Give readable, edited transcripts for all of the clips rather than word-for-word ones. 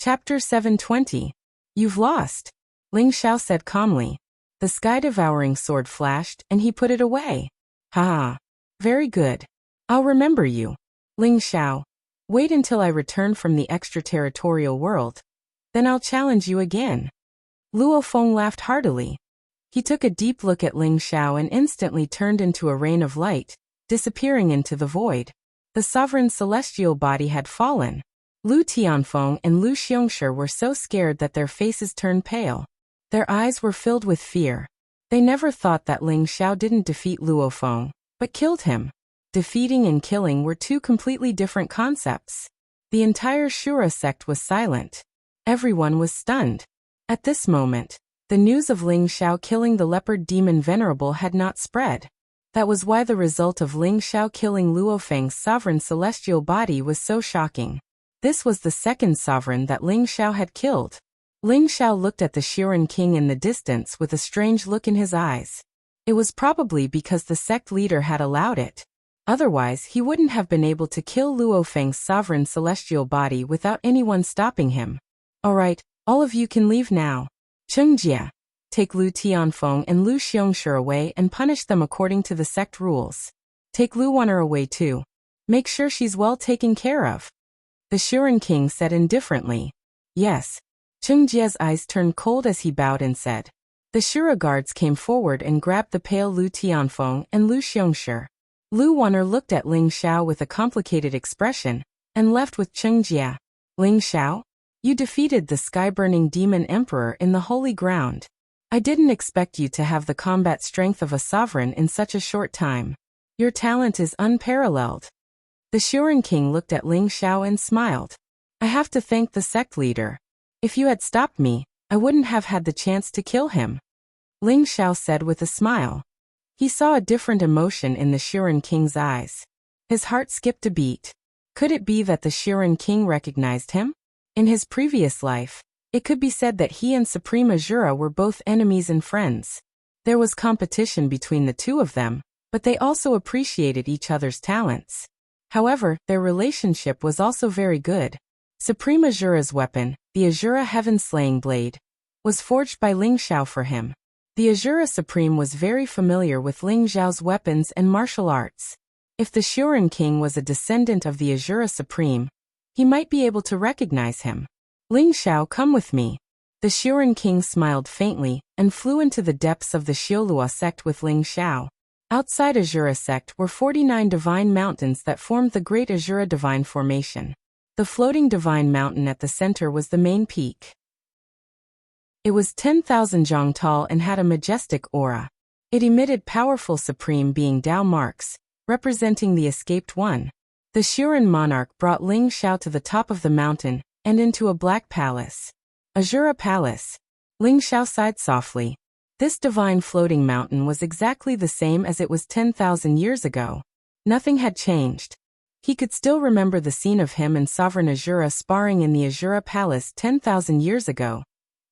Chapter 720. You've lost, Ling Xiao said calmly. The sky-devouring sword flashed, and he put it away. Ha! Very good. I'll remember you. Ling Xiao. Wait until I return from the extraterritorial world. Then I'll challenge you again. Luo Feng laughed heartily. He took a deep look at Ling Xiao and instantly turned into a rain of light, disappearing into the void. The sovereign's celestial body had fallen. Lu Tianfeng and Lu Xiongshi were so scared that their faces turned pale. Their eyes were filled with fear. They never thought that Ling Xiao didn't defeat Luo Feng, but killed him. Defeating and killing were two completely different concepts. The entire Shura sect was silent. Everyone was stunned. At this moment, the news of Ling Xiao killing the leopard demon venerable had not spread. That was why the result of Ling Xiao killing Luo Feng's sovereign celestial body was so shocking. This was the second sovereign that Ling Xiao had killed. Ling Xiao looked at the Shiren king in the distance with a strange look in his eyes. It was probably because the sect leader had allowed it. Otherwise, he wouldn't have been able to kill Luo Feng's sovereign celestial body without anyone stopping him. Alright, all of you can leave now. Chengjie, take Lu Tianfeng and Lu Xiongshi away and punish them according to the sect rules. Take Lu Wan'er away too. Make sure she's well taken care of. The Shiren king said indifferently. Yes. Chengjie's eyes turned cold as he bowed and said. The Shura guards came forward and grabbed the pale Lu Tianfeng and Lu Xiongshi. Lu Wan'er looked at Ling Xiao with a complicated expression, and left with Chengjie. Ling Xiao? You defeated the sky-burning demon emperor in the holy ground. I didn't expect you to have the combat strength of a sovereign in such a short time. Your talent is unparalleled. The Shiren king looked at Ling Xiao and smiled. I have to thank the sect leader. If you had stopped me, I wouldn't have had the chance to kill him. Ling Xiao said with a smile. He saw a different emotion in the Shiren king's eyes. His heart skipped a beat. Could it be that the Shiren king recognized him? In his previous life, it could be said that he and Supreme Azura were both enemies and friends. There was competition between the two of them, but they also appreciated each other's talents. However, their relationship was also very good. Supreme Azura's weapon, the Azura Heaven-Slaying Blade, was forged by Ling Xiao for him. The Azura Supreme was very familiar with Ling Xiao's weapons and martial arts. If the Shiren king was a descendant of the Azura Supreme, he might be able to recognize him. Ling Xiao, come with me. The Shiren king smiled faintly and flew into the depths of the Xiolua sect with Ling Xiao. Outside Azura sect were 49 divine mountains that formed the Great Azura Divine Formation. The floating divine mountain at the center was the main peak. It was 10,000 zhang tall and had a majestic aura. It emitted powerful supreme being Dao marks, representing the escaped one. The Shiren monarch brought Ling Xiao to the top of the mountain and into a black palace. Azura Palace. Ling Xiao sighed softly. This divine floating mountain was exactly the same as it was 10,000 years ago. Nothing had changed. He could still remember the scene of him and Sovereign Azura sparring in the Azura Palace 10,000 years ago,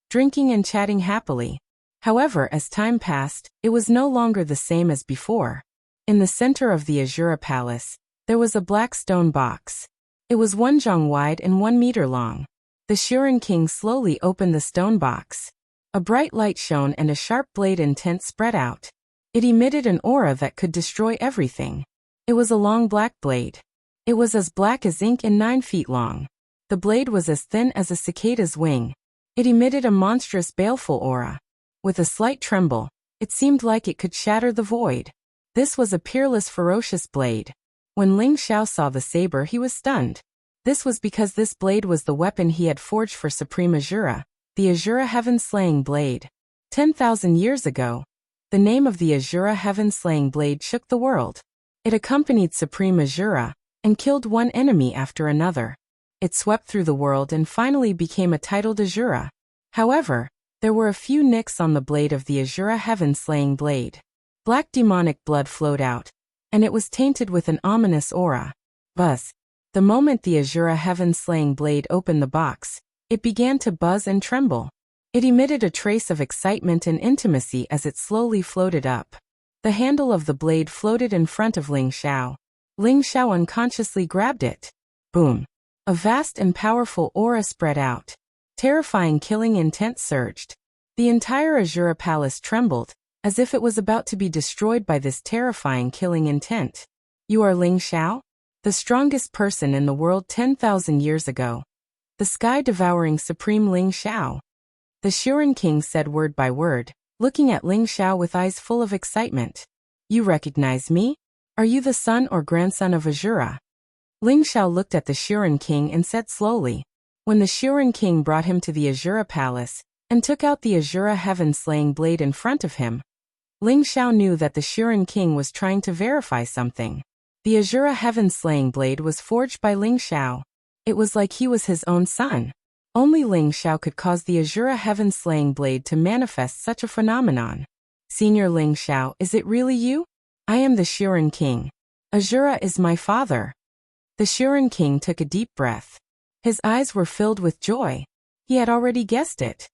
drinking and chatting happily. However, as time passed, it was no longer the same as before. In the center of the Azura Palace, there was a black stone box. It was 1 zhang wide and 1 meter long. The Shiren king slowly opened the stone box. A bright light shone and a sharp blade intent spread out. It emitted an aura that could destroy everything. It was a long black blade. It was as black as ink and 9 feet long. The blade was as thin as a cicada's wing. It emitted a monstrous baleful aura. With a slight tremble, it seemed like it could shatter the void. This was a peerless ferocious blade. When Ling Xiao saw the saber, he was stunned. This was because this blade was the weapon he had forged for Supreme Azura, the Azura Heaven-Slaying Blade. 10,000 years ago, the name of the Azura Heaven-Slaying Blade shook the world. It accompanied Supreme Azura and killed one enemy after another. It swept through the world and finally became a titled Azura. However, there were a few nicks on the blade of the Azura Heaven-Slaying Blade. Black demonic blood flowed out, and it was tainted with an ominous aura. Buzz. The moment the Azura Heaven-Slaying Blade opened the box, it began to buzz and tremble. It emitted a trace of excitement and intimacy as it slowly floated up. The handle of the blade floated in front of Ling Xiao. Ling Xiao unconsciously grabbed it. Boom. A vast and powerful aura spread out. Terrifying killing intent surged. The entire Azura palace trembled, as if it was about to be destroyed by this terrifying killing intent. You are Ling Xiao? The strongest person in the world 10,000 years ago. The sky-devouring supreme Ling Xiao. The Shuren King said word by word, looking at Ling Xiao with eyes full of excitement. You recognize me? Are you the son or grandson of Azura? Ling Xiao looked at the Shuren King and said slowly. When the Shuren King brought him to the Azura palace, and took out the Azura heaven-slaying blade in front of him, Ling Xiao knew that the Shuren King was trying to verify something. The Azura heaven-slaying blade was forged by Ling Xiao. It was like he was his own son. Only Ling Xiao could cause the Azura heaven-slaying blade to manifest such a phenomenon. Senior Ling Xiao, is it really you? I am the Shuren King. Azura is my father. The Shuren King took a deep breath. His eyes were filled with joy. He had already guessed it.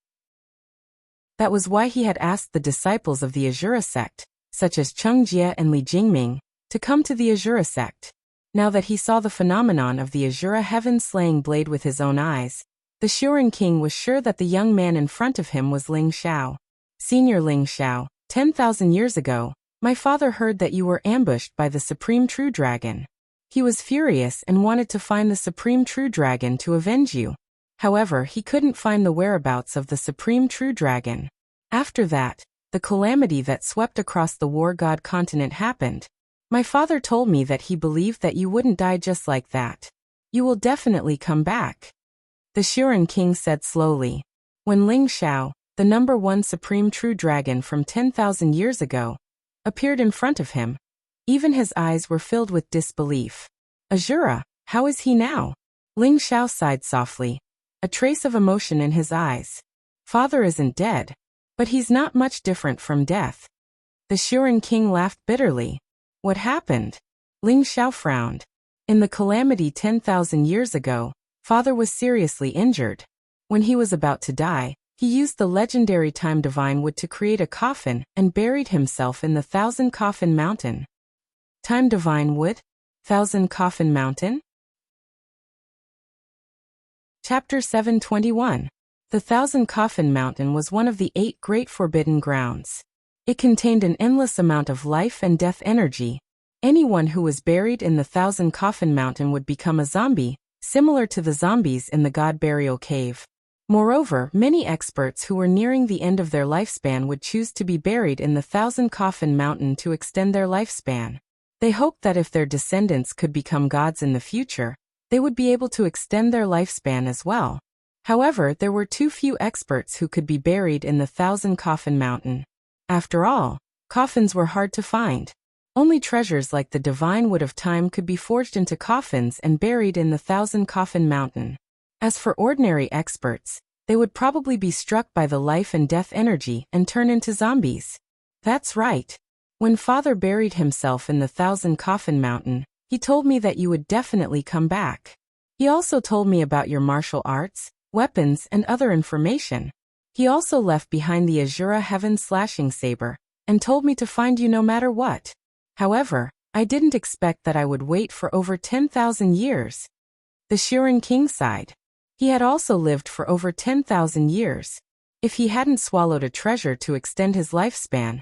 That was why he had asked the disciples of the Azura sect, such as Cheng Jie and Li Jingming, to come to the Azura sect. Now that he saw the phenomenon of the Azura heaven-slaying blade with his own eyes, the Shuren King was sure that the young man in front of him was Ling Xiao. Senior Ling Xiao, 10,000 years ago, my father heard that you were ambushed by the Supreme True Dragon. He was furious and wanted to find the Supreme True Dragon to avenge you. However, he couldn't find the whereabouts of the Supreme True Dragon. After that, the calamity that swept across the War God continent happened. My father told me that he believed that you wouldn't die just like that. You will definitely come back. The Shuren King said slowly. When Ling Xiao, the #1 Supreme True Dragon from 10,000 years ago, appeared in front of him, even his eyes were filled with disbelief. Azura, how is he now? Ling Xiao sighed softly, a trace of emotion in his eyes. Father isn't dead, but he's not much different from death. The Shuren King laughed bitterly. What happened? Ling Xiao frowned. In the calamity 10,000 years ago, father was seriously injured. When he was about to die, he used the legendary Time Divine Wood to create a coffin and buried himself in the Thousand Coffin Mountain. Time Divine Wood? Thousand Coffin Mountain? Chapter 721. The Thousand Coffin Mountain was one of the 8 great forbidden grounds. It contained an endless amount of life and death energy. Anyone who was buried in the Thousand Coffin Mountain would become a zombie, similar to the zombies in the God Burial Cave. Moreover, many experts who were nearing the end of their lifespan would choose to be buried in the Thousand Coffin Mountain to extend their lifespan. They hoped that if their descendants could become gods in the future, they would be able to extend their lifespan as well. However, there were too few experts who could be buried in the Thousand Coffin Mountain. After all, coffins were hard to find. Only treasures like the Divine Wood of Time could be forged into coffins and buried in the Thousand Coffin Mountain. As for ordinary experts, they would probably be struck by the life and death energy and turn into zombies. That's right. When father buried himself in the Thousand Coffin Mountain, he told me that you would definitely come back. He also told me about your martial arts, weapons, and other information. He also left behind the Azura Heaven Slashing Saber, and told me to find you no matter what. However, I didn't expect that I would wait for over 10,000 years. The Shuren King sighed. He had also lived for over 10,000 years. If he hadn't swallowed a treasure to extend his lifespan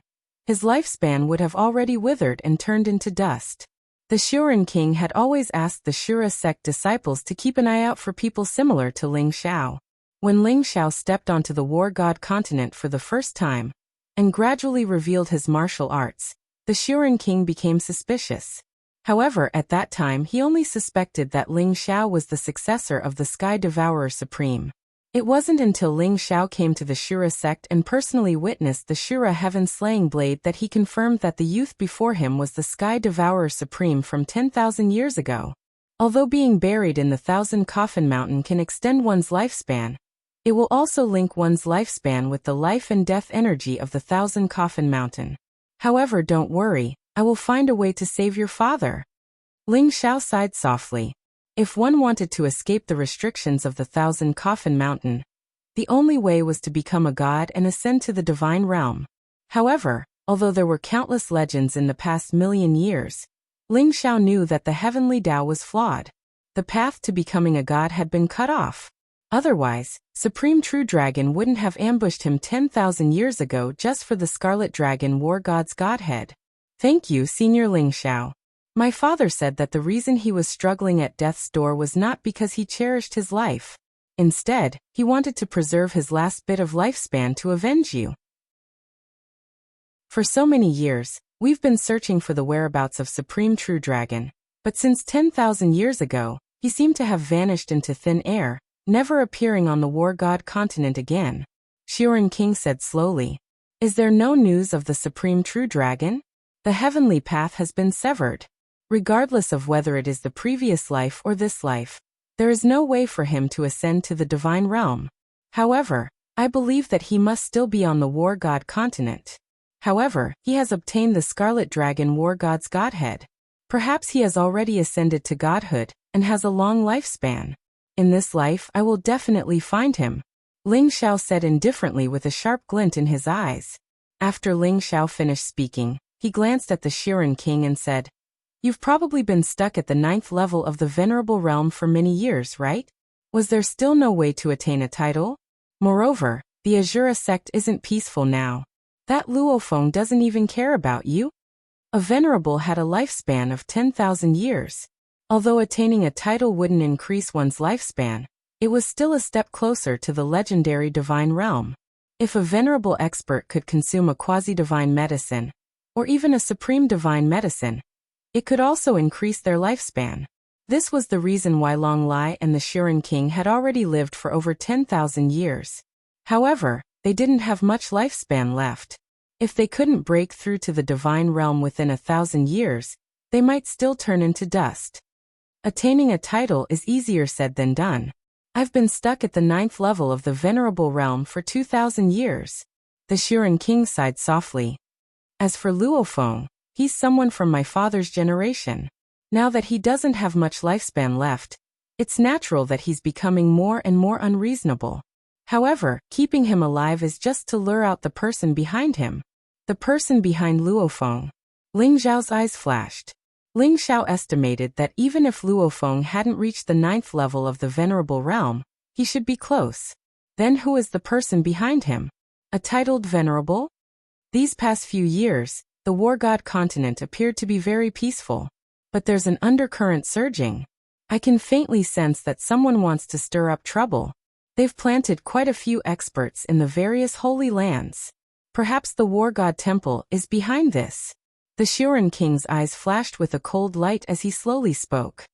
would have already withered and turned into dust. The Shuren King had always asked the Shura sect disciples to keep an eye out for people similar to Ling Xiao. When Ling Xiao stepped onto the War God continent for the first time, and gradually revealed his martial arts, the Shuren King became suspicious. However, at that time he only suspected that Ling Xiao was the successor of the Sky Devourer Supreme. It wasn't until Ling Xiao came to the Shura sect and personally witnessed the Shura Heaven-slaying blade that he confirmed that the youth before him was the Sky Devourer Supreme from 10,000 years ago. Although being buried in the Thousand Coffin Mountain can extend one's lifespan, it will also link one's lifespan with the life and death energy of the Thousand Coffin Mountain. However, don't worry, I will find a way to save your father. Ling Xiao sighed softly. If one wanted to escape the restrictions of the Thousand Coffin Mountain, the only way was to become a god and ascend to the divine realm. However, although there were countless legends in the past million years, Ling Xiao knew that the heavenly Tao was flawed. The path to becoming a god had been cut off. Otherwise, Supreme True Dragon wouldn't have ambushed him 10,000 years ago just for the Scarlet Dragon War God's godhead. Thank you, Senior Ling Xiao. My father said that the reason he was struggling at death's door was not because he cherished his life. Instead, he wanted to preserve his last bit of lifespan to avenge you. For so many years, we've been searching for the whereabouts of Supreme True Dragon, but since 10,000 years ago, he seemed to have vanished into thin air, never appearing on the War God continent again. Shiren King said slowly. Is there no news of the Supreme True Dragon? The heavenly path has been severed. Regardless of whether it is the previous life or this life, there is no way for him to ascend to the divine realm. However, I believe that he must still be on the War God continent. However, he has obtained the Scarlet Dragon War God's godhead. Perhaps he has already ascended to godhood and has a long lifespan. In this life, I will definitely find him. Ling Xiao said indifferently with a sharp glint in his eyes. After Ling Xiao finished speaking, he glanced at the Shiren King and said, You've probably been stuck at the 9th level of the Venerable Realm for many years, right? Was there still no way to attain a title? Moreover, the Azura sect isn't peaceful now. That Luofeng doesn't even care about you? A Venerable had a lifespan of 10,000 years. Although attaining a title wouldn't increase one's lifespan, it was still a step closer to the legendary divine realm. If a Venerable expert could consume a quasi-divine medicine, or even a supreme divine medicine, it could also increase their lifespan. This was the reason why Long Lai and the Shiren King had already lived for over 10,000 years. However, they didn't have much lifespan left. If they couldn't break through to the divine realm within 1,000 years, they might still turn into dust. Attaining a title is easier said than done. I've been stuck at the 9th level of the Venerable Realm for 2,000 years. The Shiren King sighed softly. As for Luofeng, he's someone from my father's generation. Now that he doesn't have much lifespan left, it's natural that he's becoming more and more unreasonable. However, keeping him alive is just to lure out the person behind him. The person behind Luofeng. Ling Xiao's eyes flashed. Ling Xiao estimated that even if Luofeng hadn't reached the 9th level of the Venerable Realm, he should be close. Then who is the person behind him? A titled Venerable? These past few years, the War God continent appeared to be very peaceful. But there's an undercurrent surging. I can faintly sense that someone wants to stir up trouble. They've planted quite a few experts in the various holy lands. Perhaps the War God Temple is behind this. The Shiren King's eyes flashed with a cold light as he slowly spoke.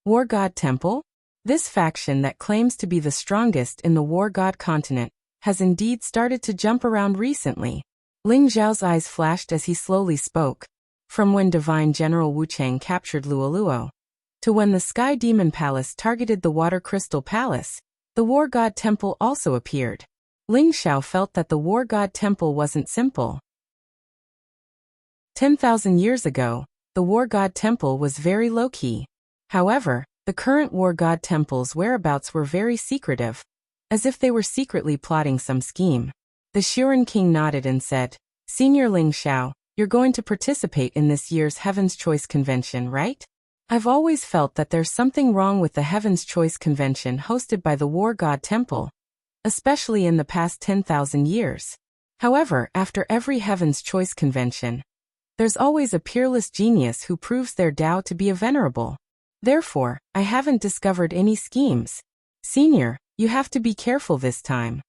War God Temple? This faction that claims to be the strongest in the War God continent has indeed started to jump around recently. Ling Xiao's eyes flashed as he slowly spoke. From when Divine General Wu Chang captured Luoluo, to when the Sky Demon Palace targeted the Water Crystal Palace, the War God Temple also appeared. Ling Xiao felt that the War God Temple wasn't simple. 10,000 years ago, the War God Temple was very low-key. However, the current War God Temple's whereabouts were very secretive, as if they were secretly plotting some scheme. The Shiren King nodded and said, Senior Ling Xiao, you're going to participate in this year's Heaven's Choice Convention, right? I've always felt that there's something wrong with the Heaven's Choice Convention hosted by the War God Temple, especially in the past 10,000 years. However, after every Heaven's Choice Convention, there's always a peerless genius who proves their Tao to be a venerable. Therefore, I haven't discovered any schemes. Senior, you have to be careful this time.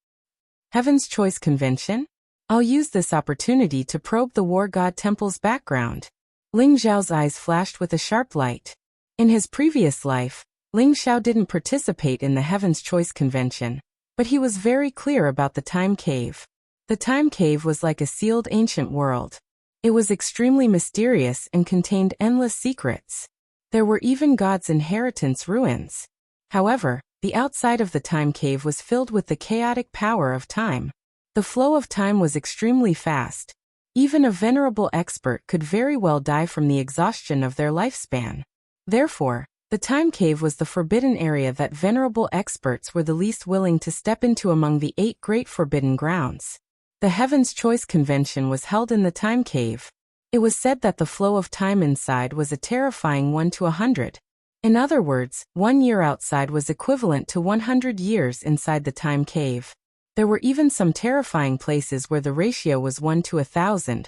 Heaven's Choice Convention? I'll use this opportunity to probe the War God Temple's background. Ling Xiao's eyes flashed with a sharp light. In his previous life, Ling Xiao didn't participate in the Heaven's Choice Convention, but he was very clear about the Time Cave. The Time Cave was like a sealed ancient world. It was extremely mysterious and contained endless secrets. There were even God's inheritance ruins. However, the outside of the Time Cave was filled with the chaotic power of time. The flow of time was extremely fast. Even a venerable expert could very well die from the exhaustion of their lifespan. Therefore, the Time Cave was the forbidden area that venerable experts were the least willing to step into among the 8 great forbidden grounds. The Heaven's Choice Convention was held in the Time Cave. It was said that the flow of time inside was a terrifying 1 to 100. In other words, 1 year outside was equivalent to 100 years inside the time cave. There were even some terrifying places where the ratio was 1 to 1,000,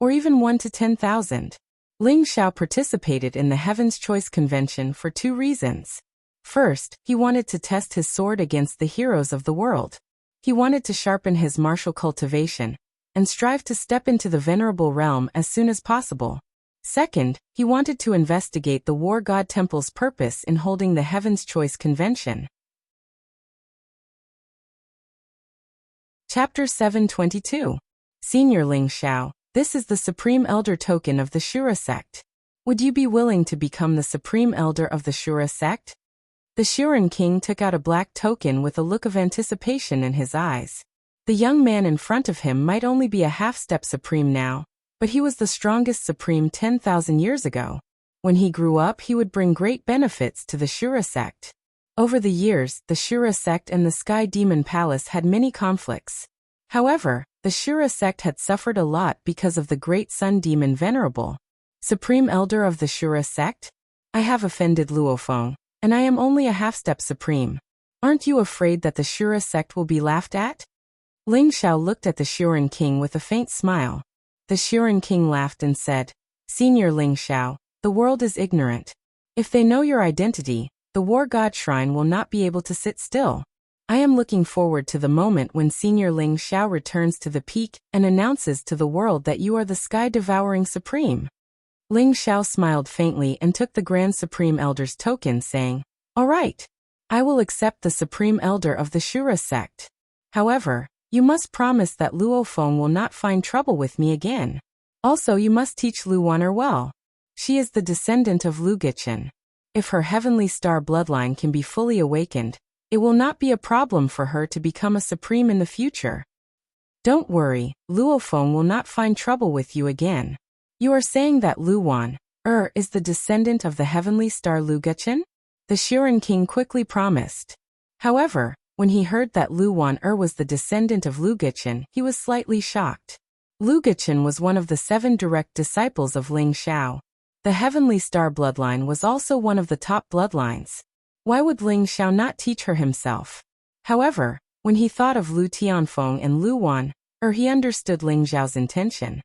or even 1 to 10,000. Ling Xiao participated in the Heaven's Choice Convention for 2 reasons. First, he wanted to test his sword against the heroes of the world. He wanted to sharpen his martial cultivation and strive to step into the venerable realm as soon as possible. Second, he wanted to investigate the War God Temple's purpose in holding the Heaven's Choice Convention. Chapter 722. Senior Ling Xiao, this is the Supreme Elder token of the Shura sect. Would you be willing to become the Supreme Elder of the Shura sect? The Shuren King took out a black token with a look of anticipation in his eyes. The young man in front of him might only be a half-step supreme now, but he was the strongest supreme 10,000 years ago. When he grew up, he would bring great benefits to the Shura sect. Over the years, the Shura sect and the Sky Demon Palace had many conflicts. However, the Shura sect had suffered a lot because of the Great Sun Demon Venerable. Supreme Elder of the Shura sect? I have offended Luofeng, and I am only a half-step supreme. Aren't you afraid that the Shura sect will be laughed at? Ling Xiao looked at the Shuren King with a faint smile. The Shuren King laughed and said, Senior Ling Xiao, the world is ignorant. If they know your identity, the War God Shrine will not be able to sit still. I am looking forward to the moment when Senior Ling Xiao returns to the peak and announces to the world that you are the Sky-Devouring Supreme. Ling Xiao smiled faintly and took the Grand Supreme Elder's token, saying, All right. I will accept the Supreme Elder of the Shura sect. However, you must promise that Luofeng will not find trouble with me again. Also, you must teach Lu Wan'er well. She is the descendant of Lu Gichen. If her Heavenly Star bloodline can be fully awakened, it will not be a problem for her to become a supreme in the future. Don't worry, Luofeng will not find trouble with you again. You are saying that Lu Wan'er is the descendant of the Heavenly Star Lu Gichen? The Shuren King quickly promised. However, when he heard that Lu Wan'er was the descendant of Lu Gichen, he was slightly shocked. Lu Gichen was one of the 7 direct disciples of Ling Xiao. The Heavenly Star bloodline was also one of the top bloodlines. Why would Ling Xiao not teach her himself? However, when he thought of Lu Tianfeng and Lu Wan'er, he understood Ling Xiao's intention.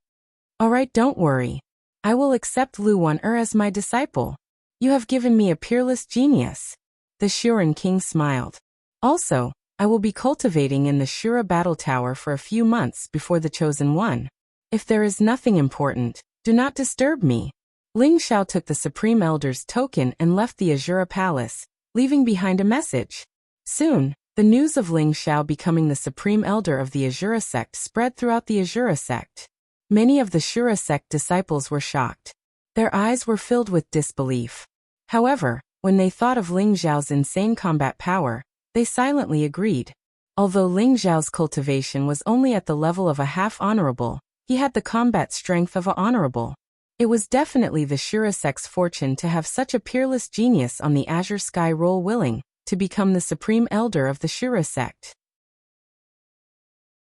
Alright, don't worry. I will accept Lu Wan'er as my disciple. You have given me a peerless genius. The Shuren King smiled. Also, I will be cultivating in the Shura Battle Tower for a few months before the Chosen One. If there is nothing important, do not disturb me. Ling Xiao took the Supreme Elder's token and left the Azura Palace, leaving behind a message. Soon, the news of Ling Xiao becoming the Supreme Elder of the Azura sect spread throughout the Azura sect. Many of the Shura sect disciples were shocked. Their eyes were filled with disbelief. However, when they thought of Ling Xiao's insane combat power, they silently agreed. Although Ling Xiao's cultivation was only at the level of a half-honorable, he had the combat strength of a honorable. It was definitely the Shura sect's fortune to have such a peerless genius on the Azure Sky Roll willing to become the Supreme Elder of the Shura sect.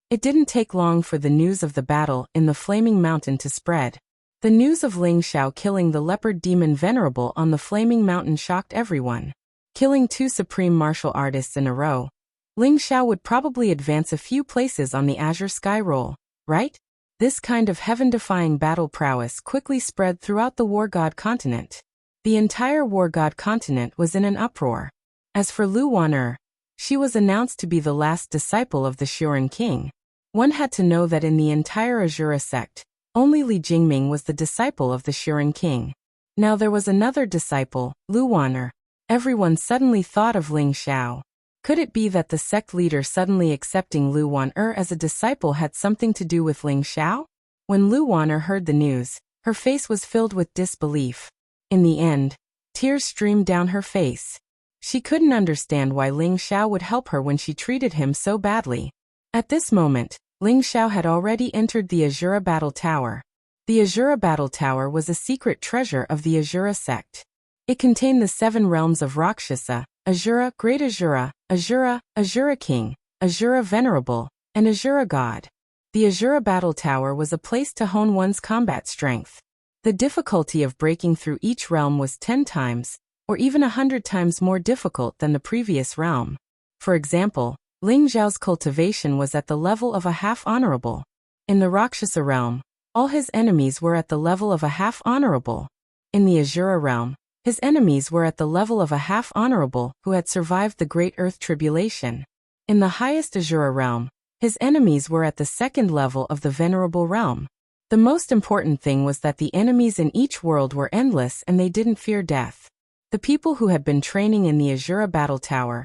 It didn't take long for the news of the battle in the Flaming Mountain to spread. The news of Ling Xiao killing the Leopard Demon Venerable on the Flaming Mountain shocked everyone. Killing 2 supreme martial artists in a row, Ling Xiao would probably advance a few places on the Azure Sky Roll, right? This kind of heaven-defying battle prowess quickly spread throughout the War God continent. The entire War God continent was in an uproar. As for Lu Wan'er, she was announced to be the last disciple of the Shuren King. One had to know that in the entire Azura sect, only Li Jingming was the disciple of the Shuren King. Now there was another disciple, Lu Wan'er. Everyone suddenly thought of Ling Xiao. Could it be that the sect leader suddenly accepting Lu Wan'er as a disciple had something to do with Ling Xiao? When Lu Wan'er heard the news, her face was filled with disbelief. In the end, tears streamed down her face. She couldn't understand why Ling Xiao would help her when she treated him so badly. At this moment, Ling Xiao had already entered the Azura Battle Tower. The Azura Battle Tower was a secret treasure of the Azura sect. It contained the 7 realms of Rakshasa, Azura, Great Azura, Azura, Azura King, Azura Venerable, and Azura God. The Azura Battle Tower was a place to hone one's combat strength. The difficulty of breaking through each realm was 10 times, or even 100 times more difficult than the previous realm. For example, Ling Xiao's cultivation was at the level of a half honorable. In the Rakshasa realm, all his enemies were at the level of a half honorable. In the Asura realm, his enemies were at the level of a half honorable who had survived the Great Earth Tribulation. In the highest Asura realm, his enemies were at the second level of the Venerable realm. The most important thing was that the enemies in each world were endless and they didn't fear death. The people who had been training in the Asura battle tower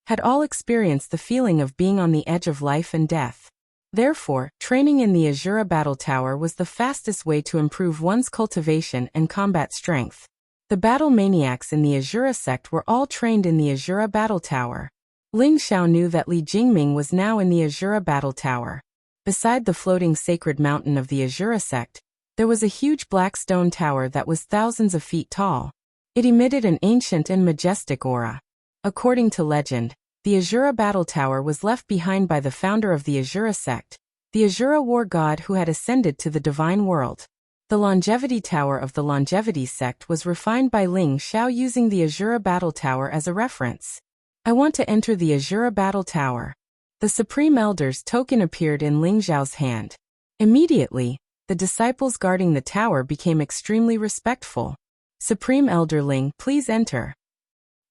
had all experienced the feeling of being on the edge of life and death. Therefore, training in the Asura battle tower was the fastest way to improve one's cultivation and combat strength. The battle maniacs in the Asura sect were all trained in the Asura battle tower. Ling Xiao knew that Li Jingming was now in the Asura battle tower. Beside the floating sacred mountain of the Asura sect, there was a huge black stone tower that was thousands of feet tall. It emitted an ancient and majestic aura. According to legend, the Asura battle tower was left behind by the founder of the Asura sect, the Asura war god who had ascended to the divine world. The longevity tower of the longevity sect was refined by Ling Xiao using the Asura battle tower as a reference. I want to enter the Asura battle tower. The Supreme Elder's token appeared in Ling Xiao's hand. Immediately, the disciples guarding the tower became extremely respectful. Supreme Elder Ling, please enter.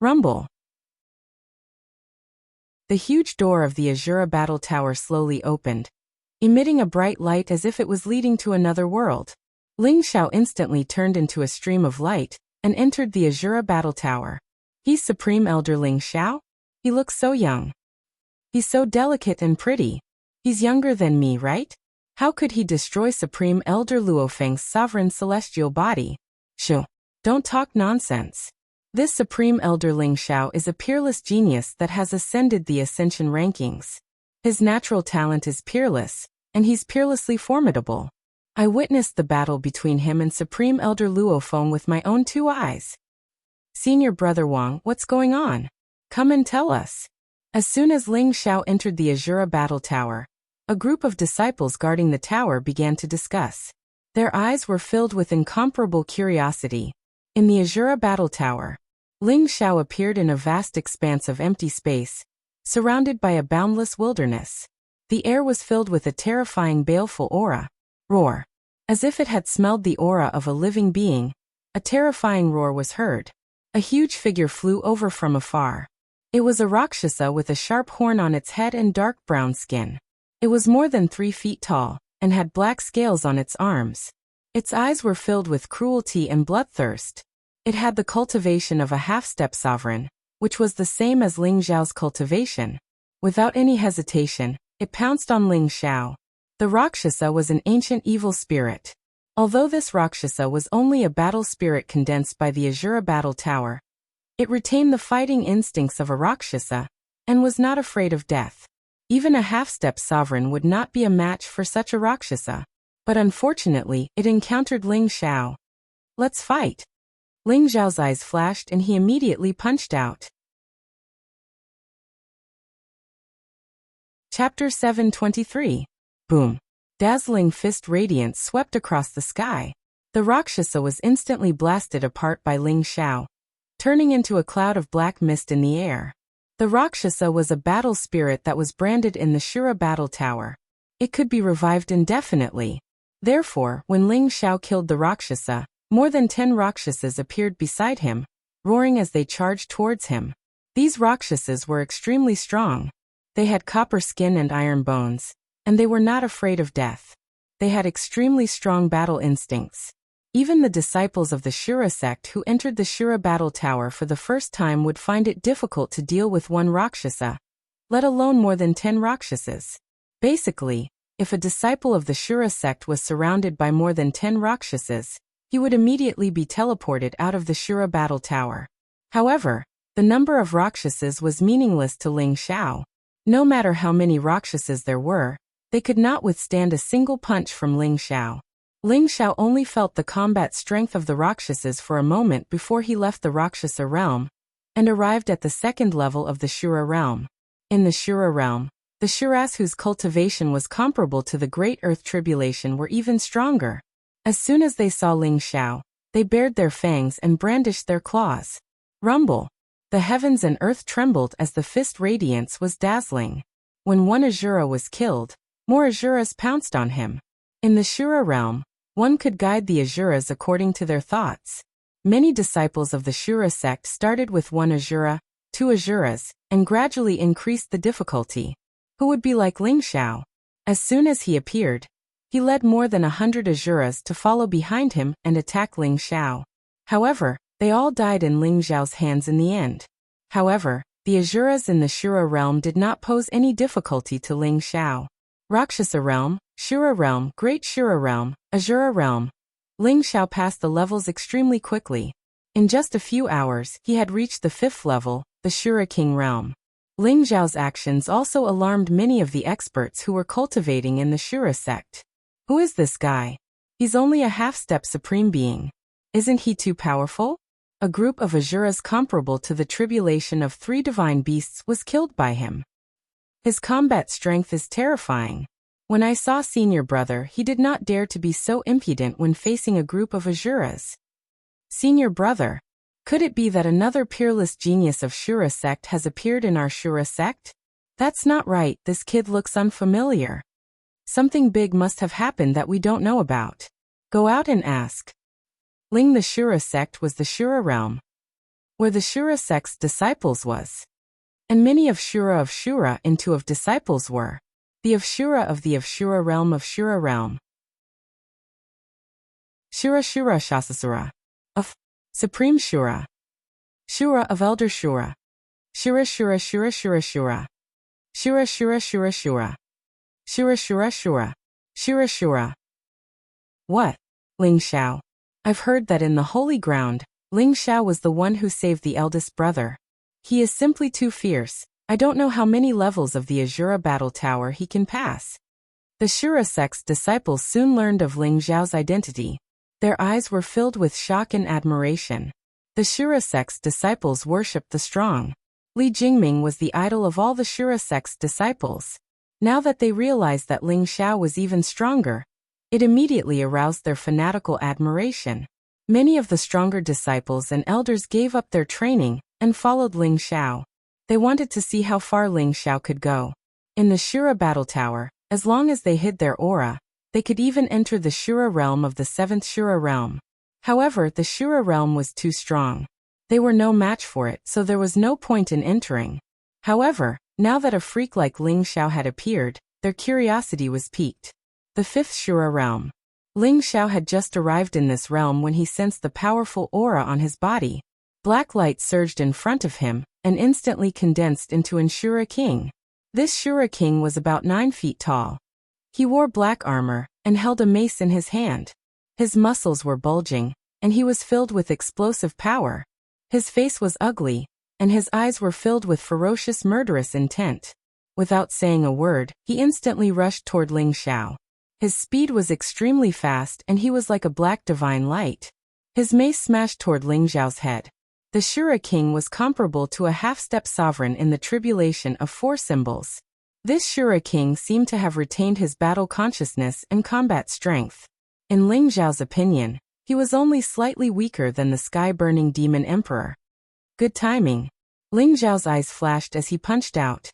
Rumble. The huge door of the Asura battle tower slowly opened, emitting a bright light as if it was leading to another world. Ling Xiao instantly turned into a stream of light and entered the Asura battle tower. He's Supreme Elder Ling Xiao? He looks so young. He's so delicate and pretty. He's younger than me, right? How could he destroy Supreme Elder Luofeng's sovereign celestial body? Shoo. Don't talk nonsense. This Supreme Elder Ling Xiao is a peerless genius that has ascended the Ascension rankings. His natural talent is peerless, and he's peerlessly formidable. I witnessed the battle between him and Supreme Elder Luofeng with my own 2 eyes. Senior Brother Wang, what's going on? Come and tell us. As soon as Ling Xiao entered the Asura battle tower, a group of disciples guarding the tower began to discuss. Their eyes were filled with incomparable curiosity. In the Asura battle tower, Ling Xiao appeared in a vast expanse of empty space, surrounded by a boundless wilderness. The air was filled with a terrifying baleful aura. Roar. As if it had smelled the aura of a living being, a terrifying roar was heard. A huge figure flew over from afar. It was a Rakshasa with a sharp horn on its head and dark brown skin. It was more than 3 feet tall, and had black scales on its arms. Its eyes were filled with cruelty and bloodthirst. It had the cultivation of a half-step sovereign, which was the same as Ling Xiao's cultivation. Without any hesitation, it pounced on Ling Xiao. The Rakshasa was an ancient evil spirit. Although this Rakshasa was only a battle spirit condensed by the Asura battle tower, it retained the fighting instincts of a Rakshasa, and was not afraid of death. Even a half-step sovereign would not be a match for such a Rakshasa. But unfortunately, it encountered Ling Xiao. Let's fight. Ling Xiao's eyes flashed and he immediately punched out. Chapter 723. Boom. Dazzling fist radiance swept across the sky. The Rakshasa was instantly blasted apart by Ling Xiao, turning into a cloud of black mist in the air. The Rakshasa was a battle spirit that was branded in the Shura battle tower. It could be revived indefinitely. Therefore, when Ling Xiao killed the Rakshasa, more than 10 Rakshasas appeared beside him, roaring as they charged towards him. These Rakshasas were extremely strong. They had copper skin and iron bones, and they were not afraid of death. They had extremely strong battle instincts. Even the disciples of the Shura sect who entered the Shura battle tower for the first time would find it difficult to deal with one Rakshasa, let alone more than 10 Rakshasas. Basically, if a disciple of the Shura sect was surrounded by more than 10 Rakshasas, he would immediately be teleported out of the Shura battle tower. However, the number of Rakshasas was meaningless to Ling Xiao. No matter how many Rakshasas there were, they could not withstand a single punch from Ling Xiao. Ling Xiao only felt the combat strength of the Rakshasas for a moment before he left the Rakshasa realm and arrived at the second level of the Shura realm. In the Shura realm, the Shuras whose cultivation was comparable to the Great Earth Tribulation were even stronger. As soon as they saw Ling Xiao, they bared their fangs and brandished their claws. Rumble. The heavens and earth trembled as the fist radiance was dazzling. When one Asura was killed, more Asuras pounced on him. In the Shura realm, one could guide the Asuras according to their thoughts. Many disciples of the Shura sect started with one Asura, 2 Asuras, and gradually increased the difficulty. Who would be like Ling Xiao? As soon as he appeared, he led more than 100 Asuras to follow behind him and attack Ling Xiao. However, they all died in Ling Xiao's hands in the end. However, the Asuras in the Shura realm did not pose any difficulty to Ling Xiao. Rakshasa realm, Shura realm, Great Shura realm, Asura realm. Ling Xiao passed the levels extremely quickly. In just a few hours, he had reached the 5th level, the Shura King realm. Ling Xiao's actions also alarmed many of the experts who were cultivating in the Shura sect. Who is this guy? He's only a half-step supreme being. Isn't he too powerful? A group of Asuras comparable to the tribulation of 3 divine beasts was killed by him. His combat strength is terrifying. When I saw senior brother, he did not dare to be so impudent when facing a group of Asuras. Senior brother. Could it be that another peerless genius of Shura sect has appeared in our Shura sect? That's not right, this kid looks unfamiliar. Something big must have happened that we don't know about. Go out and ask. Ling the Shura sect was the Shura realm, where the Shura sect's disciples was. And many of Shura into of disciples were. The of Shura realm of Shura realm. Shura Shasasura. Of Supreme Shura. Shura of Elder Shura. Shura. Shura. Shura. What? Ling Xiao. I've heard that in the Holy Ground, Ling Xiao was the one who saved the eldest brother. He is simply too fierce. I don't know how many levels of the Asura battle tower he can pass. The Shura sect's disciples soon learned of Ling Xiao's identity. Their eyes were filled with shock and admiration. The Shura sect's disciples worshipped the strong. Li Jingming was the idol of all the Shura sect's disciples. Now that they realized that Ling Xiao was even stronger, it immediately aroused their fanatical admiration. Many of the stronger disciples and elders gave up their training and followed Ling Xiao. They wanted to see how far Ling Xiao could go. In the Shura battle tower, as long as they hid their aura, they could even enter the Shura realm of the 7th Shura realm. However, the Shura realm was too strong. They were no match for it, so there was no point in entering. However, now that a freak like Ling Xiao had appeared, their curiosity was piqued. The 5th Shura realm. Ling Xiao had just arrived in this realm when he sensed the powerful aura on his body. Black light surged in front of him and instantly condensed into an Shura King. This Shura King was about 9 feet tall. He wore black armor and held a mace in his hand. His muscles were bulging, and he was filled with explosive power. His face was ugly, and his eyes were filled with ferocious murderous intent. Without saying a word, he instantly rushed toward Ling Xiao. His speed was extremely fast and he was like a black divine light. His mace smashed toward Ling Xiao's head. The Shura King was comparable to a half-step sovereign in the tribulation of 4 symbols. This Shura King seemed to have retained his battle consciousness and combat strength. In Ling Xiao's opinion, he was only slightly weaker than the sky-burning demon emperor. Good timing. Ling Xiao's eyes flashed as he punched out.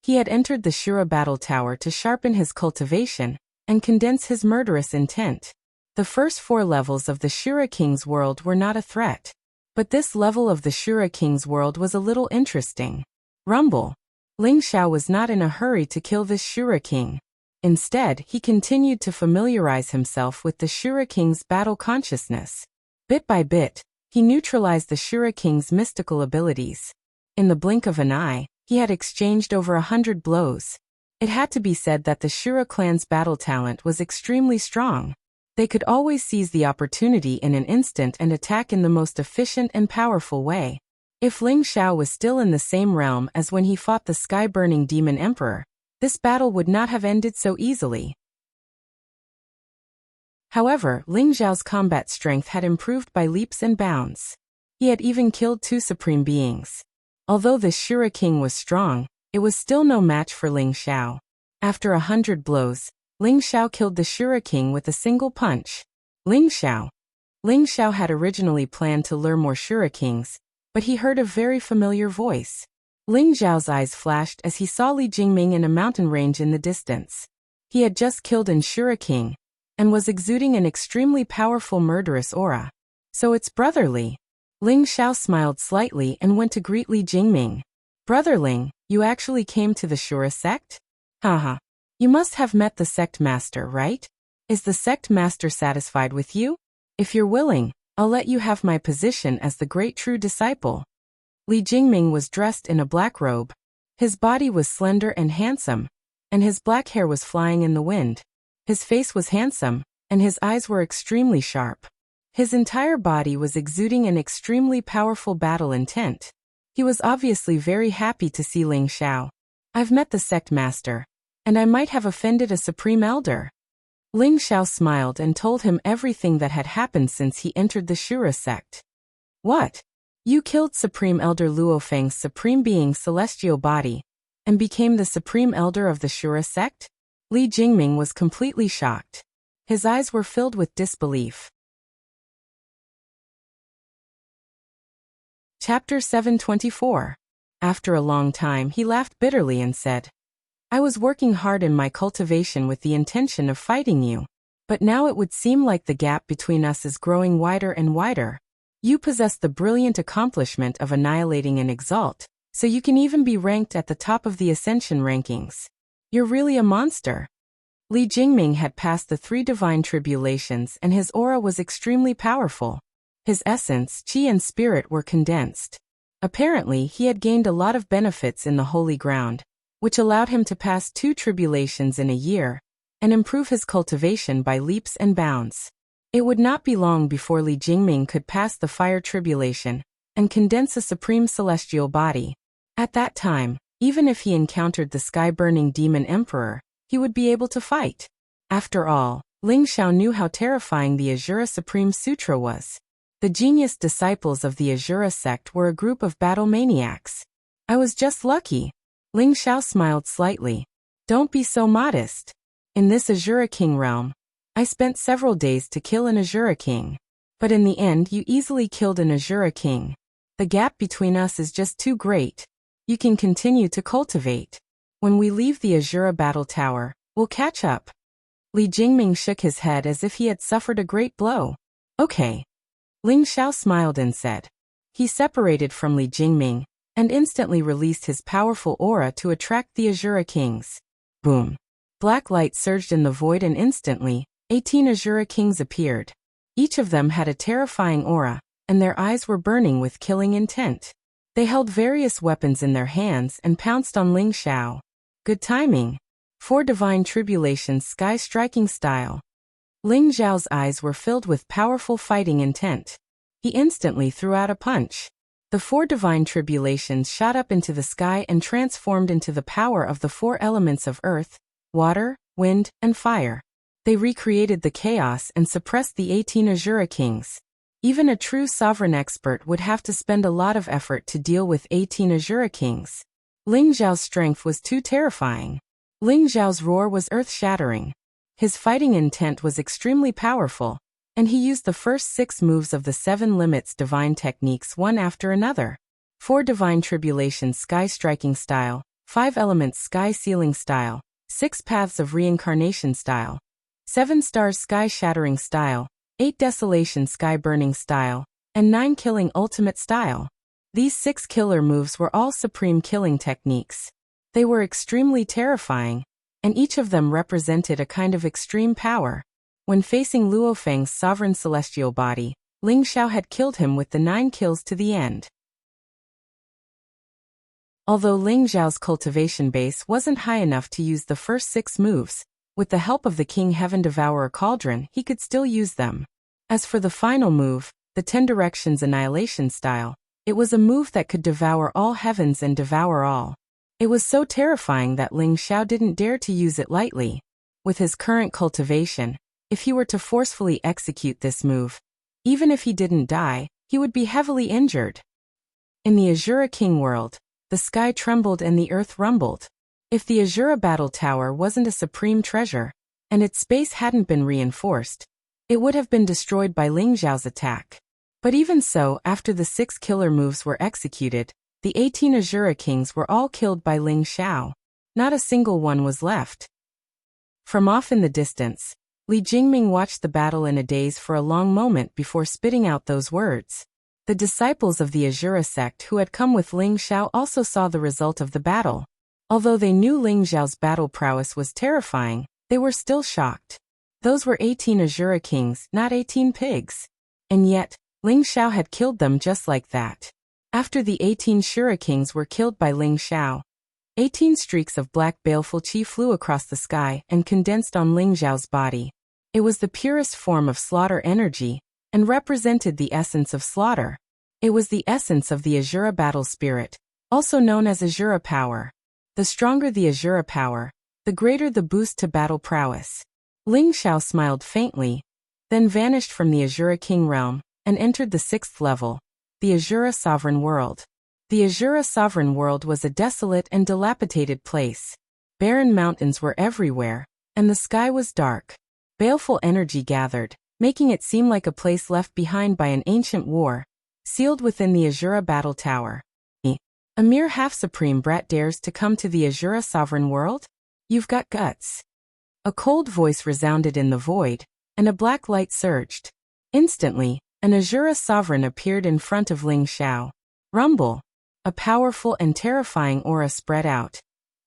He had entered the Shura battle tower to sharpen his cultivation and condense his murderous intent. The first 4 levels of the Shura King's world were not a threat. But this level of the Shura King's world was a little interesting. Rumble. Ling Xiao was not in a hurry to kill this Shura King. Instead, he continued to familiarize himself with the Shura King's battle consciousness. Bit by bit, he neutralized the Shura King's mystical abilities. In the blink of an eye, he had exchanged over 100 blows. It had to be said that the Shura clan's battle talent was extremely strong. They could always seize the opportunity in an instant and attack in the most efficient and powerful way. If Ling Xiao was still in the same realm as when he fought the sky-burning demon emperor, this battle would not have ended so easily. However, Ling Xiao's combat strength had improved by leaps and bounds. He had even killed 2 supreme beings. Although the Shura King was strong, it was still no match for Ling Xiao. After 100 blows, Ling Xiao killed the Shura King with a single punch. Ling Xiao. Ling Xiao had originally planned to lure more Shura Kings, but he heard a very familiar voice. Ling Zhao's eyes flashed as he saw Li Jingming in a mountain range in the distance. He had just killed Anshura King, and was exuding an extremely powerful murderous aura. So it's Brother Li. Ling Xiao smiled slightly and went to greet Li Jingming. Brother Ling, you actually came to the Shura sect? Haha. You must have met the sect master, right? Is the sect master satisfied with you? If you're willing, I'll let you have my position as the great true disciple. Li Jingming was dressed in a black robe. His body was slender and handsome, and his black hair was flying in the wind. His face was handsome, and his eyes were extremely sharp. His entire body was exuding an extremely powerful battle intent. He was obviously very happy to see Ling Xiao. I've met the sect master, and I might have offended a supreme elder. Ling Xiao smiled and told him everything that had happened since he entered the Shura sect. What? You killed Supreme Elder Luofeng's Supreme Being celestial body, and became the Supreme Elder of the Shura sect? Li Jingming was completely shocked. His eyes were filled with disbelief. Chapter 724. After a long time he laughed bitterly and said, I was working hard in my cultivation with the intention of fighting you. But now it would seem like the gap between us is growing wider and wider. You possess the brilliant accomplishment of annihilating an exalt, so you can even be ranked at the top of the ascension rankings. You're really a monster. Li Jingming had passed the 3 divine tribulations and his aura was extremely powerful. His essence, chi and spirit were condensed. Apparently he had gained a lot of benefits in the holy ground, which allowed him to pass 2 tribulations in a year, and improve his cultivation by leaps and bounds. It would not be long before Li Jingming could pass the fire tribulation, and condense a supreme celestial body. At that time, even if he encountered the sky-burning demon emperor, he would be able to fight. After all, Ling Xiao knew how terrifying the Azura Supreme Sutra was. The genius disciples of the Azura sect were a group of battle maniacs. I was just lucky. Ling Xiao smiled slightly. Don't be so modest. In this Azura King realm, I spent several days to kill an Azura King. But in the end you easily killed an Azura King. The gap between us is just too great. You can continue to cultivate. When we leave the Azura battle tower, we'll catch up. Li Jingming shook his head as if he had suffered a great blow. Okay. Ling Xiao smiled and said. He separated from Li Jingming, and instantly released his powerful aura to attract the Azura Kings. Boom. Black light surged in the void and instantly, 18 Azura Kings appeared. Each of them had a terrifying aura, and their eyes were burning with killing intent. They held various weapons in their hands and pounced on Ling Xiao. Good timing. 4 divine tribulations sky-striking style. Ling Xiao's eyes were filled with powerful fighting intent. He instantly threw out a punch. The 4 divine tribulations shot up into the sky and transformed into the power of the 4 elements of earth, water, wind, and fire. They recreated the chaos and suppressed the 18 Azura Kings. Even a true sovereign expert would have to spend a lot of effort to deal with 18 Azura Kings. Ling Zhao's strength was too terrifying. Ling Zhao's roar was earth-shattering. His fighting intent was extremely powerful, and he used the first 6 moves of the 7 limits divine techniques one after another. 4 divine tribulations sky-striking style, 5 elements sky-sealing style, 6 paths of reincarnation style, 7 stars sky-shattering style, 8 desolation sky-burning style, and 9 killing ultimate style. These 6 killer moves were all supreme killing techniques. They were extremely terrifying, and each of them represented a kind of extreme power. When facing Luofeng's sovereign celestial body, Ling Xiao had killed him with the 9 kills to the end. Although Ling Xiao's cultivation base wasn't high enough to use the first 6 moves, with the help of the King Heaven Devourer Cauldron he could still use them. As for the final move, the 10 Directions Annihilation style, it was a move that could devour all heavens and devour all. It was so terrifying that Ling Xiao didn't dare to use it lightly. With his current cultivation, if he were to forcefully execute this move, even if he didn't die, he would be heavily injured. In the Azura King world, the sky trembled and the earth rumbled. If the Azura Battle Tower wasn't a supreme treasure, and its space hadn't been reinforced, it would have been destroyed by Ling Zhao's attack. But even so, after the 6 killer moves were executed, the 18 Azura kings were all killed by Ling Xiao. Not a single one was left. From off in the distance, Li Jingming watched the battle in a daze for a long moment before spitting out those words. The disciples of the Azura sect who had come with Ling Xiao also saw the result of the battle. Although they knew Ling Xiao's battle prowess was terrifying, they were still shocked. Those were 18 Azura kings, not 18 pigs. And yet, Ling Xiao had killed them just like that. After the 18 Shura kings were killed by Ling Xiao, 18 streaks of black baleful chi flew across the sky and condensed on Ling Xiao's body. It was the purest form of slaughter energy, and represented the essence of slaughter. It was the essence of the Azura battle spirit, also known as Azura power. The stronger the Azura power, the greater the boost to battle prowess. Ling Xiao smiled faintly, then vanished from the Azura king realm, and entered the 6th level, the Azura sovereign world. The Azura sovereign world was a desolate and dilapidated place. Barren mountains were everywhere, and the sky was dark. Baleful energy gathered, making it seem like a place left behind by an ancient war, sealed within the Azura battle tower. A mere half-supreme brat dares to come to the Azura sovereign world? You've got guts. A cold voice resounded in the void, and a black light surged. Instantly, an Azura sovereign appeared in front of Ling Xiao. Rumble! A powerful and terrifying aura spread out,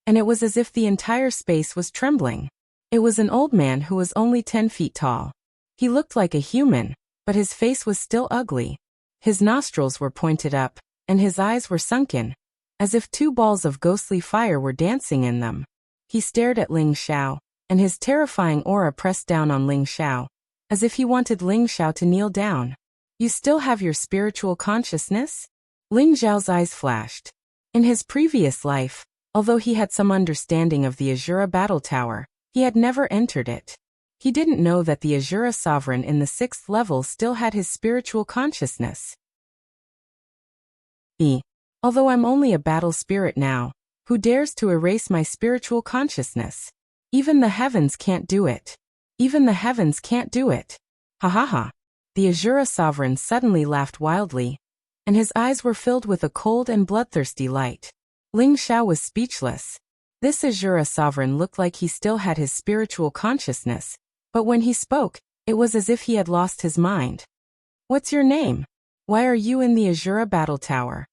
and it was as if the entire space was trembling. It was an old man who was only 10 feet tall. He looked like a human, but his face was still ugly. His nostrils were pointed up, and his eyes were sunken, as if 2 balls of ghostly fire were dancing in them. He stared at Ling Xiao, and his terrifying aura pressed down on Ling Xiao, as if he wanted Ling Xiao to kneel down. You still have your spiritual consciousness? Ling Xiao's eyes flashed. In his previous life, although he had some understanding of the Azura battle tower, he had never entered it. He didn't know that the Azura sovereign in the 6th level still had his spiritual consciousness. Although I'm only a battle spirit now, who dares to erase my spiritual consciousness? Even the heavens can't do it. Even the heavens can't do it. Ha ha ha. The Azura sovereign suddenly laughed wildly, and his eyes were filled with a cold and bloodthirsty light. Ling Xiao was speechless. This Azura sovereign looked like he still had his spiritual consciousness, but when he spoke, it was as if he had lost his mind. What's your name? Why are you in the Azura battle tower?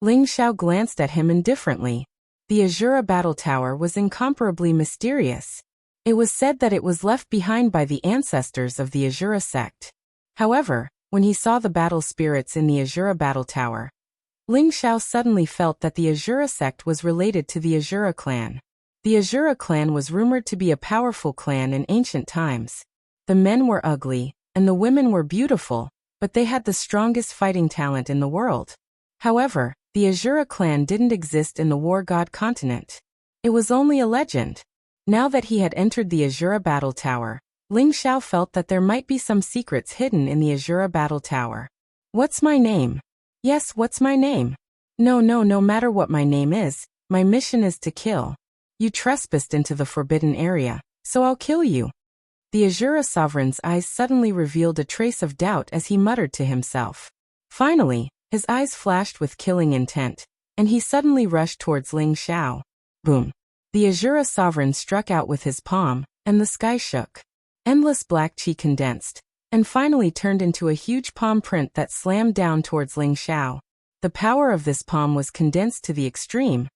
Ling Xiao glanced at him indifferently. The Azura battle tower was incomparably mysterious. It was said that it was left behind by the ancestors of the Azura sect. However, when he saw the battle spirits in the Azura battle tower, Ling Xiao suddenly felt that the Azura sect was related to the Azura clan. The Azura clan was rumored to be a powerful clan in ancient times. The men were ugly, and the women were beautiful, but they had the strongest fighting talent in the world. However, the Azura clan didn't exist in the War God continent. It was only a legend. Now that he had entered the Azura battle tower, Ling Xiao felt that there might be some secrets hidden in the Azura battle tower. What's my name? Yes, what's my name? No matter what my name is, my mission is to kill. You trespassed into the forbidden area, so I'll kill you. The Azura sovereign's eyes suddenly revealed a trace of doubt as he muttered to himself. Finally, his eyes flashed with killing intent, and he suddenly rushed towards Ling Xiao. Boom! The Azura sovereign struck out with his palm, and the sky shook. Endless black chi condensed, and finally turned into a huge palm print that slammed down towards Ling Xiao. The power of this palm was condensed to the extreme,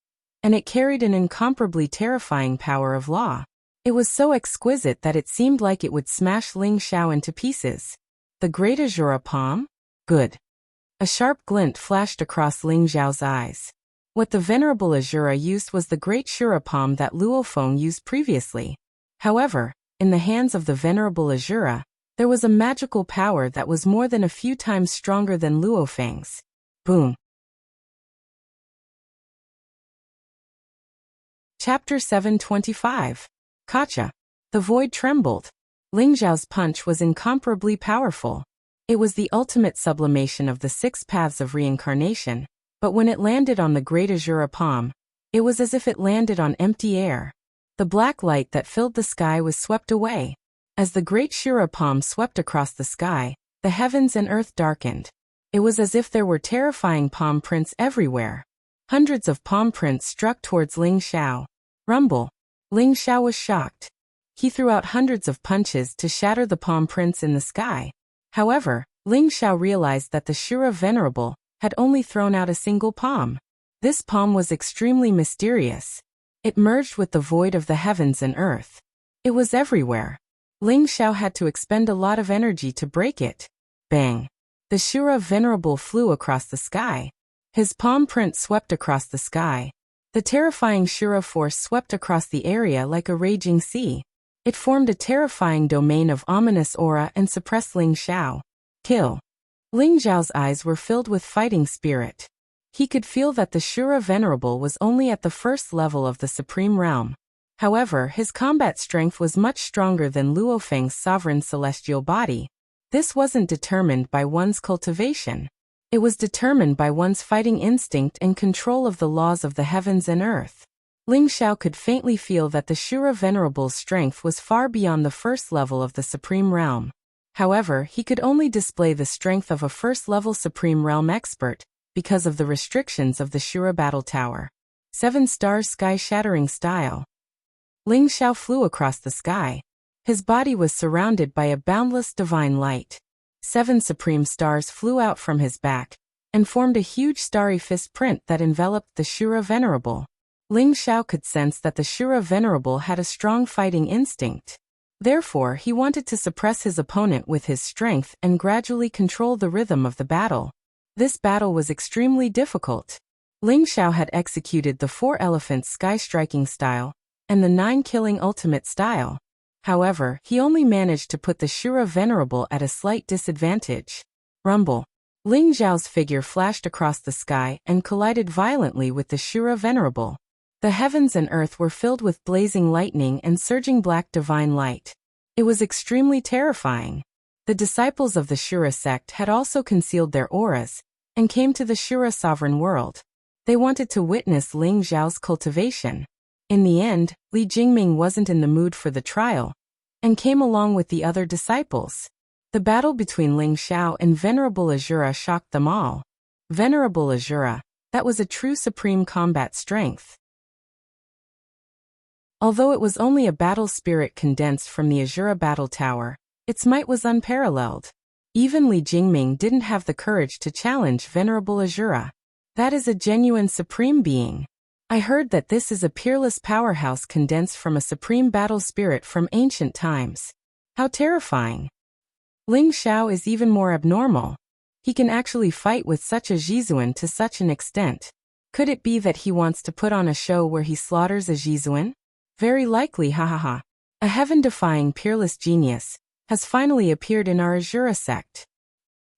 and it carried an incomparably terrifying power of law. It was so exquisite that it seemed like it would smash Ling Xiao into pieces. The Great Azura Palm? Good. A sharp glint flashed across Ling Xiao's eyes. What the Venerable Azura used was the Great Shura Palm that Luofeng used previously. However, in the hands of the Venerable Azura, there was a magical power that was more than a few times stronger than Luofeng's. Boom. Chapter 725. Kacha. The void trembled. Ling Xiao's punch was incomparably powerful. It was the ultimate sublimation of the 6 paths of reincarnation, but when it landed on the Great Azura Palm, it was as if it landed on empty air. The black light that filled the sky was swept away. As the Great Shura Palm swept across the sky, the heavens and earth darkened. It was as if there were terrifying palm prints everywhere. Hundreds of palm prints struck towards Ling Xiao. Rumble. Ling Xiao was shocked. He threw out hundreds of punches to shatter the palm prints in the sky. However, Ling Xiao realized that the Shura Venerable had only thrown out a single palm. This palm was extremely mysterious. It merged with the void of the heavens and earth. It was everywhere. Ling Xiao had to expend a lot of energy to break it. Bang! The Shura Venerable flew across the sky. His palm print swept across the sky. The terrifying Shura force swept across the area like a raging sea. It formed a terrifying domain of ominous aura and suppressed Ling Xiao. Kill. Ling Xiao's eyes were filled with fighting spirit. He could feel that the Shura Venerable was only at the first level of the Supreme Realm. However, his combat strength was much stronger than Luofeng's sovereign celestial body. This wasn't determined by one's cultivation. It was determined by one's fighting instinct and control of the laws of the heavens and earth. Ling Xiao could faintly feel that the Shura Venerable's strength was far beyond the first level of the Supreme Realm. However, he could only display the strength of a first-level Supreme Realm expert because of the restrictions of the Shura Battle Tower. 7 stars sky-shattering style. Ling Xiao flew across the sky. His body was surrounded by a boundless divine light. 7 supreme stars flew out from his back and formed a huge starry fist print that enveloped the Shura Venerable. Ling Xiao could sense that the Shura Venerable had a strong fighting instinct. Therefore, he wanted to suppress his opponent with his strength and gradually control the rhythm of the battle. This battle was extremely difficult. Ling Xiao had executed the 4 elephants sky-striking style and the 9 killing ultimate style. However, he only managed to put the Shura Venerable at a slight disadvantage. Rumble. Ling Xiao's figure flashed across the sky and collided violently with the Shura Venerable. The heavens and earth were filled with blazing lightning and surging black divine light. It was extremely terrifying. The disciples of the Shura sect had also concealed their auras and came to the Shura sovereign world. They wanted to witness Ling Xiao's cultivation. In the end, Li Jingming wasn't in the mood for the trial and came along with the other disciples. The battle between Ling Xiao and Venerable Azura shocked them all. Venerable Azura, that was a true supreme combat strength. Although it was only a battle spirit condensed from the Azura Battle Tower, its might was unparalleled. Even Li Jingming didn't have the courage to challenge Venerable Azura. That is a genuine supreme being. I heard that this is a peerless powerhouse condensed from a supreme battle spirit from ancient times. How terrifying. Ling Xiao is even more abnormal. He can actually fight with such a Jizuan to such an extent. Could it be that he wants to put on a show where he slaughters a Jizuan? Very likely, hahaha. A heaven-defying peerless genius has finally appeared in our Azura sect.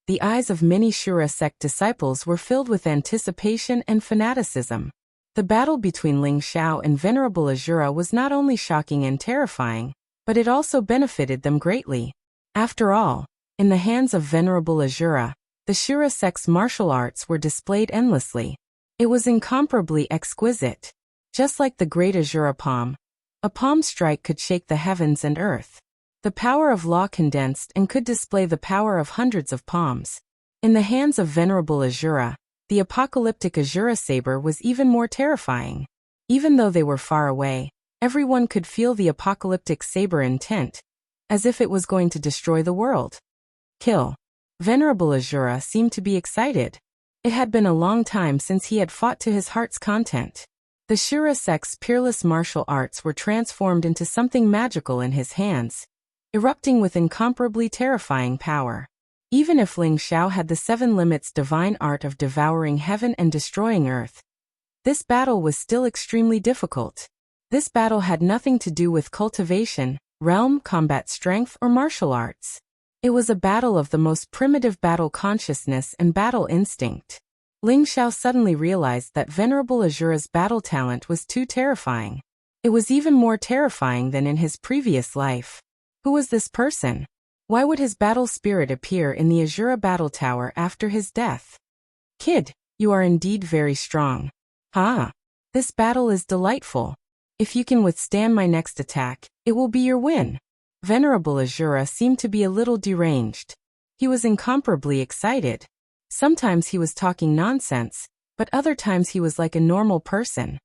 The eyes of many Shura sect disciples were filled with anticipation and fanaticism. The battle between Ling Xiao and Venerable Azura was not only shocking and terrifying, but it also benefited them greatly. After all, in the hands of Venerable Azura, the Shura sect's martial arts were displayed endlessly. It was incomparably exquisite. Just like the great Azura palm, a palm strike could shake the heavens and earth. The power of law condensed and could display the power of hundreds of palms. In the hands of Venerable Azura, the apocalyptic Azura saber was even more terrifying. Even though they were far away, everyone could feel the apocalyptic saber intent, as if it was going to destroy the world. Kill. Venerable Azura seemed to be excited. It had been a long time since he had fought to his heart's content. The Shura sect's peerless martial arts were transformed into something magical in his hands, erupting with incomparably terrifying power. Even if Ling Xiao had the 7 limits divine art of devouring heaven and destroying earth, this battle was still extremely difficult. This battle had nothing to do with cultivation, realm, combat strength, or martial arts. It was a battle of the most primitive battle consciousness and battle instinct. Ling Xiao suddenly realized that Venerable Azura's battle talent was too terrifying. It was even more terrifying than in his previous life. Who was this person? Why would his battle spirit appear in the Azura Battle Tower after his death? Kid, you are indeed very strong. This battle is delightful. If you can withstand my next attack, it will be your win. Venerable Azura seemed to be a little deranged. He was incomparably excited. Sometimes he was talking nonsense, but other times he was like a normal person.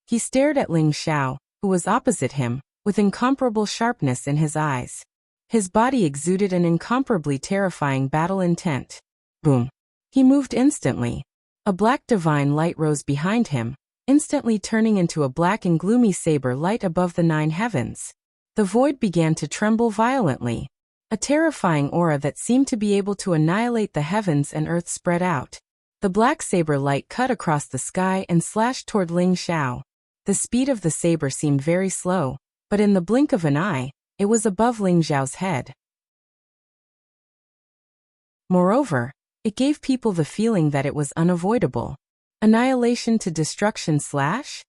He stared at Ling Xiao, who was opposite him, with incomparable sharpness in his eyes. His body exuded an incomparably terrifying battle intent. Boom! He moved instantly. A black divine light rose behind him, instantly turning into a black and gloomy saber light above the 9 heavens. The void began to tremble violently. A terrifying aura that seemed to be able to annihilate the heavens and earth spread out. The black saber light cut across the sky and slashed toward Ling Xiao. The speed of the saber seemed very slow, but in the blink of an eye, it was above Ling Xiao's head. Moreover, it gave people the feeling that it was unavoidable. Annihilation to destruction slash?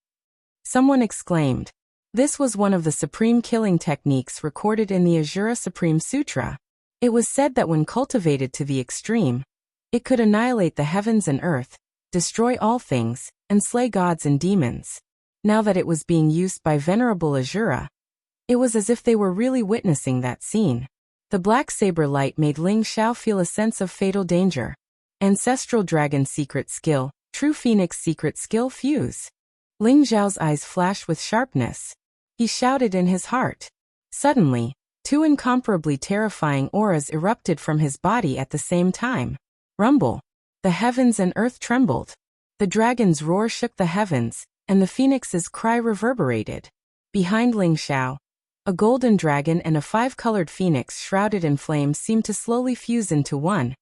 Someone exclaimed. This was one of the supreme killing techniques recorded in the Asura Supreme Sutra. It was said that when cultivated to the extreme, it could annihilate the heavens and earth, destroy all things, and slay gods and demons. Now that it was being used by Venerable Asura, it was as if they were really witnessing that scene. The black saber light made Ling Xiao feel a sense of fatal danger. Ancestral Dragon Secret Skill, True Phoenix Secret Skill Fuse. Ling Xiao's eyes flashed with sharpness. He shouted in his heart. Suddenly, 2 incomparably terrifying auras erupted from his body at the same time. Rumble! The heavens and earth trembled. The dragon's roar shook the heavens, and the phoenix's cry reverberated. Behind Ling Xiao, a golden dragon and a 5-colored phoenix shrouded in flames seemed to slowly fuse into one,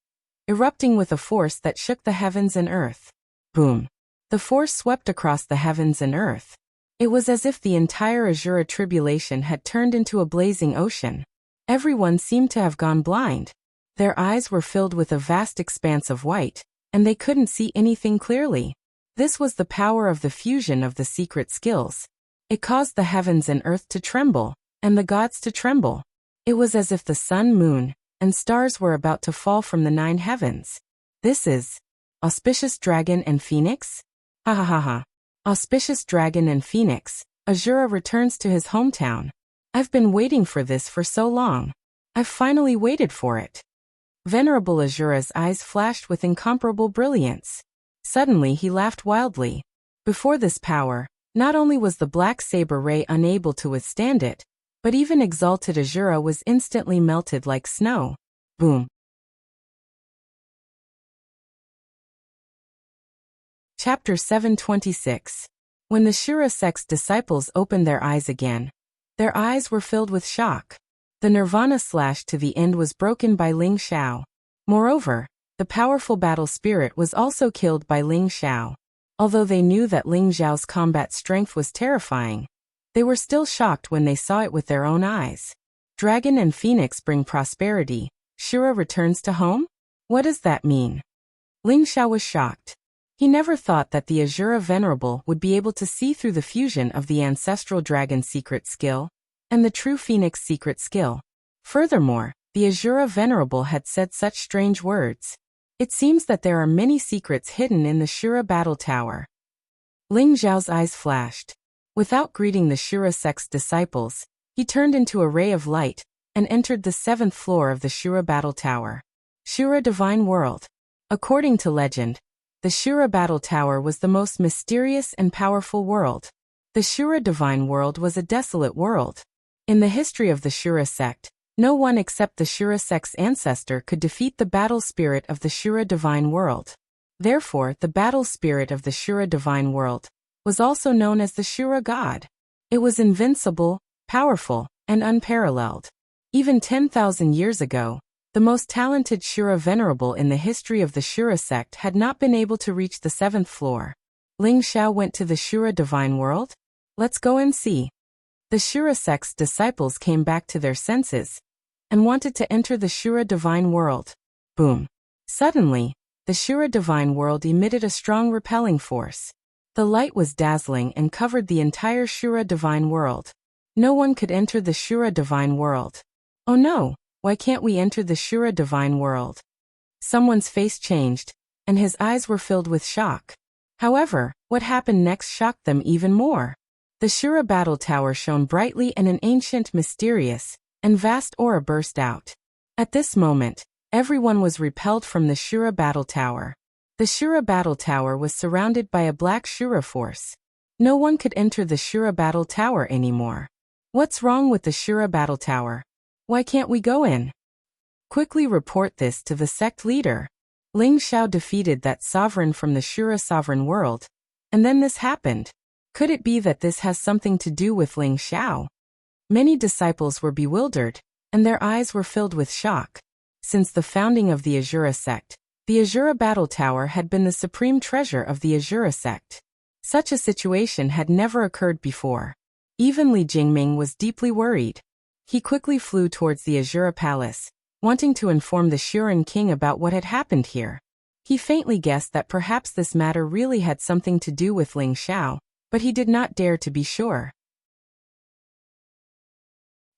erupting with a force that shook the heavens and earth. Boom! The force swept across the heavens and earth. It was as if the entire Asura tribulation had turned into a blazing ocean. Everyone seemed to have gone blind. Their eyes were filled with a vast expanse of white, and they couldn't see anything clearly. This was the power of the fusion of the secret skills. It caused the heavens and earth to tremble, and the gods to tremble. It was as if the sun, moon, and stars were about to fall from the 9 heavens. This is Auspicious Dragon and Phoenix? Ha ha ha ha. Auspicious Dragon and Phoenix, Asura returns to his hometown. I've been waiting for this for so long. I've finally waited for it. Venerable Asura's eyes flashed with incomparable brilliance. Suddenly he laughed wildly. Before this power, not only was the black saber ray unable to withstand it, but even exalted Asura was instantly melted like snow. Boom! Chapter 726. When the Shura sect's disciples opened their eyes again, their eyes were filled with shock. The nirvana slash to the end was broken by Ling Xiao. Moreover, the powerful battle spirit was also killed by Ling Xiao. Although they knew that Ling Xiao's combat strength was terrifying, they were still shocked when they saw it with their own eyes. Dragon and Phoenix bring prosperity. Shura returns to home? What does that mean? Ling Xiao was shocked. He never thought that the Asura Venerable would be able to see through the fusion of the Ancestral Dragon Secret Skill and the True Phoenix Secret Skill. Furthermore, the Asura Venerable had said such strange words. It seems that there are many secrets hidden in the Shura Battle Tower. Ling Xiao's eyes flashed. Without greeting the Shura sect's disciples, he turned into a ray of light and entered the 7th floor of the Shura Battle Tower. Shura Divine World. According to legend, the Shura Battle Tower was the most mysterious and powerful world. The Shura Divine World was a desolate world. In the history of the Shura sect, no one except the Shura sect's ancestor could defeat the battle spirit of the Shura Divine World. Therefore, the battle spirit of the Shura Divine World was also known as the Shura God. It was invincible, powerful, and unparalleled. Even 10,000 years ago, the most talented Shura Venerable in the history of the Shura sect had not been able to reach the 7th floor. Ling Xiao went to the Shura Divine World? Let's go and see. The Shura sect's disciples came back to their senses and wanted to enter the Shura Divine World. Boom! Suddenly, the Shura Divine World emitted a strong repelling force. The light was dazzling and covered the entire Shura Divine World. No one could enter the Shura Divine World. Oh no, why can't we enter the Shura Divine World? Someone's face changed, and his eyes were filled with shock. However, what happened next shocked them even more. The Shura Battle Tower shone brightly and an ancient, mysterious, and vast aura burst out. At this moment, Everyone was repelled from the Shura battle tower. The Shura battle tower was surrounded by a black Shura force. No one could enter the Shura battle tower anymore. What's wrong with the Shura battle tower? Why can't we go in? Quickly report this to the sect leader. Ling Xiao defeated that sovereign from the Shura sovereign world. And then this happened. Could it be that this has something to do with Ling Xiao? Many disciples were bewildered, and their eyes were filled with shock. Since the founding of the Azura sect, the Azura battle tower had been the supreme treasure of the Azura sect. Such a situation had never occurred before. Even Li Jingming was deeply worried. He quickly flew towards the Azura palace, wanting to inform the Shuran king about what had happened here. He faintly guessed that perhaps this matter really had something to do with Ling Xiao, but he did not dare to be sure.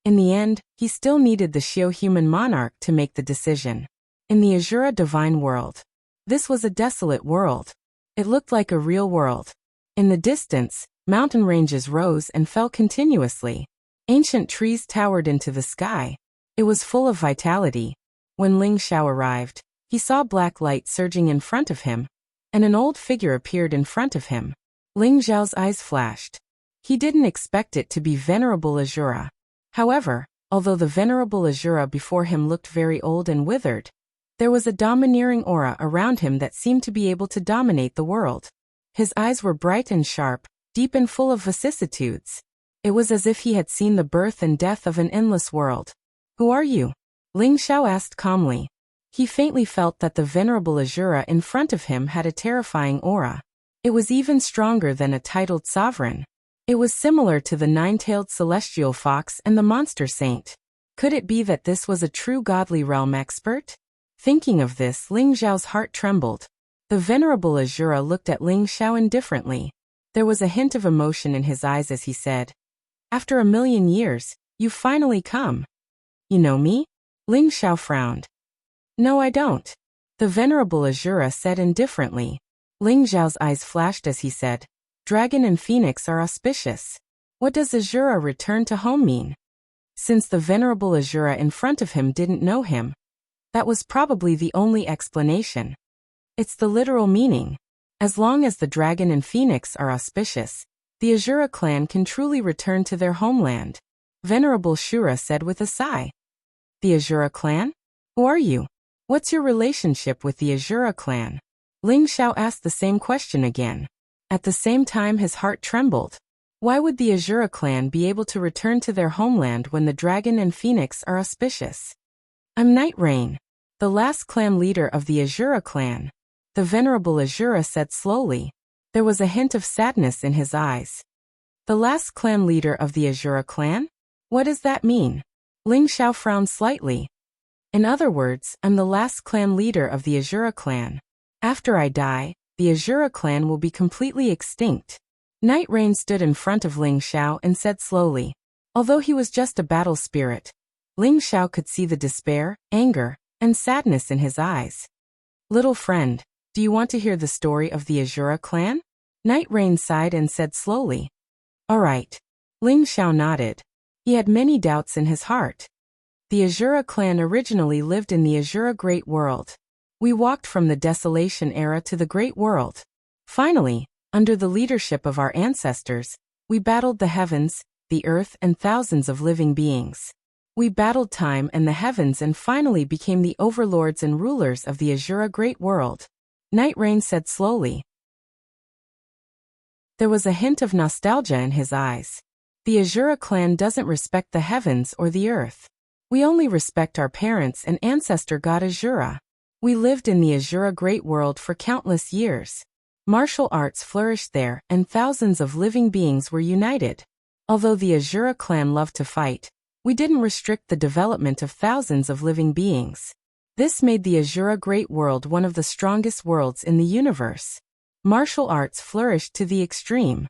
In the end, he still needed the Xiao human monarch to make the decision. In the Azura divine world, this was a desolate world. It looked like a real world. In the distance, mountain ranges rose and fell continuously. Ancient trees towered into the sky. It was full of vitality. When Ling Xiao arrived, he saw black light surging in front of him, and an old figure appeared in front of him. Ling Xiao's eyes flashed. He didn't expect it to be Venerable Azura. However, although the Venerable Azura before him looked very old and withered, there was a domineering aura around him that seemed to be able to dominate the world. His eyes were bright and sharp, deep and full of vicissitudes. It was as if he had seen the birth and death of an endless world. Who are you? Ling Xiao asked calmly. He faintly felt that the Venerable Azura in front of him had a terrifying aura. It was even stronger than a titled sovereign. It was similar to the nine-tailed celestial fox and the monster saint. Could it be that this was a true godly realm expert? Thinking of this, Ling Xiao's heart trembled. The Venerable Azura looked at Ling Xiao indifferently. There was a hint of emotion in his eyes as he said, "After 1,000,000 years, you've finally come. You know me?" Ling Xiao frowned. "No, I don't." The Venerable Azura said indifferently. Ling Xiao's eyes flashed as he said, "Dragon and Phoenix are auspicious. What does Azura return to home mean?" Since the Venerable Azura in front of him didn't know him, that was probably the only explanation. It's the literal meaning. As long as the dragon and phoenix are auspicious, the Azura clan can truly return to their homeland, Venerable Shura said with a sigh. The Azura clan? Who are you? What's your relationship with the Azura clan? Ling Xiao asked the same question again. At the same time his heart trembled. Why would the Azura clan be able to return to their homeland when the dragon and phoenix are auspicious? I'm Night Rain, the last clan leader of the Azura clan. The Venerable Azura said slowly. There was a hint of sadness in his eyes. The last clan leader of the Azura clan? What does that mean? Ling Xiao frowned slightly. In other words, I'm the last clan leader of the Azura clan. After I die, the Azura clan will be completely extinct. Night Rain stood in front of Ling Xiao and said slowly. Although he was just a battle spirit, Ling Xiao could see the despair, anger, and sadness in his eyes. Little friend, do you want to hear the story of the Azura clan? Night Rain sighed and said slowly. All right. Ling Xiao nodded. He had many doubts in his heart. The Azura clan originally lived in the Azura Great World. We walked from the Desolation era to the Great World. Finally, under the leadership of our ancestors, we battled the heavens, the earth and thousands of living beings. We battled time and the heavens and finally became the overlords and rulers of the Azura Great World. Night Rain said slowly. There was a hint of nostalgia in his eyes. The Azura clan doesn't respect the heavens or the earth. We only respect our parents and ancestor god Azura. We lived in the Azura Great World for countless years. Martial arts flourished there and thousands of living beings were united. Although the Azura clan loved to fight, we didn't restrict the development of thousands of living beings. This made the Azura Great World one of the strongest worlds in the universe. Martial arts flourished to the extreme.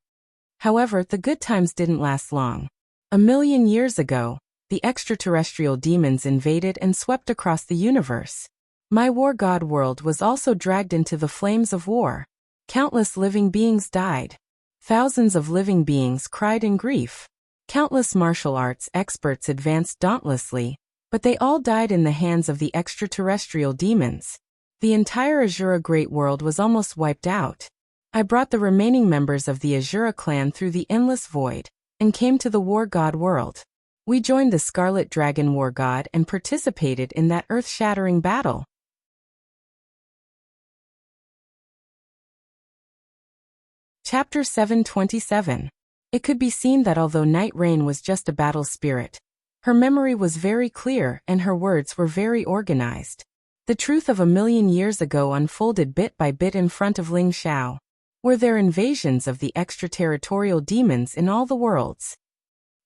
However, the good times didn't last long. 1,000,000 years ago, the extraterrestrial demons invaded and swept across the universe. My war god world was also dragged into the flames of war. Countless living beings died. Thousands of living beings cried in grief. Countless martial arts experts advanced dauntlessly, But they all died in the hands of the extraterrestrial demons. The entire Azura Great World was almost wiped out. I brought the remaining members of the Azura clan through the endless void, and came to the War God world. We joined the Scarlet Dragon War God and participated in that earth-shattering battle. Chapter 727. It could be seen that although Night Rain was just a battle spirit, her memory was very clear and her words were very organized. The truth of 1,000,000 years ago unfolded bit by bit in front of Ling Xiao. Were there invasions of the extraterritorial demons in all the worlds?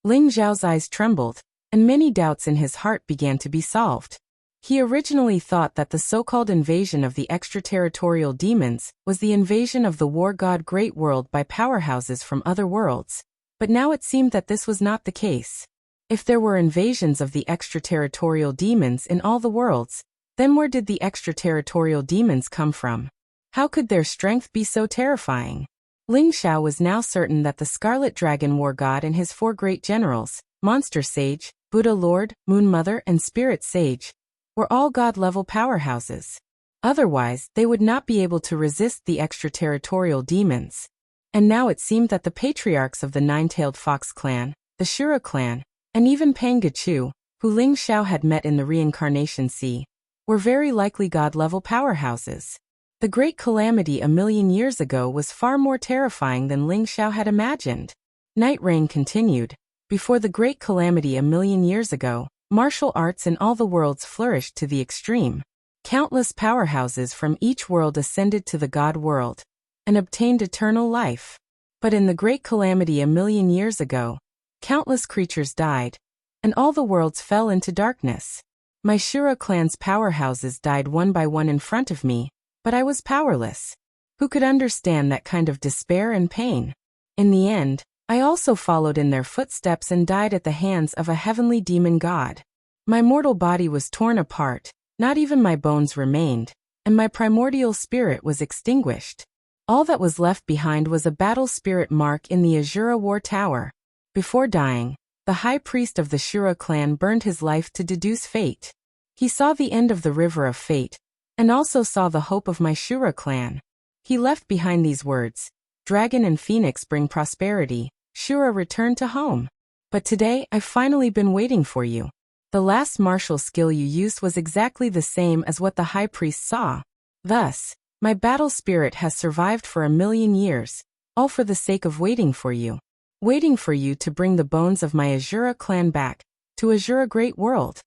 Ling Xiao's eyes trembled, and many doubts in his heart began to be solved. He originally thought that the so-called invasion of the extraterritorial demons was the invasion of the War God Great World by powerhouses from other worlds, but now it seemed that this was not the case. If there were invasions of the extraterritorial demons in all the worlds, then where did the extraterritorial demons come from? How could their strength be so terrifying? Ling Xiao was now certain that the Scarlet Dragon War God and his 4 great generals, Monster Sage, Buddha Lord, Moon Mother, and Spirit Sage, were all God-level powerhouses. Otherwise, they would not be able to resist the extraterritorial demons. And now it seemed that the patriarchs of the Nine-Tailed Fox clan, the Shura clan, and even Pangachu, who Ling Xiao had met in the Reincarnation Sea, were very likely God-level powerhouses. The Great Calamity 1,000,000 years ago was far more terrifying than Ling Xiao had imagined. Night Rain continued. Before the Great Calamity 1,000,000 years ago, martial arts in all the worlds flourished to the extreme. Countless powerhouses from each world ascended to the God world and obtained eternal life. But in the Great Calamity 1,000,000 years ago, countless creatures died, and all the worlds fell into darkness. My Shura clan's powerhouses died one by one in front of me, but I was powerless. Who could understand that kind of despair and pain? In the end, I also followed in their footsteps and died at the hands of a heavenly demon god. My mortal body was torn apart, not even my bones remained, and my primordial spirit was extinguished. All that was left behind was a battle spirit mark in the Azura War Tower. Before dying, the high priest of the Shura clan burned his life to deduce fate. He saw the end of the river of fate, and also saw the hope of my Shura clan. He left behind these words: Dragon and Phoenix bring prosperity, Shura returned to home. But today I've finally been waiting for you. The last martial skill you used was exactly the same as what the high priest saw. Thus, my battle spirit has survived for 1,000,000 years, all for the sake of waiting for you. Waiting for you to bring the bones of my Azura clan back to Azura Great World.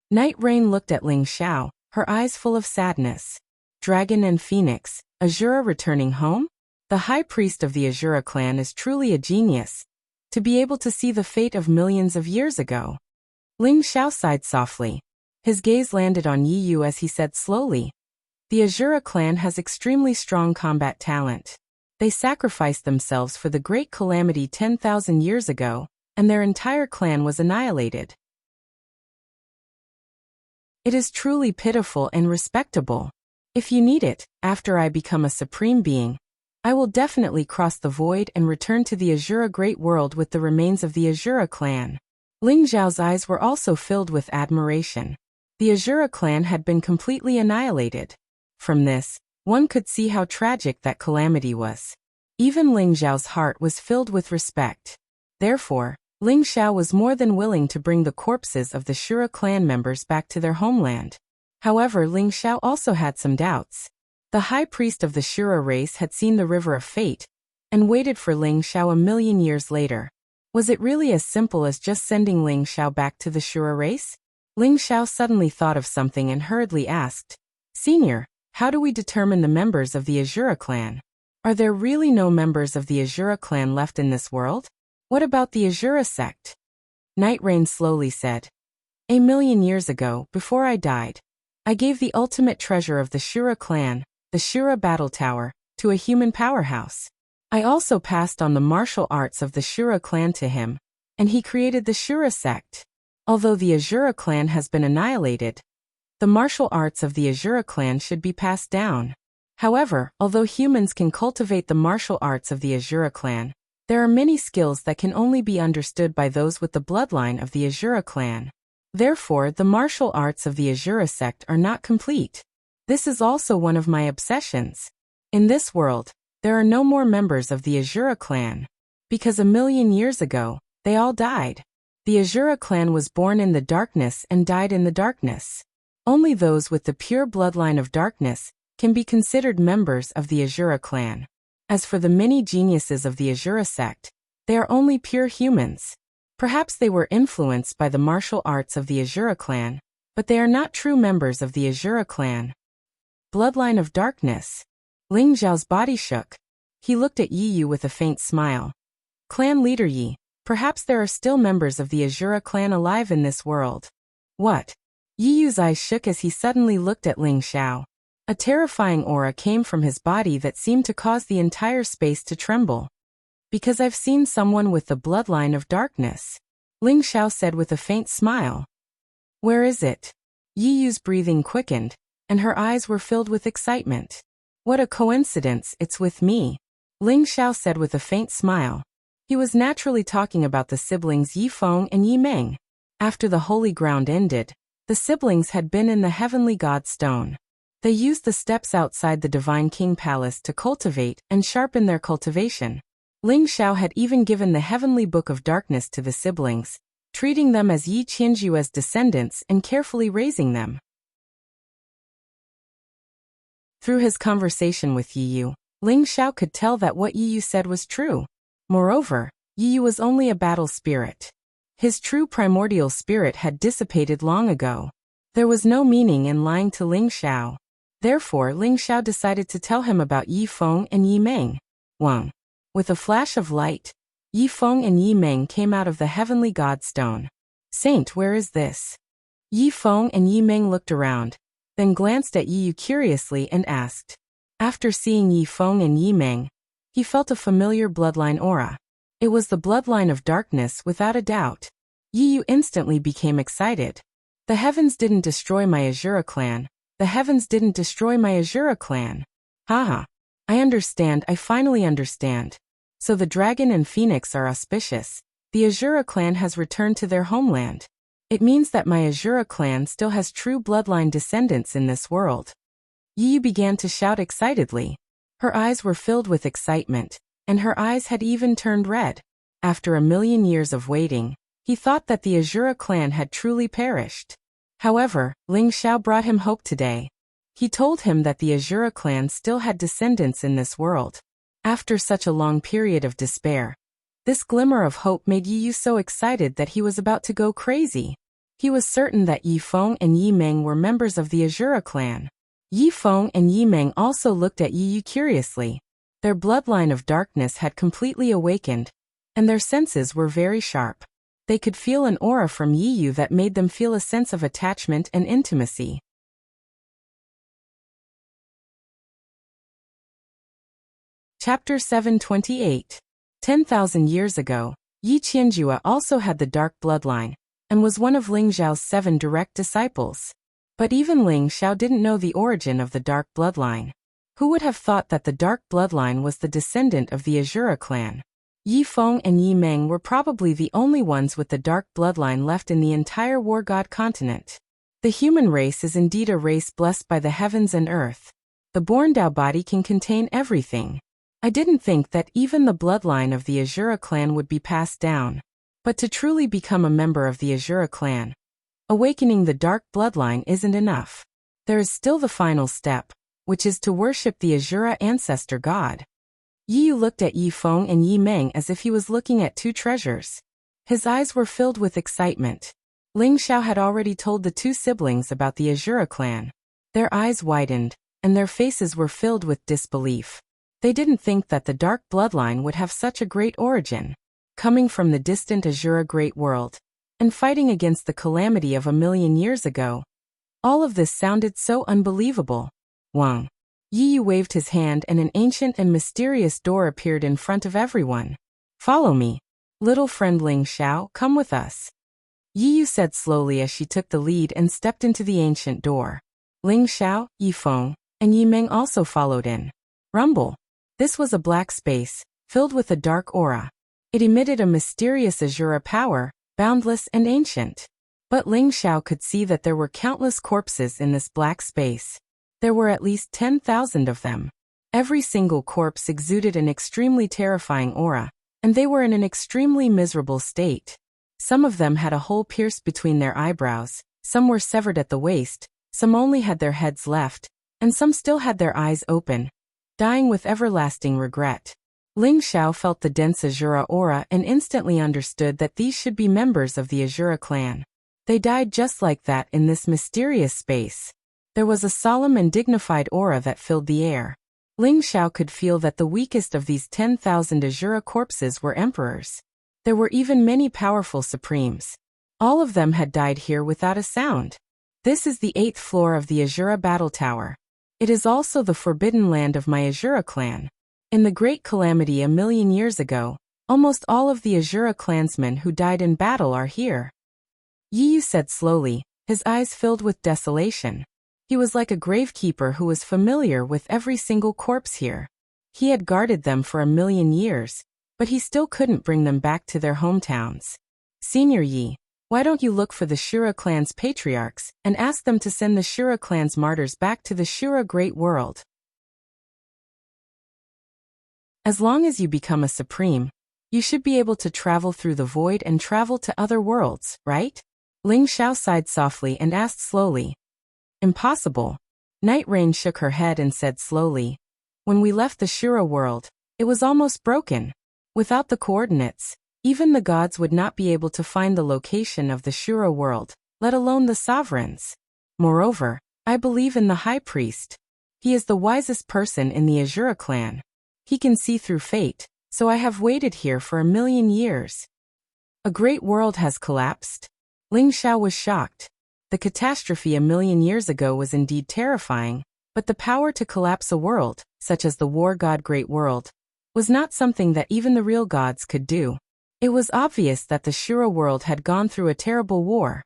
Night Rain looked at Ling Xiao, her eyes full of sadness. Dragon and Phoenix, Azura returning home? The high priest of the Azura clan is truly a genius, to be able to see the fate of millions of years ago. Ling Xiao sighed softly. His gaze landed on Yi Yu as he said slowly, the Azura clan has extremely strong combat talent. They sacrificed themselves for the Great Calamity 10,000 years ago, and their entire clan was annihilated. It is truly pitiful and respectable. If you need it, after I become a supreme being, I will definitely cross the void and return to the Azura Great World with the remains of the Azura clan. Ling Xiao's eyes were also filled with admiration. The Azura clan had been completely annihilated. From this, one could see how tragic that calamity was. Even Ling Xiao's heart was filled with respect. Therefore, Ling Xiao was more than willing to bring the corpses of the Shura clan members back to their homeland. However, Ling Xiao also had some doubts. The high priest of the Shura race had seen the River of Fate, and waited for Ling Xiao 1,000,000 years later. Was it really as simple as just sending Ling Xiao back to the Shura race? Ling Xiao suddenly thought of something and hurriedly asked, Senior, how do we determine the members of the Azura clan? Are there really no members of the Azura clan left in this world? What about the Azura sect? Night Rain slowly said, 1,000,000 years ago, before I died, I gave the ultimate treasure of the Shura clan, the Shura Battle Tower, to a human powerhouse. I also passed on the martial arts of the Shura clan to him, and he created the Shura sect. Although the Azura clan has been annihilated, the martial arts of the Azura clan should be passed down. However, although humans can cultivate the martial arts of the Azura clan, there are many skills that can only be understood by those with the bloodline of the Azura clan. Therefore, the martial arts of the Azura sect are not complete. This is also one of my obsessions. In this world, there are no more members of the Azura clan. Because 1,000,000 years ago, they all died. The Azura clan was born in the darkness and died in the darkness. Only those with the pure bloodline of darkness can be considered members of the Azura clan. As for the many geniuses of the Azura sect, they are only pure humans. Perhaps they were influenced by the martial arts of the Azura clan, but they are not true members of the Azura clan. Bloodline of darkness. Ling Xiao's body shook. He looked at Yi Yu with a faint smile. Clan leader Yi, perhaps there are still members of the Azura clan alive in this world. What? Yi Yu's eyes shook as he suddenly looked at Ling Xiao. A terrifying aura came from his body that seemed to cause the entire space to tremble. Because I've seen someone with the bloodline of darkness, Ling Xiao said with a faint smile. Where is it? Yi Yu's breathing quickened, and her eyes were filled with excitement. What a coincidence, it's with me, Ling Xiao said with a faint smile. He was naturally talking about the siblings Yi Feng and Yi Meng. After the holy ground ended, the siblings had been in the heavenly god stone. They used the steps outside the divine king palace to cultivate and sharpen their cultivation. Ling Xiao had even given the heavenly book of darkness to the siblings, treating them as Yi Qianju as descendants and carefully raising them. Through his conversation with Yi Yu, Ling Xiao could tell that what Yi Yu said was true. Moreover, Yi Yu was only a battle spirit. His true primordial spirit had dissipated long ago. There was no meaning in lying to Ling Xiao. Therefore, Ling Xiao decided to tell him about Yi Feng and Yi Meng. 1. With a flash of light, Yi Feng and Yi Meng came out of the heavenly god stone. Saint, where is this? Yi Feng and Yi Meng looked around, then glanced at Yi Yu curiously and asked. After seeing Yi Feng and Yi Meng, he felt a familiar bloodline aura. It was the bloodline of darkness without a doubt. Yi Yu instantly became excited. The heavens didn't destroy my Azura clan. The heavens didn't destroy my Azura clan. Haha. I understand, I finally understand. So the dragon and phoenix are auspicious. The Azura clan has returned to their homeland. It means that my Azura clan still has true bloodline descendants in this world. Yi Yu began to shout excitedly. Her eyes were filled with excitement, and her eyes had even turned red. After 1,000,000 years of waiting, he thought that the Azura clan had truly perished. However, Ling Xiao brought him hope today. He told him that the Azura clan still had descendants in this world. After such a long period of despair, this glimmer of hope made Yi Yu so excited that he was about to go crazy. He was certain that Yi Feng and Yi Meng were members of the Azura clan. Yi Feng and Yi Meng also looked at Yi Yu curiously. Their bloodline of darkness had completely awakened, and their senses were very sharp. They could feel an aura from Yi Yu that made them feel a sense of attachment and intimacy. Chapter 728. 10,000 years ago, Yi Qianjua also had the dark bloodline, and was one of Ling Xiao's 7 direct disciples. But even Ling Xiao didn't know the origin of the dark bloodline. Who would have thought that the dark bloodline was the descendant of the Azura clan? Yi Feng and Yi Meng were probably the only ones with the dark bloodline left in the entire War God continent. The human race is indeed a race blessed by the heavens and earth. The born Dao body can contain everything. I didn't think that even the bloodline of the Azura clan would be passed down. But to truly become a member of the Azura clan, awakening the dark bloodline isn't enough. There is still the final step, which is to worship the Azura ancestor god. Yi Yu looked at Yi Feng and Yi Meng as if he was looking at 2 treasures. His eyes were filled with excitement. Ling Xiao had already told the 2 siblings about the Azura clan. Their eyes widened, and their faces were filled with disbelief. They didn't think that the dark bloodline would have such a great origin. Coming from the distant Azura great world, and fighting against the calamity of 1,000,000 years ago. All of this sounded so unbelievable. Wang. Yi Yu waved his hand and an ancient and mysterious door appeared in front of everyone. Follow me. Little friend Ling Xiao, come with us. Yi Yu said slowly as she took the lead and stepped into the ancient door. Ling Xiao, Yi Feng, and Yi Meng also followed in. Rumble. This was a black space, filled with a dark aura. It emitted a mysterious Azura power, boundless and ancient. But Ling Xiao could see that there were countless corpses in this black space. There were at least 10,000 of them. Every single corpse exuded an extremely terrifying aura, and they were in an extremely miserable state. Some of them had a hole pierced between their eyebrows, some were severed at the waist, some only had their heads left, and some still had their eyes open, dying with everlasting regret. Ling Xiao felt the dense Azura aura and instantly understood that these should be members of the Azura clan. They died just like that in this mysterious space. There was a solemn and dignified aura that filled the air. Ling Xiao could feel that the weakest of these 10,000 Azura corpses were emperors. There were even many powerful supremes. All of them had died here without a sound. This is the 8th floor of the Azura battle tower. It is also the forbidden land of my Azura clan. In the Great Calamity a million years ago, almost all of the Azura clansmen who died in battle are here. Yi Yu said slowly, his eyes filled with desolation. He was like a gravekeeper who was familiar with every single corpse here. He had guarded them for a million years, but he still couldn't bring them back to their hometowns. Senior Yi, why don't you look for the Shura clan's patriarchs and ask them to send the Shura clan's martyrs back to the Shura Great World? As long as you become a supreme, you should be able to travel through the void and travel to other worlds, right? Ling Xiao sighed softly and asked slowly. Impossible. Night Rain shook her head and said slowly. When we left the Shura world, it was almost broken. Without the coordinates, even the gods would not be able to find the location of the Shura world, let alone the sovereigns. Moreover, I believe in the High Priest. He is the wisest person in the Azura clan. He can see through fate, so I have waited here for a million years. A great world has collapsed. Ling Xiao was shocked. The catastrophe a million years ago was indeed terrifying, but the power to collapse a world, such as the war god Great World, was not something that even the real gods could do. It was obvious that the Shura world had gone through a terrible war.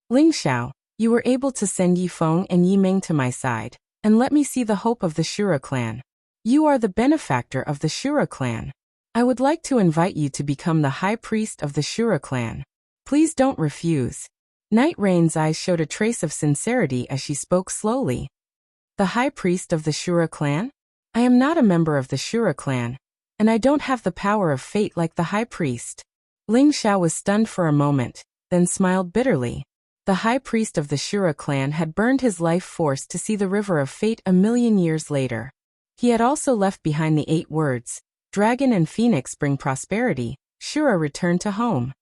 Ling Xiao, you were able to send Yi Feng and Yi Meng to my side, and let me see the hope of the Shura clan. You are the benefactor of the Shura clan. I would like to invite you to become the High Priest of the Shura clan. Please don't refuse. Night Rain's eyes showed a trace of sincerity as she spoke slowly. The High Priest of the Shura clan? I am not a member of the Shura clan, and I don't have the power of fate like the High Priest. Ling Xiao was stunned for a moment, then smiled bitterly. The High Priest of the Shura clan had burned his life force to see the River of Fate a million years later. He had also left behind the 8 words, Dragon and Phoenix bring prosperity, Shura return to home.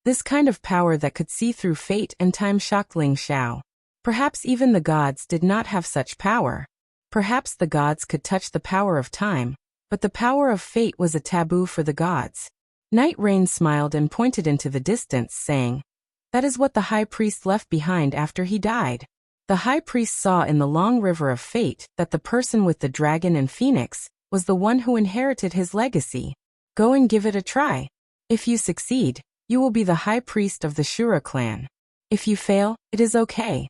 This kind of power that could see through fate and time shocked Ling Xiao. Perhaps even the gods did not have such power. Perhaps the gods could touch the power of time, but the power of fate was a taboo for the gods. Night Rain smiled and pointed into the distance, saying, That is what the High Priest left behind after he died. The High Priest saw in the long river of fate that the person with the dragon and phoenix was the one who inherited his legacy. Go and give it a try. If you succeed, you will be the High Priest of the Shura clan. If you fail, it is okay.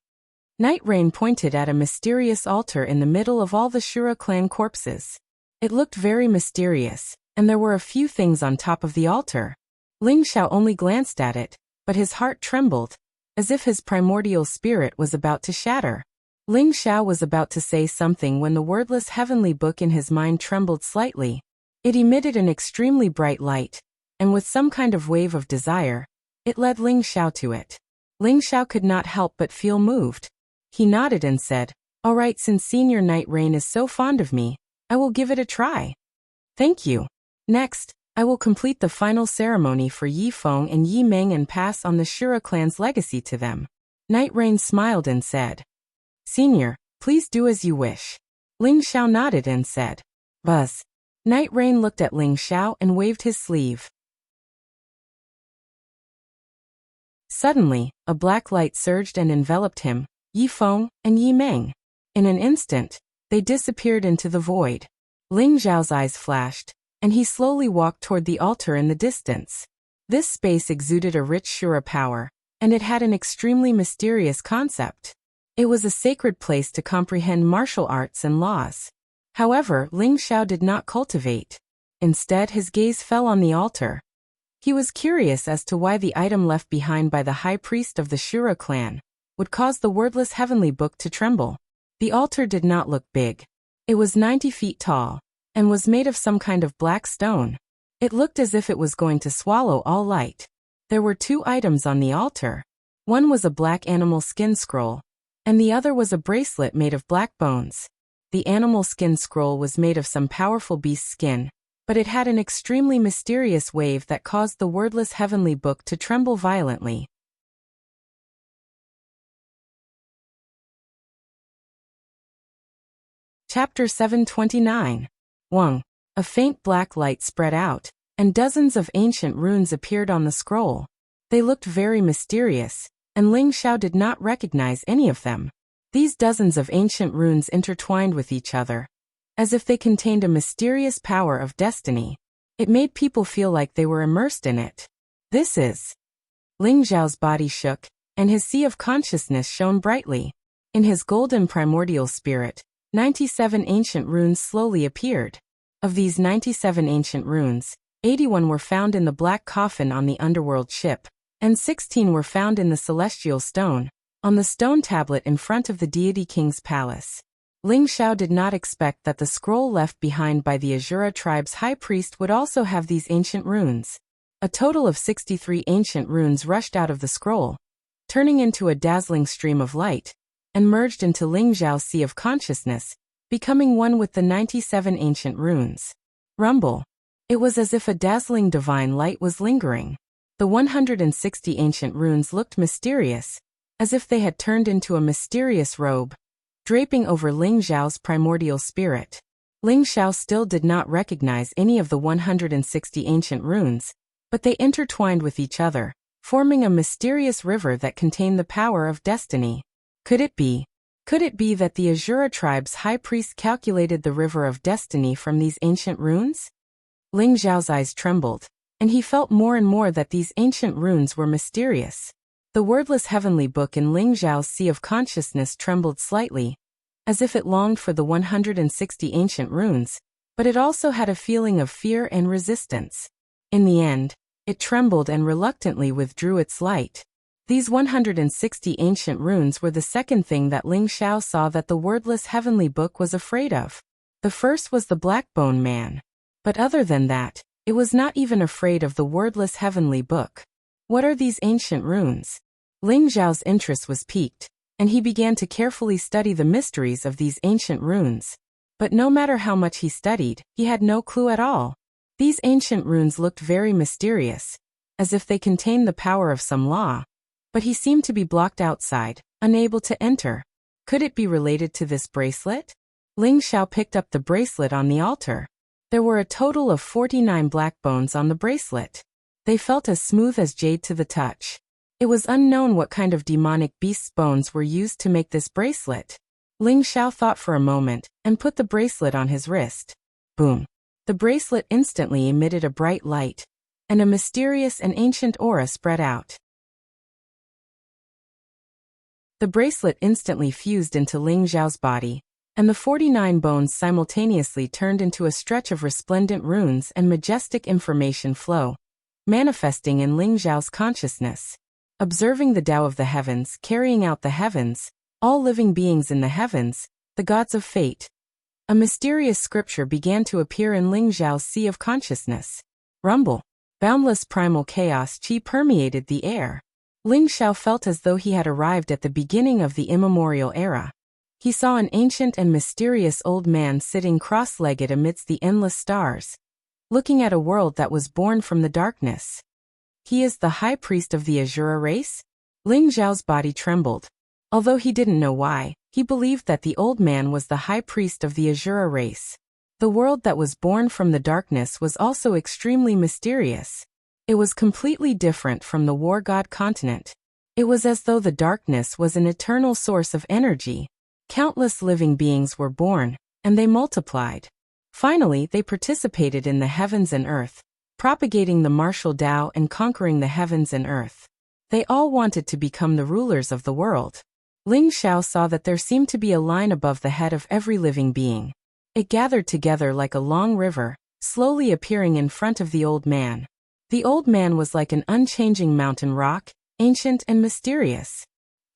Night Rain pointed at a mysterious altar in the middle of all the Shura clan corpses. It looked very mysterious, and there were a few things on top of the altar. Ling Xiao only glanced at it, but his heart trembled, as if his primordial spirit was about to shatter. Ling Xiao was about to say something when the wordless heavenly book in his mind trembled slightly. It emitted an extremely bright light, and with some kind of wave of desire, it led Ling Xiao to it. Ling Xiao could not help but feel moved. He nodded and said, All right, since Senior Night Rain is so fond of me, I will give it a try. Thank you. Next, I will complete the final ceremony for Yi Feng and Yi Meng and pass on the Shura clan's legacy to them. Night Rain smiled and said, Senior, please do as you wish. Ling Xiao nodded and said, Buzz. Night Rain looked at Ling Xiao and waved his sleeve. Suddenly, a black light surged and enveloped him, Yi Feng, and Yi Meng. In an instant, they disappeared into the void. Ling Xiao's eyes flashed, and he slowly walked toward the altar in the distance. This space exuded a rich Shura power, and it had an extremely mysterious concept. It was a sacred place to comprehend martial arts and laws. However, Ling Xiao did not cultivate. Instead, his gaze fell on the altar. He was curious as to why the item left behind by the high priest of the Shura clan would cause the wordless heavenly book to tremble. The altar did not look big. It was 90 feet tall, and was made of some kind of black stone. It looked as if it was going to swallow all light. There were 2 items on the altar. One was a black animal skin scroll, and the other was a bracelet made of black bones. The animal skin scroll was made of some powerful beast skin, but it had an extremely mysterious wave that caused the wordless heavenly book to tremble violently. Chapter 729. Wang. A faint black light spread out, and dozens of ancient runes appeared on the scroll. They looked very mysterious, and Ling Xiao did not recognize any of them. These dozens of ancient runes intertwined with each other, as if they contained a mysterious power of destiny. It made people feel like they were immersed in it. This is... Ling Xiao's body shook, and his sea of consciousness shone brightly. In his golden primordial spirit, 97 ancient runes slowly appeared. Of these 97 ancient runes, 81 were found in the black coffin on the underworld ship, and 16 were found in the celestial stone, on the stone tablet in front of the deity king's palace. Ling Xiao did not expect that the scroll left behind by the Azura tribe's high priest would also have these ancient runes. A total of 63 ancient runes rushed out of the scroll, turning into a dazzling stream of light, and merged into Ling Xiao's sea of consciousness, becoming one with the 97 ancient runes. Rumble. It was as if a dazzling divine light was lingering. The 160 ancient runes looked mysterious, as if they had turned into a mysterious robe, draping over Ling Xiao's primordial spirit. Ling Xiao still did not recognize any of the 160 ancient runes, but they intertwined with each other, forming a mysterious river that contained the power of destiny. Could it be that the Azura tribe's high priest calculated the river of destiny from these ancient runes? Ling Xiao's eyes trembled, and he felt more and more that these ancient runes were mysterious. The wordless heavenly book in Ling Xiao's sea of consciousness trembled slightly, as if it longed for the 160 ancient runes, but it also had a feeling of fear and resistance. In the end, it trembled and reluctantly withdrew its light. These 160 ancient runes were the second thing that Ling Xiao saw that the wordless heavenly book was afraid of. The first was the Black Bone Man. But other than that, it was not even afraid of the wordless heavenly book. What are these ancient runes? Ling Xiao's interest was piqued, and he began to carefully study the mysteries of these ancient runes. But no matter how much he studied, he had no clue at all. These ancient runes looked very mysterious, as if they contained the power of some law. But he seemed to be blocked outside, unable to enter. Could it be related to this bracelet? Ling Xiao picked up the bracelet on the altar. There were a total of 49 black bones on the bracelet. They felt as smooth as jade to the touch. It was unknown what kind of demonic beast's bones were used to make this bracelet. Ling Xiao thought for a moment, and put the bracelet on his wrist. Boom. The bracelet instantly emitted a bright light, and a mysterious and ancient aura spread out. The bracelet instantly fused into Ling Xiao's body, and the 49 bones simultaneously turned into a stretch of resplendent runes and majestic information flow, manifesting in Ling Xiao's consciousness. Observing the Tao of the heavens, carrying out the heavens, all living beings in the heavens, the gods of fate. A mysterious scripture began to appear in Ling Xiao's sea of consciousness. Rumble. Boundless primal chaos chi permeated the air. Ling Xiao felt as though he had arrived at the beginning of the immemorial era. He saw an ancient and mysterious old man sitting cross-legged amidst the endless stars, looking at a world that was born from the darkness. He is the high priest of the Azura race? Ling Xiao's body trembled. Although he didn't know why, he believed that the old man was the high priest of the Azura race. The world that was born from the darkness was also extremely mysterious. It was completely different from the war god continent. It was as though the darkness was an eternal source of energy. Countless living beings were born, and they multiplied. Finally, they participated in the heavens and earth, propagating the martial Tao and conquering the heavens and earth. They all wanted to become the rulers of the world. Ling Xiao saw that there seemed to be a line above the head of every living being. It gathered together like a long river, slowly appearing in front of the old man. The old man was like an unchanging mountain rock, ancient and mysterious.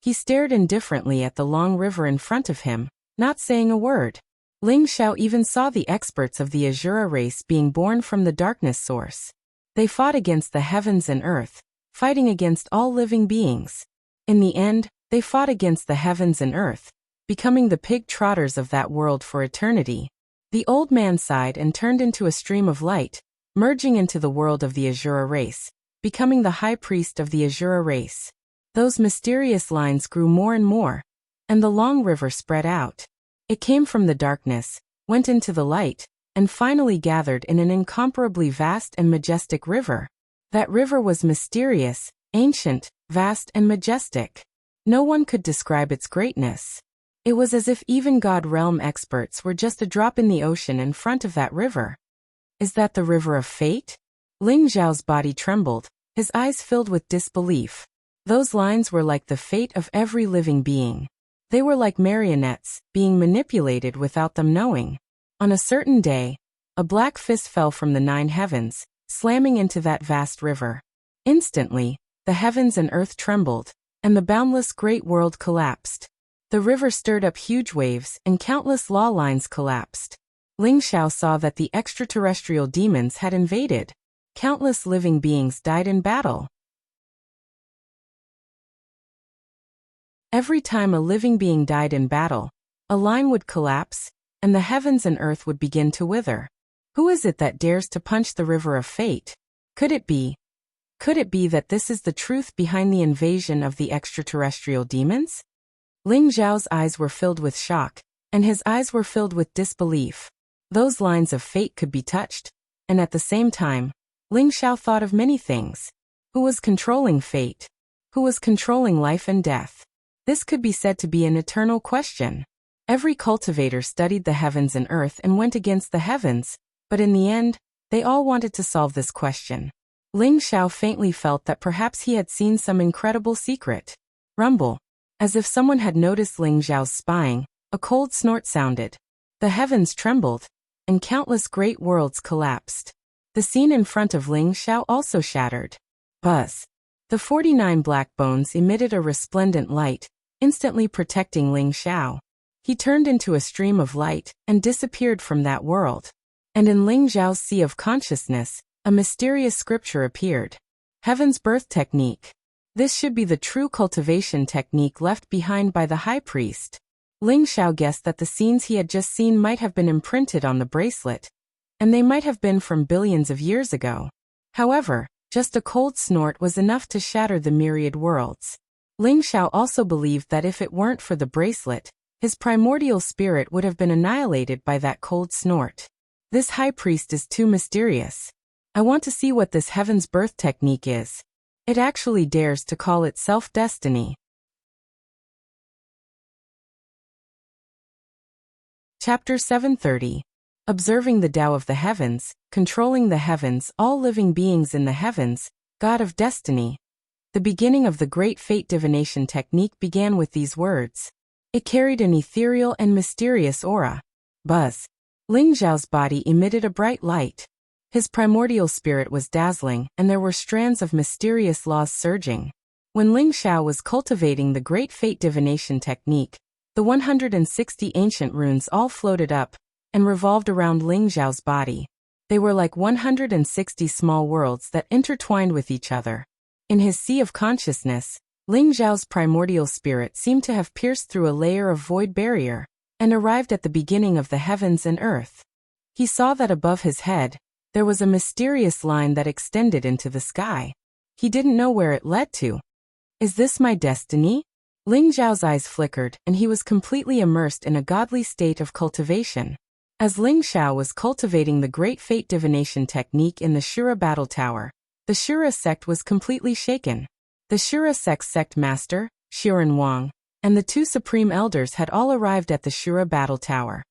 He stared indifferently at the long river in front of him, not saying a word. Ling Xiao even saw the experts of the Azura race being born from the darkness source. They fought against the heavens and earth, fighting against all living beings. In the end, they fought against the heavens and earth, becoming the pig trotters of that world for eternity. The old man sighed and turned into a stream of light, merging into the world of the Azura race, becoming the high priest of the Azura race. Those mysterious lines grew more and more, and the long river spread out. It came from the darkness, went into the light, and finally gathered in an incomparably vast and majestic river. That river was mysterious, ancient, vast and majestic. No one could describe its greatness. It was as if even God realm experts were just a drop in the ocean in front of that river. Is that the river of fate? Ling Xiao's body trembled, his eyes filled with disbelief. Those lines were like the fate of every living being. They were like marionettes, being manipulated without them knowing. On a certain day, a black fist fell from the 9 heavens, slamming into that vast river. Instantly, the heavens and earth trembled, and the boundless great world collapsed. The river stirred up huge waves, and countless law lines collapsed. Ling Xiao saw that the extraterrestrial demons had invaded. Countless living beings died in battle. Every time a living being died in battle, a line would collapse, and the heavens and earth would begin to wither. Who is it that dares to punch the river of fate? Could it be that this is the truth behind the invasion of the extraterrestrial demons? Ling Xiao's eyes were filled with shock, and his eyes were filled with disbelief. Those lines of fate could be touched, and at the same time, Ling Xiao thought of many things. Who was controlling fate? Who was controlling life and death? This could be said to be an eternal question. Every cultivator studied the heavens and earth and went against the heavens, but in the end, they all wanted to solve this question. Ling Xiao faintly felt that perhaps he had seen some incredible secret. Rumble. As if someone had noticed Ling Xiao's spying, a cold snort sounded. The heavens trembled, and countless great worlds collapsed. The scene in front of Ling Xiao also shattered. Buzz. The 49 black bones emitted a resplendent light, instantly protecting Ling Xiao. He turned into a stream of light and disappeared from that world. And in Ling Xiao's sea of consciousness, a mysterious scripture appeared. Heaven's birth technique. This should be the true cultivation technique left behind by the high priest. Ling Xiao guessed that the scenes he had just seen might have been imprinted on the bracelet, and they might have been from billions of years ago. However, just a cold snort was enough to shatter the myriad worlds. Ling Xiao also believed that if it weren't for the bracelet, his primordial spirit would have been annihilated by that cold snort. This high priest is too mysterious. I want to see what this heaven's birth technique is. It actually dares to call itself destiny. Chapter 730. Observing the Tao of the heavens, controlling the heavens, all living beings in the heavens, God of destiny. The beginning of the great fate divination technique began with these words. It carried an ethereal and mysterious aura. Buzz. Ling Xiao's body emitted a bright light. His primordial spirit was dazzling, and there were strands of mysterious laws surging. When Ling Xiao was cultivating the great fate divination technique, the 160 ancient runes all floated up and revolved around Ling Xiao's body. They were like 160 small worlds that intertwined with each other. In his sea of consciousness, Ling Xiao's primordial spirit seemed to have pierced through a layer of void barrier and arrived at the beginning of the heavens and earth. He saw that above his head, there was a mysterious line that extended into the sky. He didn't know where it led to. Is this my destiny? Ling Xiao's eyes flickered, and he was completely immersed in a godly state of cultivation. As Ling Xiao was cultivating the great fate divination technique in the Shura battle tower, the Shura sect was completely shaken. The Shura sect's sect master, Shiren Wang, and the 2 supreme elders had all arrived at the Shura battle tower.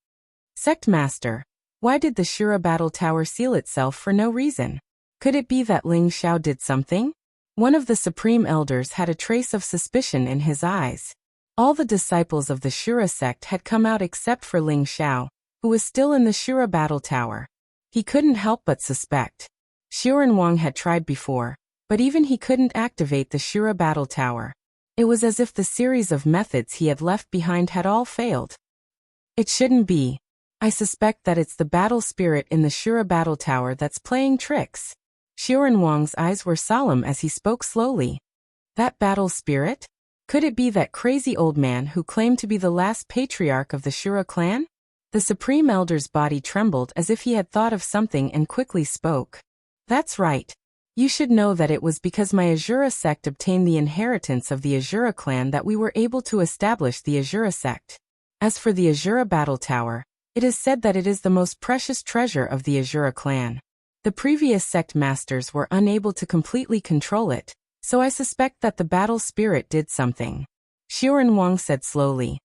Sect master, why did the Shura battle tower seal itself for no reason? Could it be that Ling Xiao did something? One of the supreme elders had a trace of suspicion in his eyes. All the disciples of the Shura sect had come out except for Ling Xiao, who was still in the Shura battle tower. He couldn't help but suspect. Xiuran Wang had tried before, but even he couldn't activate the Shura battle tower. It was as if the series of methods he had left behind had all failed. It shouldn't be. I suspect that it's the battle spirit in the Shura battle tower that's playing tricks. Xiuran Wang's eyes were solemn as he spoke slowly. That battle spirit? Could it be that crazy old man who claimed to be the last patriarch of the Shura clan? The Supreme Elder's body trembled as if he had thought of something and quickly spoke. That's right. You should know that it was because my Azura sect obtained the inheritance of the Azura clan that we were able to establish the Azura sect. As for the Azura battle tower, it is said that it is the most precious treasure of the Azura clan. The previous sect masters were unable to completely control it, so I suspect that the battle spirit did something. Xiuran Wang said slowly.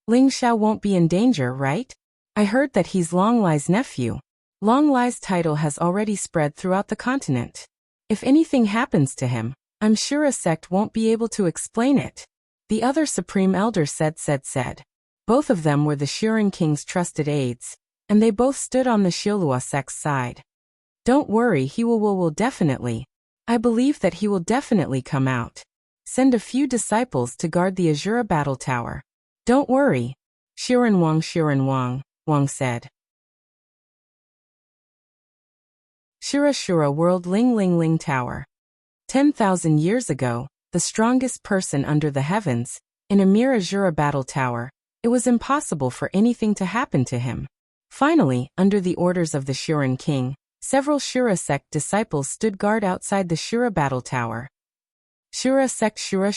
Ling Xiao won't be in danger, right? I heard that he's Long Lai's nephew. Long Lai's title has already spread throughout the continent. If anything happens to him, I'm sure a sect won't be able to explain it. The other Supreme Elder said. Both of them were the Xiuran King's trusted aides, and they both stood on the Xiulua sect's side. Don't worry, he will definitely. I believe that he will definitely come out. Send a few disciples to guard the Azura battle tower. Don't worry. Xiuran Wang, Wang said. Shura World Ling Tower. 10,000 years ago, the strongest person under the heavens, in a mere Azura battle tower, it was impossible for anything to happen to him. Finally, under the orders of the Xiuran King, several Shura sect disciples stood guard outside the Shura battle tower. Shura sect. Shura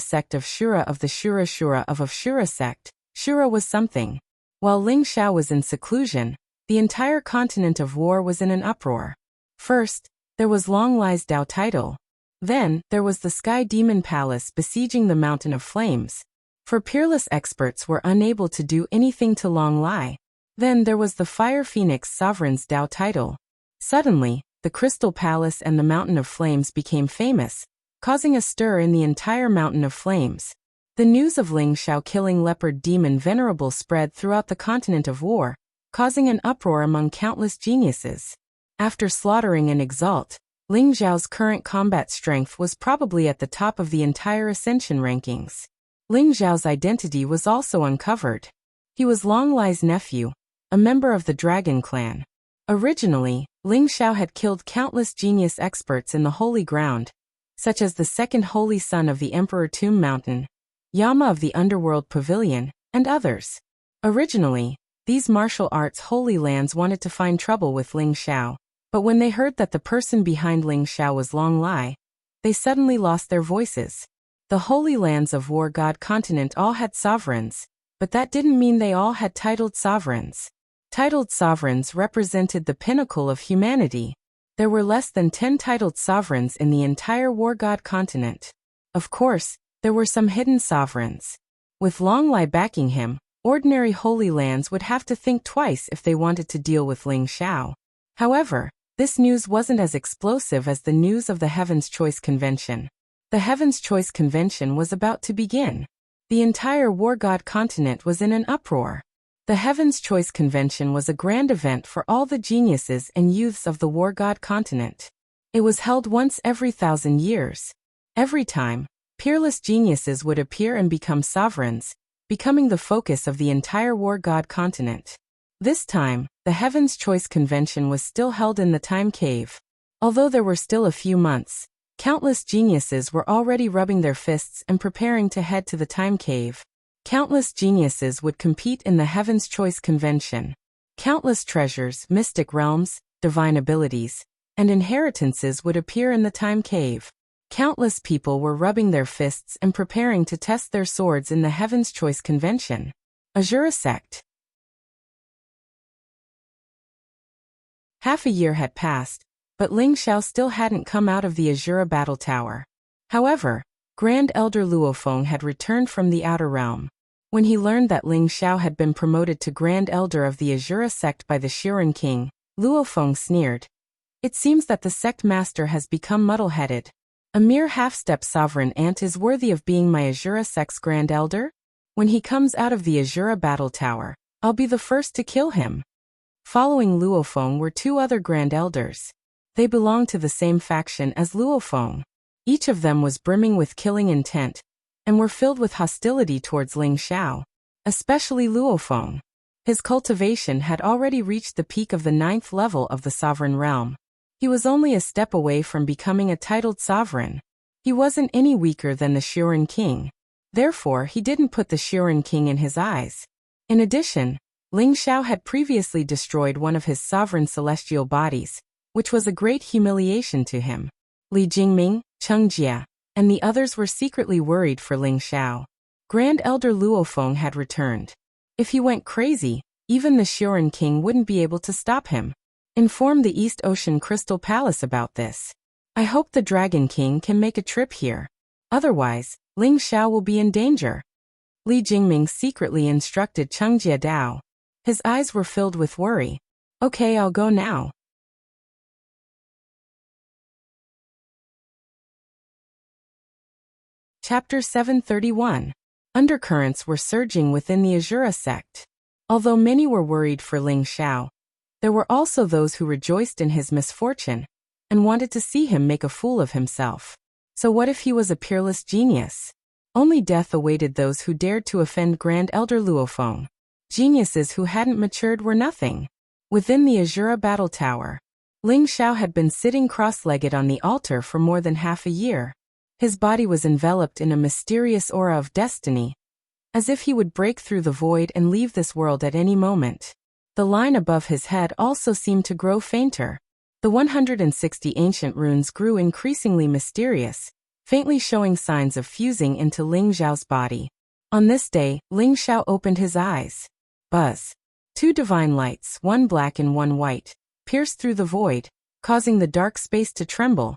sect of Shura of the Shura of Shura sect. Shura was something. While Ling Xiao was in seclusion, the entire continent of war was in an uproar. First, there was Long Lai's Dao title. Then, there was the Sky Demon Palace besieging the Mountain of Flames. For peerless experts were unable to do anything to Long Lai. Then there was the Fire Phoenix Sovereign's Dao title. Suddenly, the Crystal Palace and the Mountain of Flames became famous, causing a stir in the entire Mountain of Flames. The news of Ling Xiao killing Leopard Demon Venerable spread throughout the continent of war, causing an uproar among countless geniuses. After slaughtering an Exalt, Ling Xiao's current combat strength was probably at the top of the entire Ascension rankings. Ling Xiao's identity was also uncovered. He was Long Lai's nephew, a member of the Dragon Clan. Originally, Ling Xiao had killed countless genius experts in the Holy Ground, such as the second Holy Son of the Emperor Tomb Mountain, Yama of the Underworld Pavilion, and others. Originally, these martial arts Holy Lands wanted to find trouble with Ling Xiao, but when they heard that the person behind Ling Xiao was Long Lai, they suddenly lost their voices. The Holy Lands of War God Continent all had sovereigns, but that didn't mean they all had titled sovereigns. Titled sovereigns represented the pinnacle of humanity. There were less than 10 titled sovereigns in the entire War God Continent. Of course, there were some hidden sovereigns. With Long Lai backing him, ordinary Holy Lands would have to think twice if they wanted to deal with Ling Xiao. However, this news wasn't as explosive as the news of the Heaven's Choice Convention. The Heaven's Choice Convention was about to begin. The entire War God Continent was in an uproar. The Heaven's Choice Convention was a grand event for all the geniuses and youths of the War God Continent. It was held once every 1,000 years. Every time, peerless geniuses would appear and become sovereigns, becoming the focus of the entire War God Continent. This time, the Heaven's Choice Convention was still held in the Time Cave. Although there were still a few months, countless geniuses were already rubbing their fists and preparing to head to the Time Cave. Countless geniuses would compete in the Heaven's Choice Convention. Countless treasures, mystic realms, divine abilities, and inheritances would appear in the Time Cave. Countless people were rubbing their fists and preparing to test their swords in the Heaven's Choice Convention. Azura Sect. Half a year had passed, but Ling Xiao still hadn't come out of the Azura battle tower. However, Grand Elder Luofeng had returned from the Outer Realm. When he learned that Ling Xiao had been promoted to Grand Elder of the Azura sect by the Xiuran King, Luofeng sneered. It seems that the sect master has become muddle-headed. A mere half-step sovereign ant is worthy of being my Azura sect's Grand Elder? When he comes out of the Azura battle tower, I'll be the first to kill him. Following Luofeng were two other Grand Elders. They belonged to the same faction as Luofeng. Each of them was brimming with killing intent, and were filled with hostility towards Ling Xiao, especially Luofeng. His cultivation had already reached the peak of the 9th level of the sovereign realm. He was only a step away from becoming a titled sovereign. He wasn't any weaker than the Shiuran King. Therefore, he didn't put the Shiuran King in his eyes. In addition, Ling Xiao had previously destroyed one of his sovereign celestial bodies, which was a great humiliation to him. Li Jingming, Cheng Jia, and the others were secretly worried for Ling Xiao. Grand Elder Luofeng had returned. If he went crazy, even the Shiuran King wouldn't be able to stop him. Inform the East Ocean Crystal Palace about this. I hope the Dragon King can make a trip here. Otherwise, Ling Xiao will be in danger. Li Jingming secretly instructed Cheng Jia Dao. His eyes were filled with worry. Okay, I'll go now. Chapter 731. Undercurrents were surging within the Azura sect. Although many were worried for Ling Xiao, there were also those who rejoiced in his misfortune and wanted to see him make a fool of himself. So what if he was a peerless genius? Only death awaited those who dared to offend Grand Elder Luofeng. Geniuses who hadn't matured were nothing. Within the Azura battle tower, Ling Xiao had been sitting cross-legged on the altar for more than half a year. His body was enveloped in a mysterious aura of destiny, as if he would break through the void and leave this world at any moment. The line above his head also seemed to grow fainter. The 160 ancient runes grew increasingly mysterious, faintly showing signs of fusing into Ling Xiao's body. On this day, Ling Xiao opened his eyes. Buzz. Two divine lights, one black and one white, pierced through the void, causing the dark space to tremble,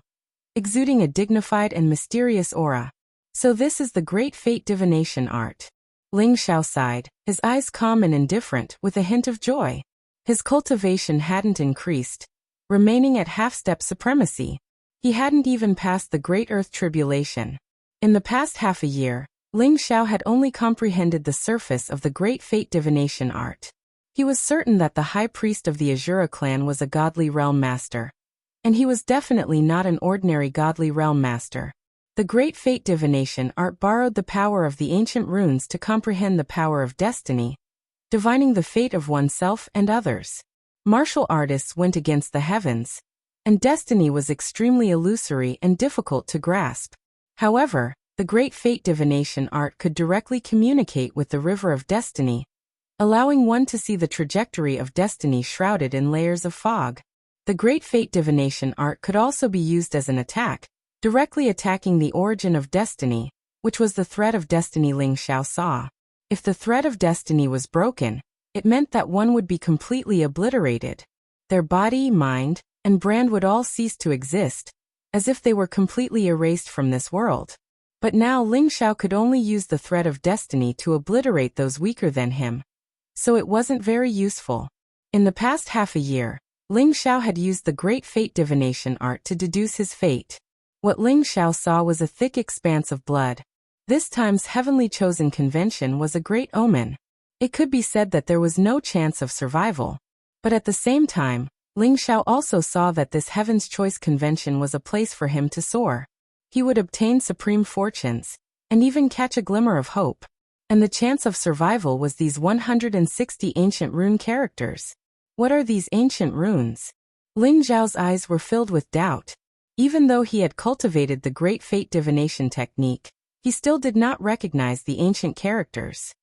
exuding a dignified and mysterious aura. So this is the great fate divination art. Ling Xiao sighed, his eyes calm and indifferent with a hint of joy. His cultivation hadn't increased, remaining at half-step supremacy. He hadn't even passed the Great Earth Tribulation. In the past half a year, Ling Xiao had only comprehended the surface of the great fate divination art. He was certain that the high priest of the Azura clan was a godly realm master. And he was definitely not an ordinary godly realm master. The great fate divination art borrowed the power of the ancient runes to comprehend the power of destiny, divining the fate of oneself and others. Martial artists went against the heavens, and destiny was extremely illusory and difficult to grasp. However, the great fate divination art could directly communicate with the river of destiny, allowing one to see the trajectory of destiny shrouded in layers of fog. The great fate divination art could also be used as an attack, directly attacking the origin of destiny, which was the thread of destiny Ling Xiao saw. If the thread of destiny was broken, it meant that one would be completely obliterated. Their body, mind, and brand would all cease to exist, as if they were completely erased from this world. But now Ling Xiao could only use the thread of destiny to obliterate those weaker than him. So it wasn't very useful. In the past half a year, Ling Xiao had used the great fate divination art to deduce his fate. What Ling Xiao saw was a thick expanse of blood. This time's heavenly chosen convention was a great omen. It could be said that there was no chance of survival. But at the same time, Ling Xiao also saw that this Heaven's Choice convention was a place for him to soar. He would obtain supreme fortunes, and even catch a glimmer of hope. And the chance of survival was these 160 ancient rune characters. What are these ancient runes? Ling Xiao's eyes were filled with doubt. Even though he had cultivated the great fate divination technique, he still did not recognize the ancient characters.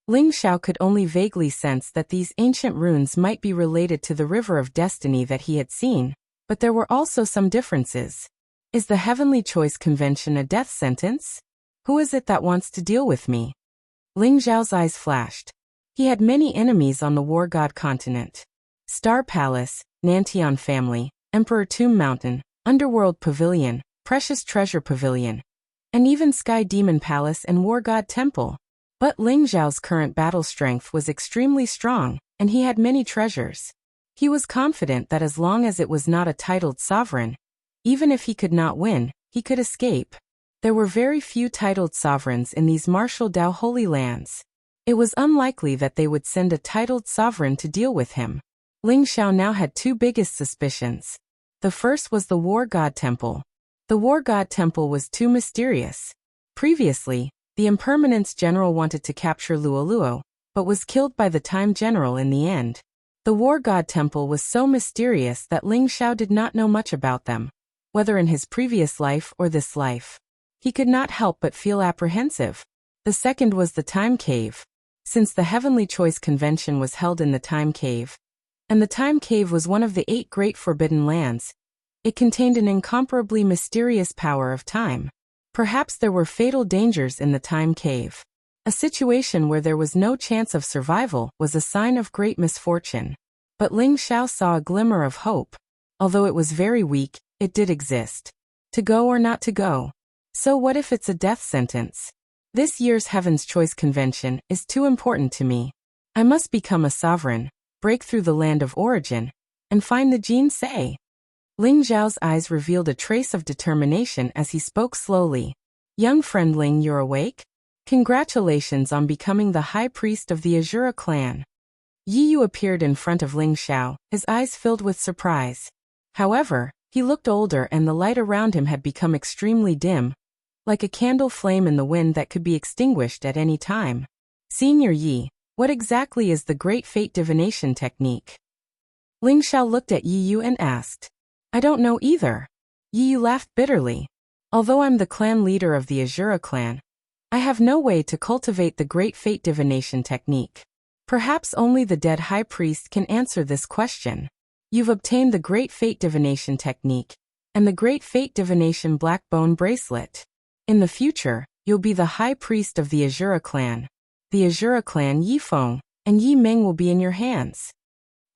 Ling Xiao could only vaguely sense that these ancient runes might be related to the river of destiny that he had seen, but there were also some differences. Is the Heavenly Choice Convention a death sentence? Who is it that wants to deal with me? Ling Xiao's eyes flashed. He had many enemies on the War God continent. Star Palace, Nantian Family, Emperor Tomb Mountain, Underworld Pavilion, Precious Treasure Pavilion, and even Sky Demon Palace and War God Temple. But Ling Xiao's current battle strength was extremely strong, and he had many treasures. He was confident that as long as it was not a titled sovereign, even if he could not win, he could escape. There were very few titled sovereigns in these martial Dao Holy Lands. It was unlikely that they would send a titled sovereign to deal with him. Ling Xiao now had two biggest suspicions. The first was the War God Temple. The War God Temple was too mysterious. Previously, the Impermanence General wanted to capture Luoluo, but was killed by the Time General in the end. The War God Temple was so mysterious that Ling Xiao did not know much about them, whether in his previous life or this life. He could not help but feel apprehensive. The second was the Time Cave. Since the Heavenly Choice Convention was held in the Time Cave, and the Time Cave was one of the 8 great forbidden lands, it contained an incomparably mysterious power of time. Perhaps there were fatal dangers in the Time Cave. A situation where there was no chance of survival was a sign of great misfortune. But Ling Xiao saw a glimmer of hope. Although it was very weak, it did exist. To go or not to go? So what if it's a death sentence? This year's Heaven's Choice Convention is too important to me. I must become a sovereign, break through the land of origin, and find the Jin Sei. Ling Zhao's eyes revealed a trace of determination as he spoke slowly. Young friend Ling, you're awake? Congratulations on becoming the High Priest of the Azura clan. Yi Yu appeared in front of Ling Xiao, his eyes filled with surprise. However, he looked older and the light around him had become extremely dim, like a candle flame in the wind that could be extinguished at any time. Senior Yi, what exactly is the Great Fate Divination technique? Ling Xiao looked at Yi Yu and asked. I don't know either. Yi Yu laughed bitterly. Although I'm the clan leader of the Azura clan, I have no way to cultivate the Great Fate Divination technique. Perhaps only the dead High Priest can answer this question. You've obtained the Great Fate Divination technique, and the Great Fate Divination Black Bone Bracelet. In the future, you'll be the High Priest of the Azura clan. The Azura clan Yi Feng and Yi Ming will be in your hands.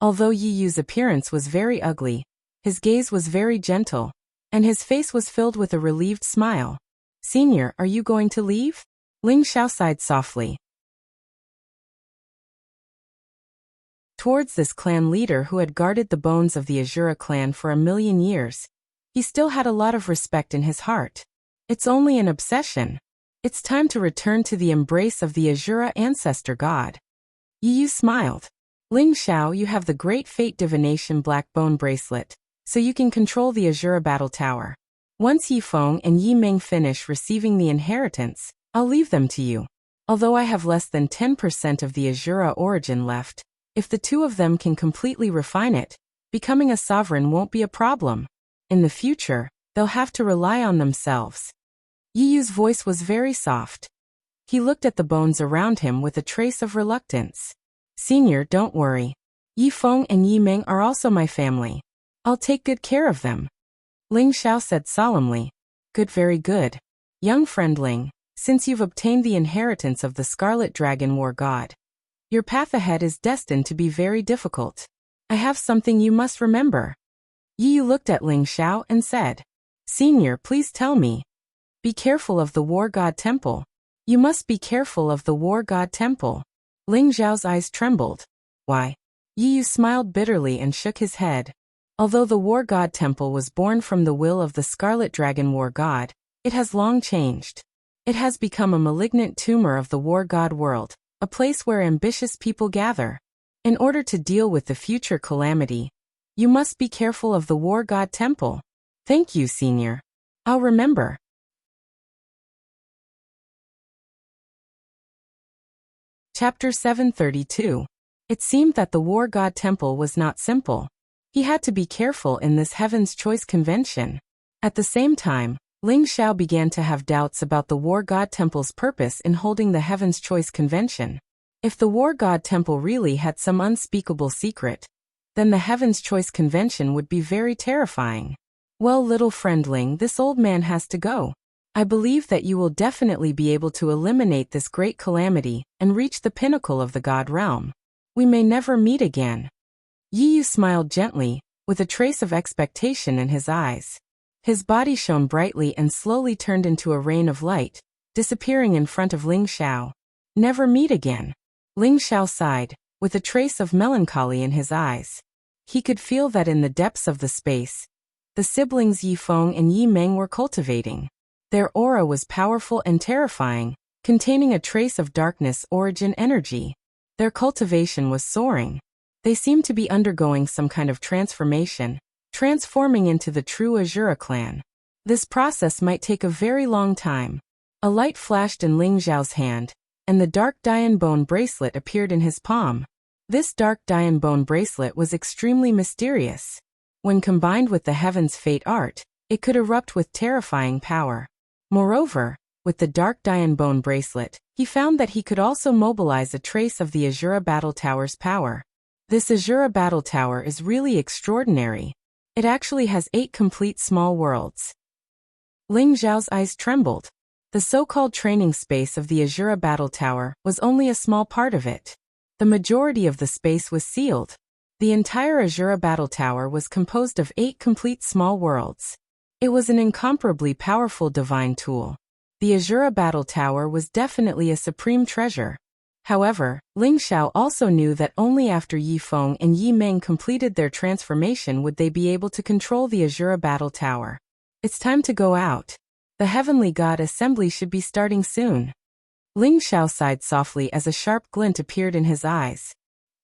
Although Yi Yu's appearance was very ugly, his gaze was very gentle, and his face was filled with a relieved smile. Senior, are you going to leave? Ling Xiao sighed softly. Towards this clan leader who had guarded the bones of the Azura clan for 1,000,000 years, he still had a lot of respect in his heart. It's only an obsession. It's time to return to the embrace of the Azura ancestor god. Yi Yu smiled. Ling Xiao, you have the Great Fate Divination Black Bone Bracelet, so you can control the Azura Battle Tower. Once Yi Feng and Yi Ming finish receiving the inheritance, I'll leave them to you. Although I have less than 10% of the Azura origin left, if the two of them can completely refine it, becoming a sovereign won't be a problem. In the future, they'll have to rely on themselves. Yi Yu's voice was very soft. He looked at the bones around him with a trace of reluctance. Senior, don't worry. Yi Feng and Yi Ming are also my family. I'll take good care of them. Ling Xiao said solemnly. Good, very good. Young friend Ling, since you've obtained the inheritance of the Scarlet Dragon War God, your path ahead is destined to be very difficult. I have something you must remember. Yi Yu looked at Ling Xiao and said, Senior, please tell me. Be careful of the War God Temple. You must be careful of the War God Temple. Ling Xiao's eyes trembled. Why? Yi Yu smiled bitterly and shook his head. Although the War God Temple was born from the will of the Scarlet Dragon War God, it has long changed. It has become a malignant tumor of the War God world, a place where ambitious people gather. In order to deal with the future calamity, you must be careful of the War God Temple. Thank you, Senior. I'll remember. Chapter 732. It seemed that the War God Temple was not simple. He had to be careful in this Heaven's Choice Convention. At the same time, Ling Xiao began to have doubts about the War God Temple's purpose in holding the Heaven's Choice Convention. If the War God Temple really had some unspeakable secret, then the Heaven's Choice Convention would be very terrifying. Well, little friend Ling, this old man has to go. I believe that you will definitely be able to eliminate this great calamity and reach the pinnacle of the God realm. We may never meet again. Yi Yu smiled gently, with a trace of expectation in his eyes. His body shone brightly and slowly turned into a rain of light, disappearing in front of Ling Xiao. Never meet again. Ling Xiao sighed, with a trace of melancholy in his eyes. He could feel that in the depths of the space, the siblings Yi Feng and Yi Ming were cultivating. Their aura was powerful and terrifying, containing a trace of darkness origin energy. Their cultivation was soaring. They seemed to be undergoing some kind of transformation, transforming into the true Azura clan. This process might take a very long time. A light flashed in Ling Xiao's hand, and the dark Dian bone bracelet appeared in his palm. This dark Dian bone bracelet was extremely mysterious. When combined with the Heaven's Fate art, it could erupt with terrifying power. Moreover, with the dark Dian bone bracelet, he found that he could also mobilize a trace of the Azura Battle Tower's power. This Azura Battle Tower is really extraordinary. It actually has 8 complete small worlds. Ling Xiao's eyes trembled. The so-called training space of the Azura Battle Tower was only a small part of it. The majority of the space was sealed. The entire Azura Battle Tower was composed of 8 complete small worlds. It was an incomparably powerful divine tool. The Azura Battle Tower was definitely a supreme treasure. However, Ling Xiao also knew that only after Yi Feng and Yi Meng completed their transformation would they be able to control the Azura Battle Tower. It's time to go out. The Heavenly God Assembly should be starting soon. Ling Xiao sighed softly as a sharp glint appeared in his eyes.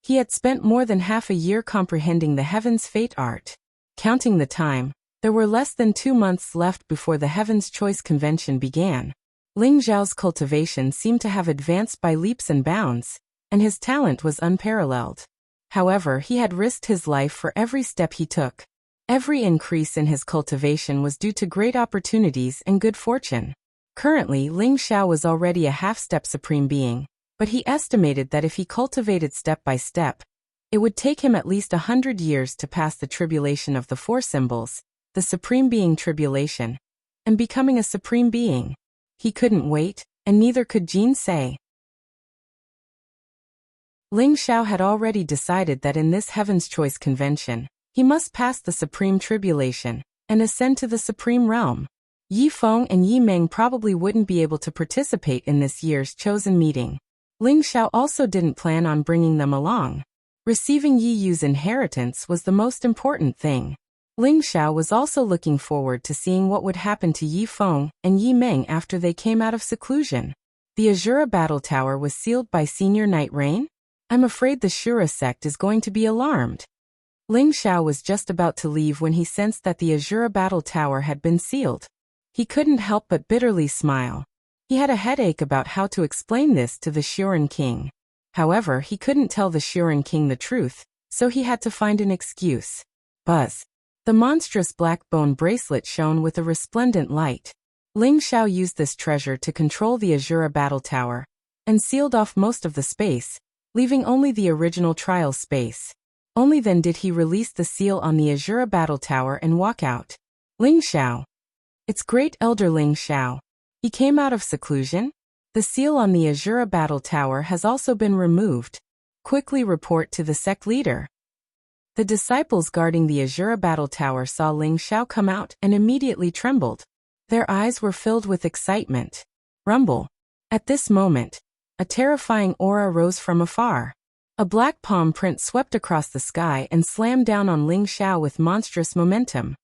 He had spent more than half a year comprehending the Heaven's Fate art. Counting the time, there were less than 2 months left before the Heaven's Choice Convention began. Ling Xiao's cultivation seemed to have advanced by leaps and bounds, and his talent was unparalleled. However, he had risked his life for every step he took. Every increase in his cultivation was due to great opportunities and good fortune. Currently, Ling Xiao was already a half-step supreme being, but he estimated that if he cultivated step by step, it would take him at least 100 years to pass the tribulation of the 4 symbols, the supreme being tribulation, and becoming a supreme being. He couldn't wait, and neither could Jin say. Ling Xiao had already decided that in this Heaven's Choice Convention, he must pass the supreme tribulation and ascend to the supreme realm. Yi Feng and Yi Meng probably wouldn't be able to participate in this year's chosen meeting. Ling Xiao also didn't plan on bringing them along. Receiving Yi Yu's inheritance was the most important thing. Ling Xiao was also looking forward to seeing what would happen to Yi Feng and Yi Meng after they came out of seclusion. The Azura Battle Tower was sealed by Senior Knight Rain? I'm afraid the Shura sect is going to be alarmed. Ling Xiao was just about to leave when he sensed that the Azura Battle Tower had been sealed. He couldn't help but bitterly smile. He had a headache about how to explain this to the Shuren King. However, he couldn't tell the Shuren King the truth, so he had to find an excuse. Buzz. The monstrous black bone bracelet shone with a resplendent light. Ling Xiao used this treasure to control the Azura Battle Tower, and sealed off most of the space, leaving only the original trial space. Only then did he release the seal on the Azura Battle Tower and walk out. Ling Xiao. It's Great Elder Ling Xiao. He came out of seclusion? The seal on the Azura Battle Tower has also been removed. Quickly report to the sect leader. The disciples guarding the Azura Battle Tower saw Ling Xiao come out and immediately trembled. Their eyes were filled with excitement. Rumble. At this moment, a terrifying aura rose from afar. A black palm print swept across the sky and slammed down on Ling Xiao with monstrous momentum.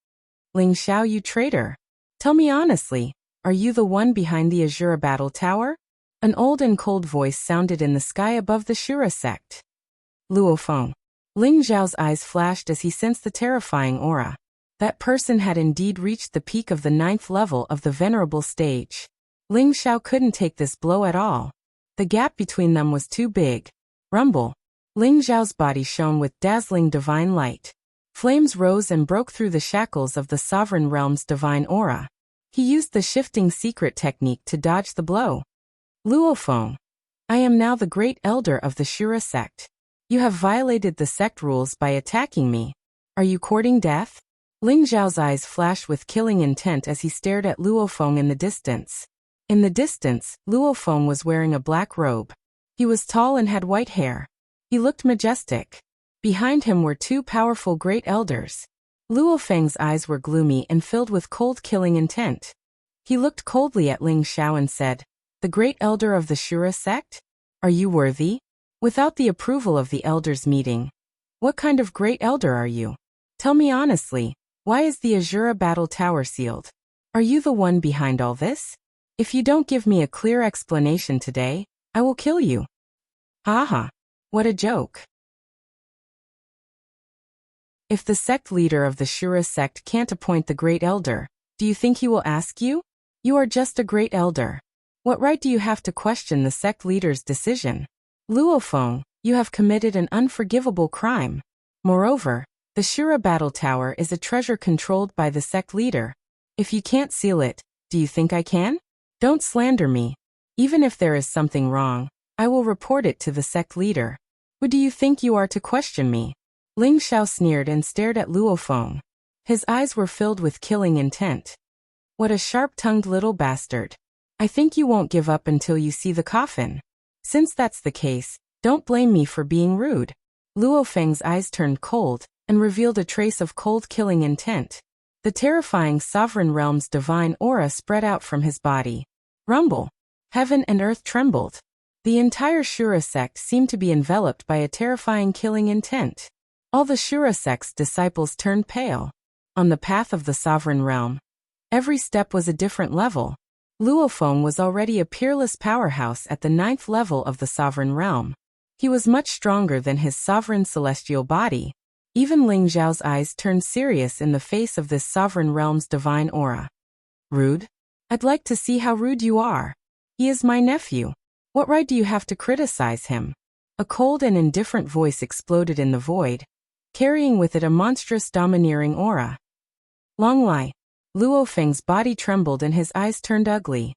Ling Xiao, you traitor. Tell me honestly, are you the one behind the Azura Battle Tower? An old and cold voice sounded in the sky above the Shura sect. Luo Feng. Ling Xiao's eyes flashed as he sensed the terrifying aura. That person had indeed reached the peak of the 9th level of the Venerable Stage. Ling Xiao couldn't take this blow at all. The gap between them was too big. Rumble. Ling Xiao's body shone with dazzling divine light. Flames rose and broke through the shackles of the Sovereign Realm's divine aura. He used the shifting secret technique to dodge the blow. Luo Feng. I am now the Great Elder of the Shura sect. You have violated the sect rules by attacking me. Are you courting death? Ling Xiao's eyes flashed with killing intent as he stared at Luo Feng in the distance. In the distance, Luo Feng was wearing a black robe. He was tall and had white hair. He looked majestic. Behind him were 2 powerful great elders. Luo Feng's eyes were gloomy and filled with cold killing intent. He looked coldly at Ling Xiao and said, The Great Elder of the Shura sect? Are you worthy? Without the approval of the elders meeting, what kind of great elder are you? Tell me honestly, why is the Azura Battle Tower sealed? Are you the one behind all this? If you don't give me a clear explanation today, I will kill you. Haha. What a joke. If the sect leader of the Shura sect can't appoint the Great Elder, do you think he will ask you? You are just a Great Elder. What right do you have to question the sect leader's decision? Luofeng, you have committed an unforgivable crime. Moreover, the Shura battle tower is a treasure controlled by the sect leader. If you can't seal it, do you think I can? Don't slander me. Even if there is something wrong, I will report it to the sect leader. Who do you think you are to question me? Ling Xiao sneered and stared at Luofeng. His eyes were filled with killing intent. What a sharp-tongued little bastard. I think you won't give up until you see the coffin. Since that's the case, don't blame me for being rude. Luofeng's eyes turned cold and revealed a trace of cold killing intent. The terrifying sovereign realm's divine aura spread out from his body. Rumble. Heaven and earth trembled. The entire Shura sect seemed to be enveloped by a terrifying killing intent. All the Shura sect's disciples turned pale. On the path of the sovereign realm, every step was a different level. Luofeng was already a peerless powerhouse at the 9th level of the sovereign realm. He was much stronger than his sovereign celestial body. Even Ling Xiao's eyes turned serious in the face of this sovereign realm's divine aura. Rude? I'd like to see how rude you are. He is my nephew. What right do you have to criticize him? A cold and indifferent voice exploded in the void, carrying with it a monstrous domineering aura. Longlai. Luofeng's body trembled and his eyes turned ugly.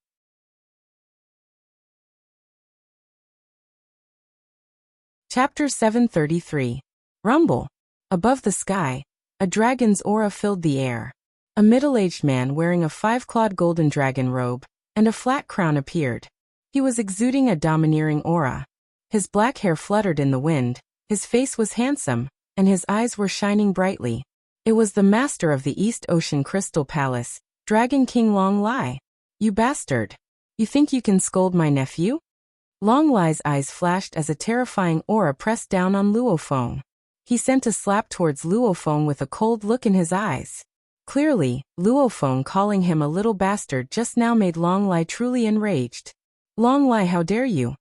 Chapter 733. Rumble. Above the sky, a dragon's aura filled the air. A middle-aged man wearing a 5-clawed golden dragon robe and a flat crown appeared. He was exuding a domineering aura. His black hair fluttered in the wind, his face was handsome, and his eyes were shining brightly. It was the master of the East Ocean Crystal Palace, Dragon King Longlai. You bastard. You think you can scold my nephew? Longlai's eyes flashed as a terrifying aura pressed down on Luofeng. He sent a slap towards Luofeng with a cold look in his eyes. Clearly, Luofeng calling him a little bastard just now made Longlai truly enraged. Longlai, how dare you?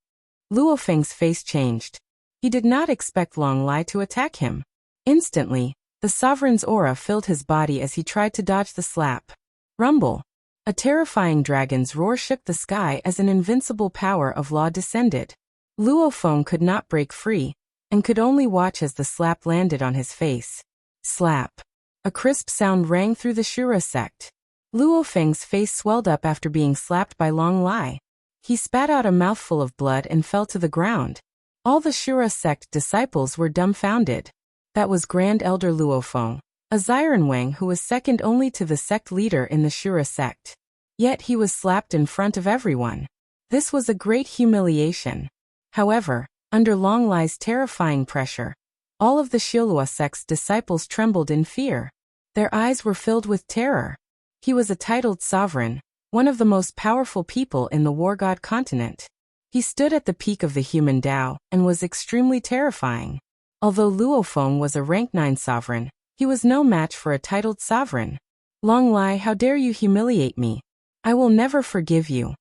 Luofeng's face changed. He did not expect Longlai to attack him. Instantly, the sovereign's aura filled his body as he tried to dodge the slap. Rumble. A terrifying dragon's roar shook the sky as an invincible power of law descended. Luofeng could not break free, and could only watch as the slap landed on his face. Slap. A crisp sound rang through the Shura sect. Luofeng's face swelled up after being slapped by Longlai. He spat out a mouthful of blood and fell to the ground. All the Shura sect disciples were dumbfounded. That was Grand Elder Luofeng, a Xirenwang who was second only to the sect leader in the Shura sect. Yet he was slapped in front of everyone. This was a great humiliation. However, under Longlai's terrifying pressure, all of the Shilua sect's disciples trembled in fear. Their eyes were filled with terror. He was a titled sovereign, one of the most powerful people in the War God continent. He stood at the peak of the human Tao and was extremely terrifying. Although Luofeng was a rank 9 sovereign, he was no match for a titled sovereign. Longlai, how dare you humiliate me? I will never forgive you.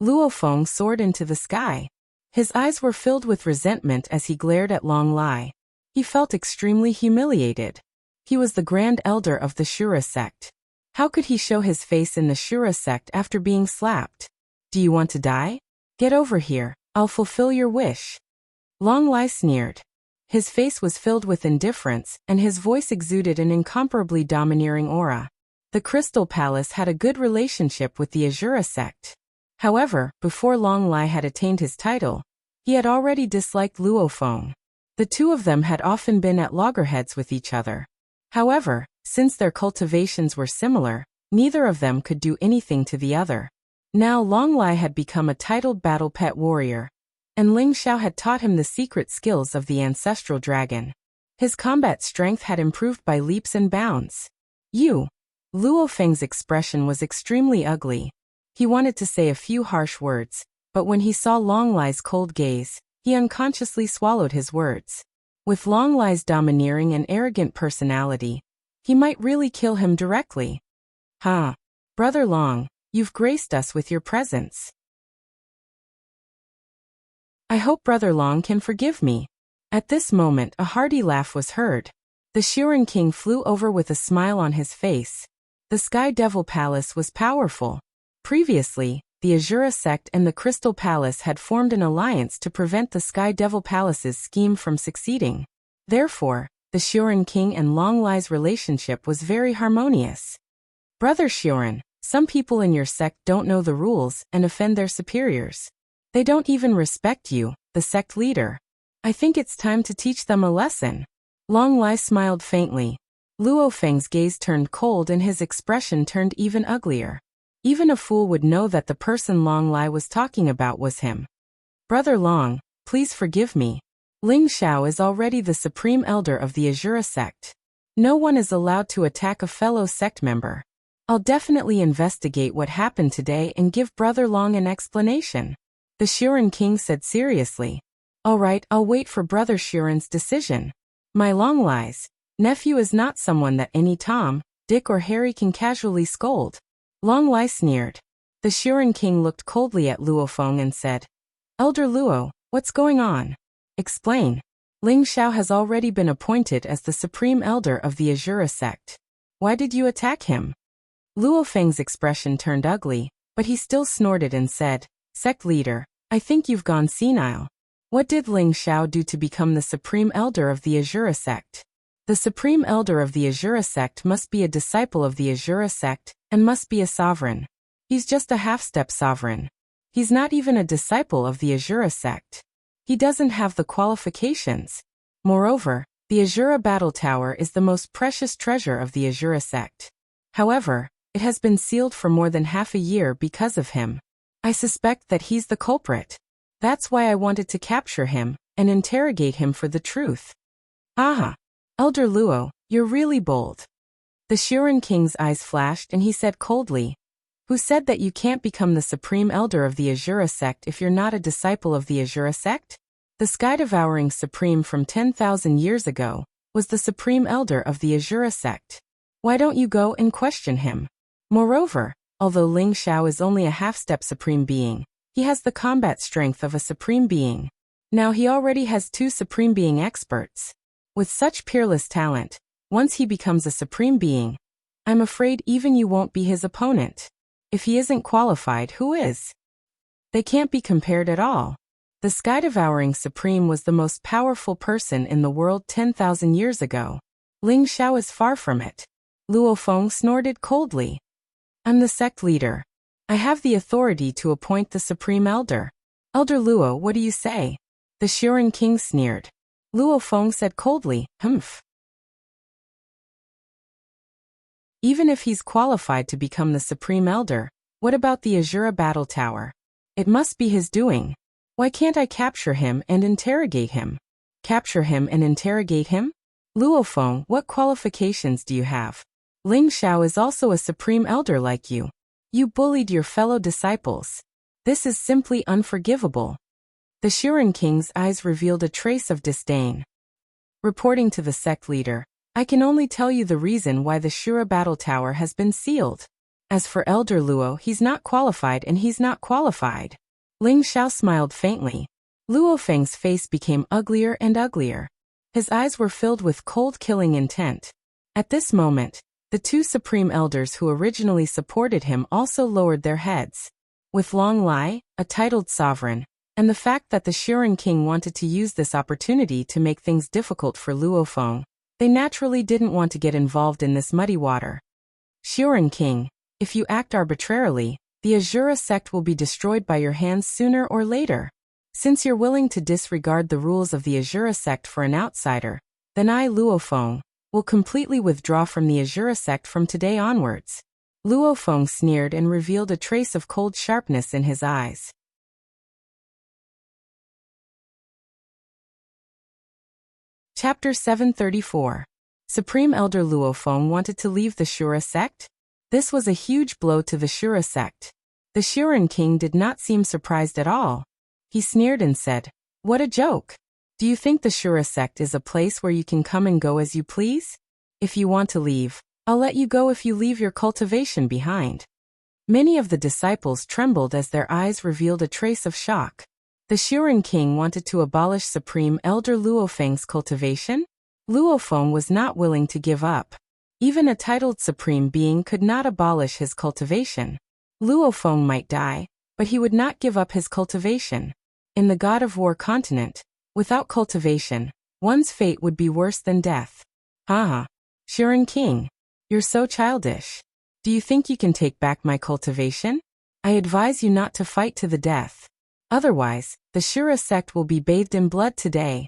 Luofeng soared into the sky. His eyes were filled with resentment as he glared at Longlai. He felt extremely humiliated. He was the Grand Elder of the Shura sect. How could he show his face in the Shura sect after being slapped? Do you want to die? Get over here, I'll fulfill your wish. Longlai sneered. His face was filled with indifference, and his voice exuded an incomparably domineering aura. The Crystal Palace had a good relationship with the Azura sect. However, before Longlai had attained his title, he had already disliked Luofeng. The two of them had often been at loggerheads with each other. However, since their cultivations were similar, neither of them could do anything to the other. Now Longlai had become a titled battle pet warrior, and Ling Xiao had taught him the secret skills of the ancestral dragon. His combat strength had improved by leaps and bounds. Luofeng's expression was extremely ugly. He wanted to say a few harsh words, but when he saw Longlai's cold gaze, he unconsciously swallowed his words. With Longlai's domineering and arrogant personality, he might really kill him directly. Brother Long, You've graced us with your presence. I hope Brother Long can forgive me. At this moment a hearty laugh was heard. The Shiren King flew over with a smile on his face. The Sky Devil Palace was powerful. Previously, the Azura sect and the Crystal Palace had formed an alliance to prevent the Sky Devil Palace's scheme from succeeding. Therefore, the Shiren King and Long Lai's relationship was very harmonious. Brother Shiren, some people in your sect don't know the rules and offend their superiors. They don't even respect you, the sect leader. I think it's time to teach them a lesson. Long Lai smiled faintly. Luo Feng's gaze turned cold and his expression turned even uglier. Even a fool would know that the person Long Lai was talking about was him. Brother Long, please forgive me. Ling Xiao is already the supreme elder of the Azura sect. No one is allowed to attack a fellow sect member. I'll definitely investigate what happened today and give Brother Long an explanation. The Shiren King said seriously. All right, I'll wait for Brother Shiren's decision. My Long Lai's nephew is not someone that any Tom, Dick or Harry can casually scold. Long Lai sneered. The Shiren King looked coldly at Luo Feng and said, Elder Luo, what's going on? Explain. Ling Xiao has already been appointed as the supreme elder of the Azura sect. Why did you attack him? Luo Feng's expression turned ugly, but he still snorted and said, Sect leader, I think you've gone senile. What did Ling Xiao do to become the supreme elder of the Azura sect? The supreme elder of the Azura sect must be a disciple of the Azura sect, and must be a sovereign. He's just a half-step sovereign. He's not even a disciple of the Azura sect. He doesn't have the qualifications. Moreover, the Azura Battle Tower is the most precious treasure of the Azura sect. However, it has been sealed for more than half a year because of him. I suspect that he's the culprit. That's why I wanted to capture him and interrogate him for the truth. Aha! Elder Luo, you're really bold. The Shiren King's eyes flashed and he said coldly, Who said that you can't become the supreme elder of the Azura sect if you're not a disciple of the Azura sect? The sky-devouring supreme from 10,000 years ago was the supreme elder of the Azura sect. Why don't you go and question him? Moreover, although Ling Xiao is only a half-step supreme being, he has the combat strength of a supreme being. Now he already has 2 supreme being experts. With such peerless talent, once he becomes a supreme being, I'm afraid even you won't be his opponent. If he isn't qualified, who is? They can't be compared at all. The sky-devouring supreme was the most powerful person in the world 10,000 years ago. Ling Xiao is far from it. Luo Feng snorted coldly. I'm the sect leader. I have the authority to appoint the supreme elder. Elder Luo, what do you say? The Shiren King sneered. Luo Feng said coldly, Humph. Even if he's qualified to become the supreme elder, what about the Azura Battle Tower? It must be his doing. Why can't I capture him and interrogate him? Capture him and interrogate him? Luo Feng, what qualifications do you have? Ling Xiao is also a supreme elder like you. You bullied your fellow disciples. This is simply unforgivable. The Shiren King's eyes revealed a trace of disdain. Reporting to the sect leader, I can only tell you the reason why the Shura Battle Tower has been sealed. As for Elder Luo, he's not qualified and he's not qualified. Ling Xiao smiled faintly. Luo Feng's face became uglier and uglier. His eyes were filled with cold killing intent. At this moment, the 2 supreme elders who originally supported him also lowered their heads. With Long Lai, a titled sovereign, and the fact that the Shiren King wanted to use this opportunity to make things difficult for Luo Feng, they naturally didn't want to get involved in this muddy water. Shiren King, if you act arbitrarily, the Azura sect will be destroyed by your hands sooner or later. Since you're willing to disregard the rules of the Azura sect for an outsider, then I, Luo Feng, will completely withdraw from the Azura sect from today onwards. Luo Feng sneered and revealed a trace of cold sharpness in his eyes. Chapter 734. Supreme Elder Luo Feng wanted to leave the Shura sect? This was a huge blow to the Shura sect. The Shiren King did not seem surprised at all. He sneered and said, What a joke! Do you think the Shura sect is a place where you can come and go as you please? If you want to leave, I'll let you go if you leave your cultivation behind. Many of the disciples trembled as their eyes revealed a trace of shock. The Shiren king wanted to abolish Supreme Elder Luofeng's cultivation? Luofeng was not willing to give up. Even a titled supreme being could not abolish his cultivation. Luofeng might die, but he would not give up his cultivation. In the God of War continent, without cultivation, one's fate would be worse than death. Haha. Shiren king, you're so childish. Do you think you can take back my cultivation? I advise you not to fight to the death. Otherwise, the Shura sect will be bathed in blood today.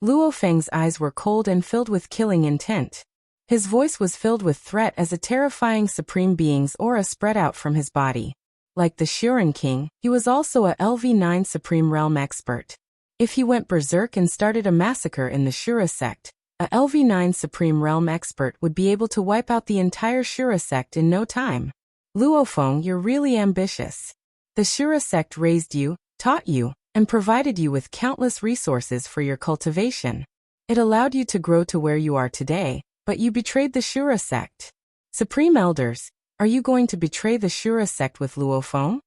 Luofeng's eyes were cold and filled with killing intent. His voice was filled with threat as a terrifying supreme being's aura spread out from his body. Like the Shiren king, he was also a LV9 Supreme Realm expert. If he went berserk and started a massacre in the Shura sect, a LV9 Supreme Realm expert would be able to wipe out the entire Shura sect in no time. Luofeng, you're really ambitious. The Shura sect raised you, taught you, and provided you with countless resources for your cultivation. It allowed you to grow to where you are today, but you betrayed the Shura sect. Supreme Elders, are you going to betray the Shura sect with Luofeng?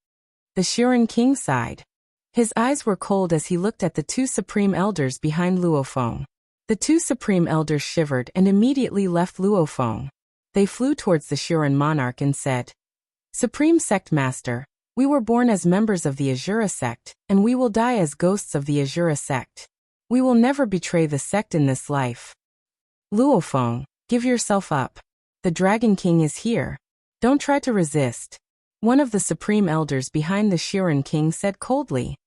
The Shiren king sighed. His eyes were cold as he looked at the two Supreme Elders behind Luofeng. The two Supreme Elders shivered and immediately left Luofeng. They flew towards the Shiren monarch and said, Supreme Sect Master, we were born as members of the Azura sect, and we will die as ghosts of the Azura sect. We will never betray the sect in this life. Luofeng, give yourself up. The Dragon King is here. Don't try to resist. One of the Supreme Elders behind the Shiren king said coldly.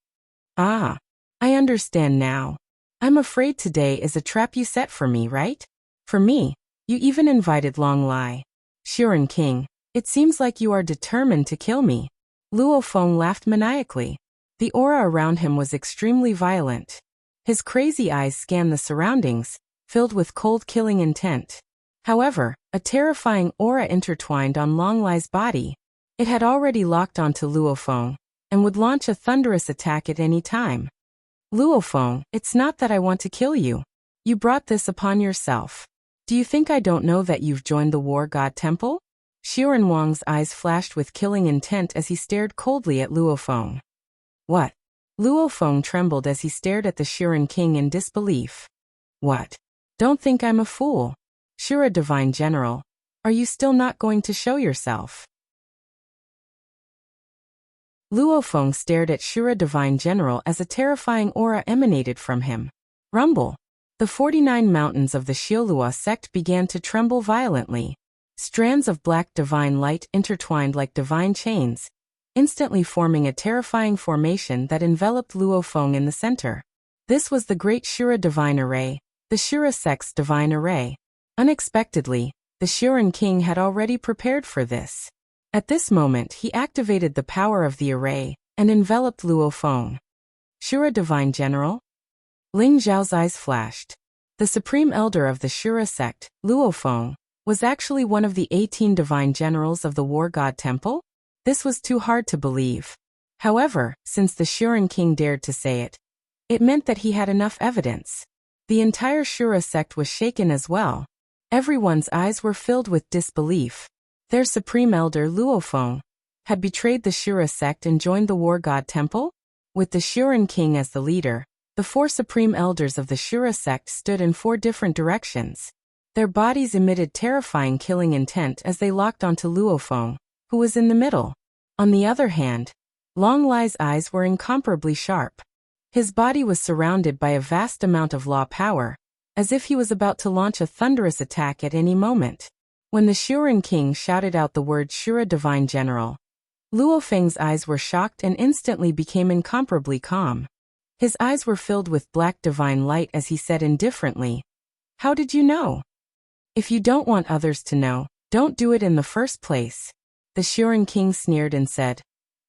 Ah, I understand now. I'm afraid today is a trap you set for me, right? For me, you even invited Long Lai. Shiren king, it seems like you are determined to kill me. Luofeng laughed maniacally. The aura around him was extremely violent. His crazy eyes scanned the surroundings, filled with cold killing intent. However, a terrifying aura intertwined on Long Lai's body. It had already locked onto Luofeng, and would launch a thunderous attack at any time. Luofeng, it's not that I want to kill you. You brought this upon yourself. Do you think I don't know that you've joined the War God Temple? Shiren Wang's eyes flashed with killing intent as he stared coldly at Luofeng. What? Luofeng trembled as he stared at the Shiren king in disbelief. What? Don't think I'm a fool. Shura Divine General, are you still not going to show yourself? Luofeng stared at Shura Divine General as a terrifying aura emanated from him. Rumble. The 49 mountains of the Shiolua sect began to tremble violently. Strands of black divine light intertwined like divine chains, instantly forming a terrifying formation that enveloped Luofeng in the center. This was the Great Shura Divine Array, the Shura sect's divine array. Unexpectedly, the Shiren king had already prepared for this. At this moment he activated the power of the array, and enveloped Luofeng. Shura Divine General? Ling Zhao's eyes flashed. The Supreme Elder of the Shura sect, Luofeng, was actually one of the 18 Divine Generals of the War God Temple? This was too hard to believe. However, since the Shiren king dared to say it, it meant that he had enough evidence. The entire Shura sect was shaken as well. Everyone's eyes were filled with disbelief. Their Supreme Elder, Luofeng, had betrayed the Shura sect and joined the War God Temple? With the Shiren king as the leader, the 4 Supreme Elders of the Shura sect stood in 4 different directions. Their bodies emitted terrifying killing intent as they locked onto Luofeng, who was in the middle. On the other hand, Long Lai's eyes were incomparably sharp. His body was surrounded by a vast amount of law power, as if he was about to launch a thunderous attack at any moment. When the Shiren king shouted out the word Shura Divine General, Luofeng's eyes were shocked and instantly became incomparably calm. His eyes were filled with black divine light as he said indifferently, "How did you know? If you don't want others to know, don't do it in the first place." The Shiren king sneered and said,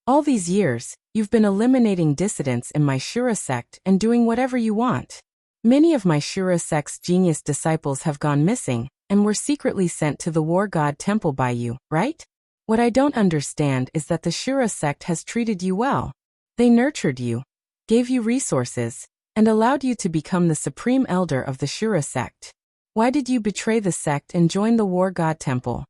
"All these years, you've been eliminating dissidents in my Shura sect and doing whatever you want. Many of my Shura sect's genius disciples have gone missing, and were secretly sent to the War God Temple by you, right? What I don't understand is that the Shura sect has treated you well. They nurtured you, gave you resources, and allowed you to become the Supreme Elder of the Shura sect. Why did you betray the sect and join the War God Temple?"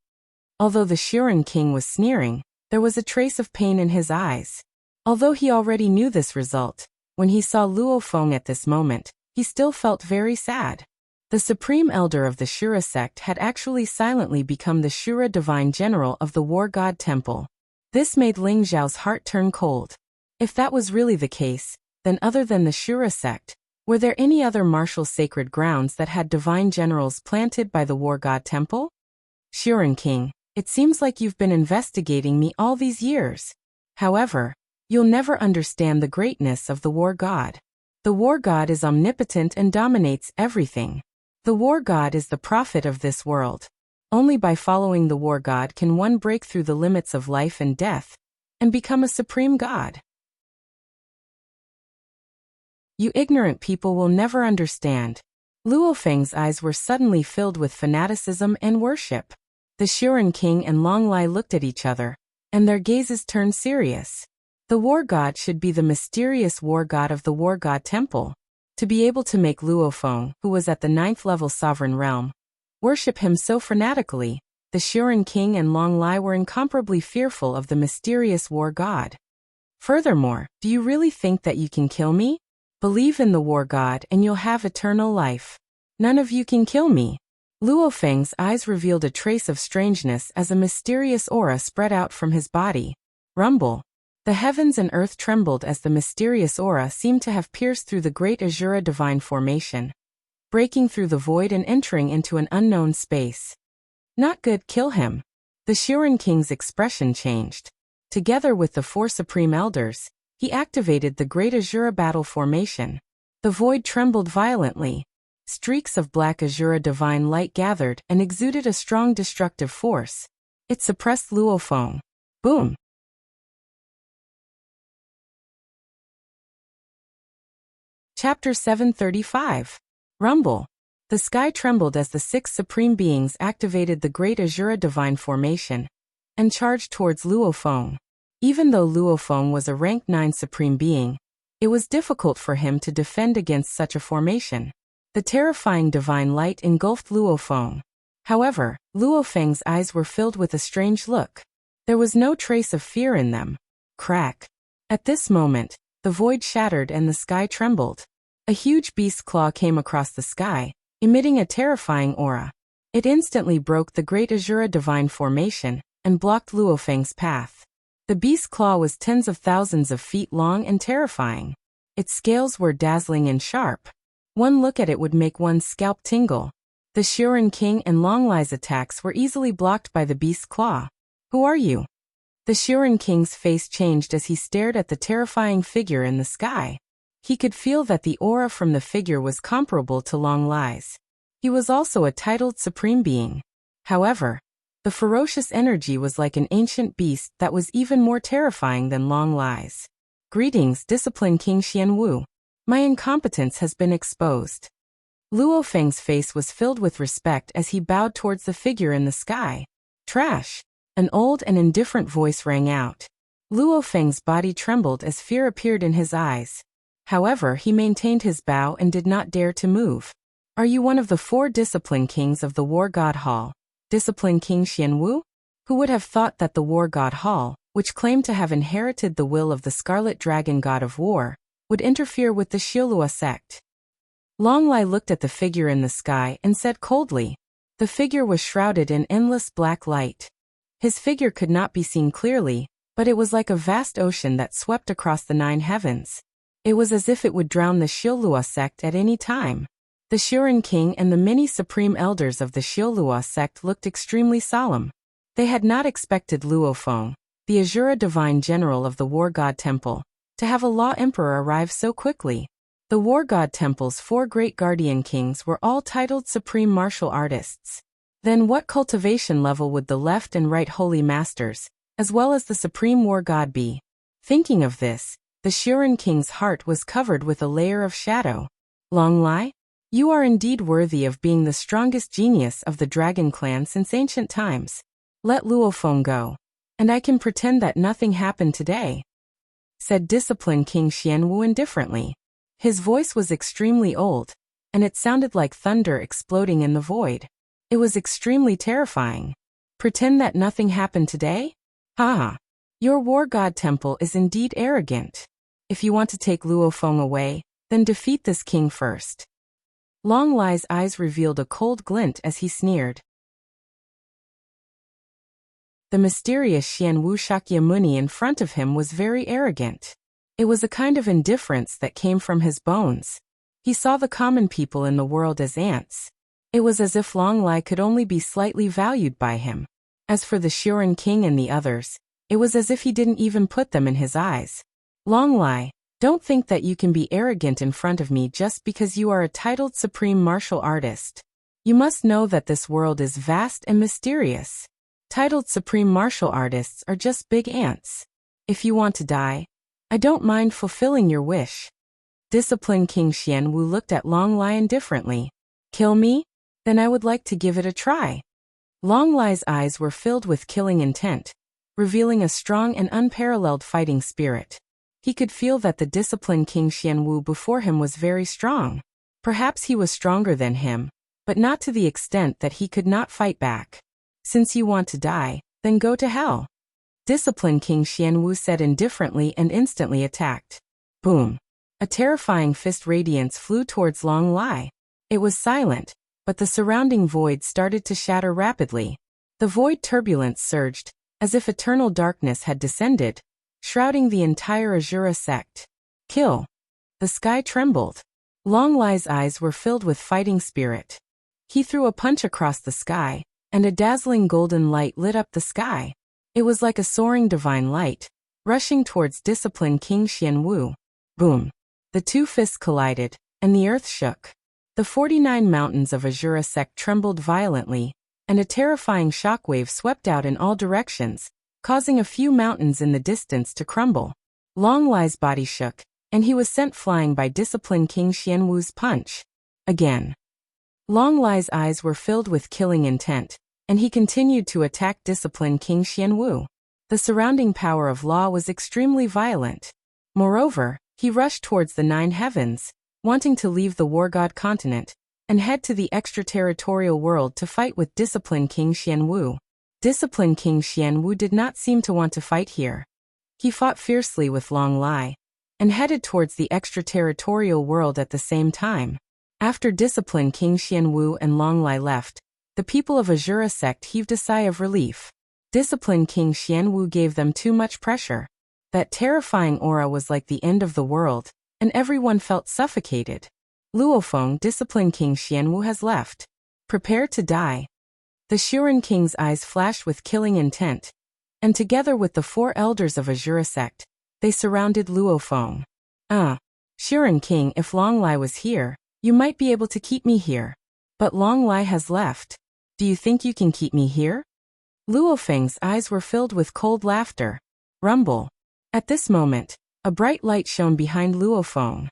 Although the Shiren king was sneering, There was a trace of pain in his eyes. Although he already knew this result, when he saw Luo Feng at this moment, he still felt very sad. The supreme elder of the Shura sect had actually silently become the Shura divine general of the war god temple. This made Ling Zhao's heart turn cold. If that was really the case, then other than the Shura sect, were there any other martial sacred grounds that had divine generals planted by the war god temple? Shuren King, it seems like you've been investigating me all these years. However, you'll never understand the greatness of the war god. The war god is omnipotent and dominates everything. The war god is the prophet of this world. Only by following the war god can one break through the limits of life and death and become a supreme god. You ignorant people will never understand. Luo Feng's eyes were suddenly filled with fanaticism and worship. The Shuren King and Long Lai looked at each other, and their gazes turned serious. The war god should be the mysterious war god of the war god temple. To be able to make Luo Feng, who was at the 9th level sovereign realm, worship him so fanatically, the Shuren King and Long Lai were incomparably fearful of the mysterious war god. Furthermore, do you really think that you can kill me? Believe in the war god and you'll have eternal life. None of you can kill me. Luo Feng's eyes revealed a trace of strangeness as a mysterious aura spread out from his body. Rumble. The heavens and earth trembled as the mysterious aura seemed to have pierced through the great Azura divine formation, breaking through the void and entering into an unknown space. Not good, kill him. The Shuren King's expression changed. Together with the 4 supreme elders, he activated the great Azura battle formation. The void trembled violently. Streaks of black Azura divine light gathered and exuded a strong destructive force. It suppressed Luo Feng. Boom! Chapter 735. Rumble. The sky trembled as the 6 supreme beings activated the great Azura divine formation and charged towards Luo Feng. Even though Luo Feng was a rank 9 supreme being, it was difficult for him to defend against such a formation. The terrifying divine light engulfed Luo Feng. However, Luo Feng's eyes were filled with a strange look. There was no trace of fear in them. Crack. At this moment, the void shattered and the sky trembled. A huge beast claw came across the sky, emitting a terrifying aura. It instantly broke the great Azura divine formation and blocked Luo Feng's path. The beast's claw was tens of thousands of feet long and terrifying. Its scales were dazzling and sharp. One look at it would make one's scalp tingle. The Shuren King and Long Lai's attacks were easily blocked by the beast's claw. Who are you? The Shuren King's face changed as he stared at the terrifying figure in the sky. He could feel that the aura from the figure was comparable to Long Lai's. He was also a titled supreme being. However, the ferocious energy was like an ancient beast that was even more terrifying than Long Lai's. Greetings, Discipline King Xianwu. My incompetence has been exposed. Luo Feng's face was filled with respect as he bowed towards the figure in the sky. Trash! An old and indifferent voice rang out. Luo Feng's body trembled as fear appeared in his eyes. However, he maintained his bow and did not dare to move. Are you one of the 4 discipline kings of the War God Hall, Discipline King Xianwu? Who would have thought that the War God Hall, which claimed to have inherited the will of the Scarlet Dragon God of War, would interfere with the Shilua sect? Long Lai looked at the figure in the sky and said coldly. The figure was shrouded in endless black light. His figure could not be seen clearly, but it was like a vast ocean that swept across the 9 heavens. It was as if it would drown the Shilua sect at any time. The Shuren King and the many supreme elders of the Shilua sect looked extremely solemn. They had not expected Luo Feng, the Azura divine general of the War God Temple, to have a law emperor arrive so quickly. The War God Temple's 4 great guardian kings were all titled supreme martial artists. Then what cultivation level would the left and right holy masters, as well as the supreme war god be? Thinking of this, the Shuren King's heart was covered with a layer of shadow. Long Lai? You are indeed worthy of being the strongest genius of the Dragon Clan since ancient times. Let Luo Feng go, and I can pretend that nothing happened today, said Discipline King Xianwu indifferently. His voice was extremely old, and it sounded like thunder exploding in the void. It was extremely terrifying. Pretend that nothing happened today? Ha! Your war god temple is indeed arrogant. If you want to take Luo Feng away, then defeat this king first. Long Lai's eyes revealed a cold glint as he sneered. The mysterious Xian Wu Shakyamuni in front of him was very arrogant. It was a kind of indifference that came from his bones. He saw the common people in the world as ants. It was as if Long Lai could only be slightly valued by him. As for the Shuren King and the others, it was as if he didn't even put them in his eyes. Long Lai, don't think that you can be arrogant in front of me just because you are a titled supreme martial artist. You must know that this world is vast and mysterious. Titled supreme martial artists are just big ants. If you want to die, I don't mind fulfilling your wish. Disciplined King Xian Wu looked at Long Lai indifferently. Kill me? Then I would like to give it a try. Long Lai's eyes were filled with killing intent, revealing a strong and unparalleled fighting spirit. He could feel that the disciplined King Xian Wu before him was very strong. Perhaps he was stronger than him, but not to the extent that he could not fight back. Since you want to die, then go to hell. Disciplined King Xian Wu said indifferently and instantly attacked. Boom! A terrifying fist radiance flew towards Long Lai. It was silent, but the surrounding void started to shatter rapidly. The void turbulence surged, as if eternal darkness had descended, shrouding the entire Azura sect. Kill! The sky trembled. Long Lai's eyes were filled with fighting spirit. He threw a punch across the sky, and a dazzling golden light lit up the sky. It was like a soaring divine light, rushing towards disciplined King Xian Wu. Boom! The two fists collided, and the earth shook. The 49 mountains of Azura sect trembled violently, and a terrifying shockwave swept out in all directions, causing a few mountains in the distance to crumble. Long Lai's body shook, and he was sent flying by disciplined King Xian Wu's punch. Again. Long Lai's eyes were filled with killing intent, and he continued to attack disciplined King Xian Wu. The surrounding power of law was extremely violent. Moreover, he rushed towards the 9 heavens, wanting to leave the War God continent, and head to the extraterritorial world to fight with disciplined King Xian Wu. Disciplined King Xian Wu did not seem to want to fight here. He fought fiercely with Long Lai, and headed towards the extraterritorial world at the same time. After disciplined King Xian Wu and Long Lai left, the people of Azura sect heaved a sigh of relief. Disciplined King Xian Wu gave them too much pressure. That terrifying aura was like the end of the world, and everyone felt suffocated. Luo Feng, disciplined King Xian Wu has left. Prepare to die. The Shuren King's eyes flashed with killing intent, and together with the 4 elders of Azura sect, they surrounded Luo Feng. Shuren King, if Long Lai was here, you might be able to keep me here. But Long Lai has left. Do you think you can keep me here? Luo Feng's eyes were filled with cold laughter. Rumble. At this moment, a bright light shone behind Luo Feng.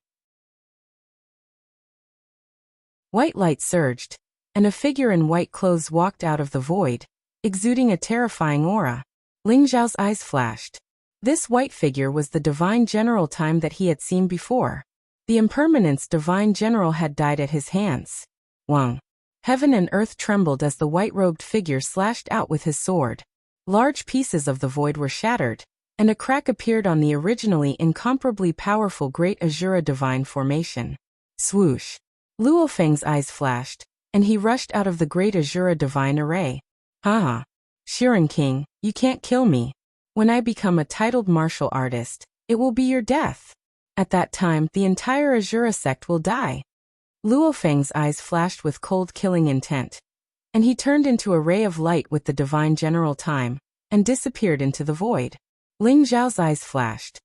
White light surged, and a figure in white clothes walked out of the void, exuding a terrifying aura. Ling Zhao's eyes flashed. This white figure was the Divine General Time that he had seen before. The Impermanence Divine General had died at his hands. Wang. Heaven and earth trembled as the white-robed figure slashed out with his sword. Large pieces of the void were shattered, and a crack appeared on the originally incomparably powerful Great Azura Divine Formation. Swoosh. Luo Feng's eyes flashed, and he rushed out of the Great Azura Divine Array. Haha. Shuren King, you can't kill me. When I become a titled martial artist, it will be your death. At that time, the entire Azura sect will die. Luo Feng's eyes flashed with cold killing intent, and he turned into a ray of light with the Divine General Time, and disappeared into the void. Ling Zhao's eyes flashed.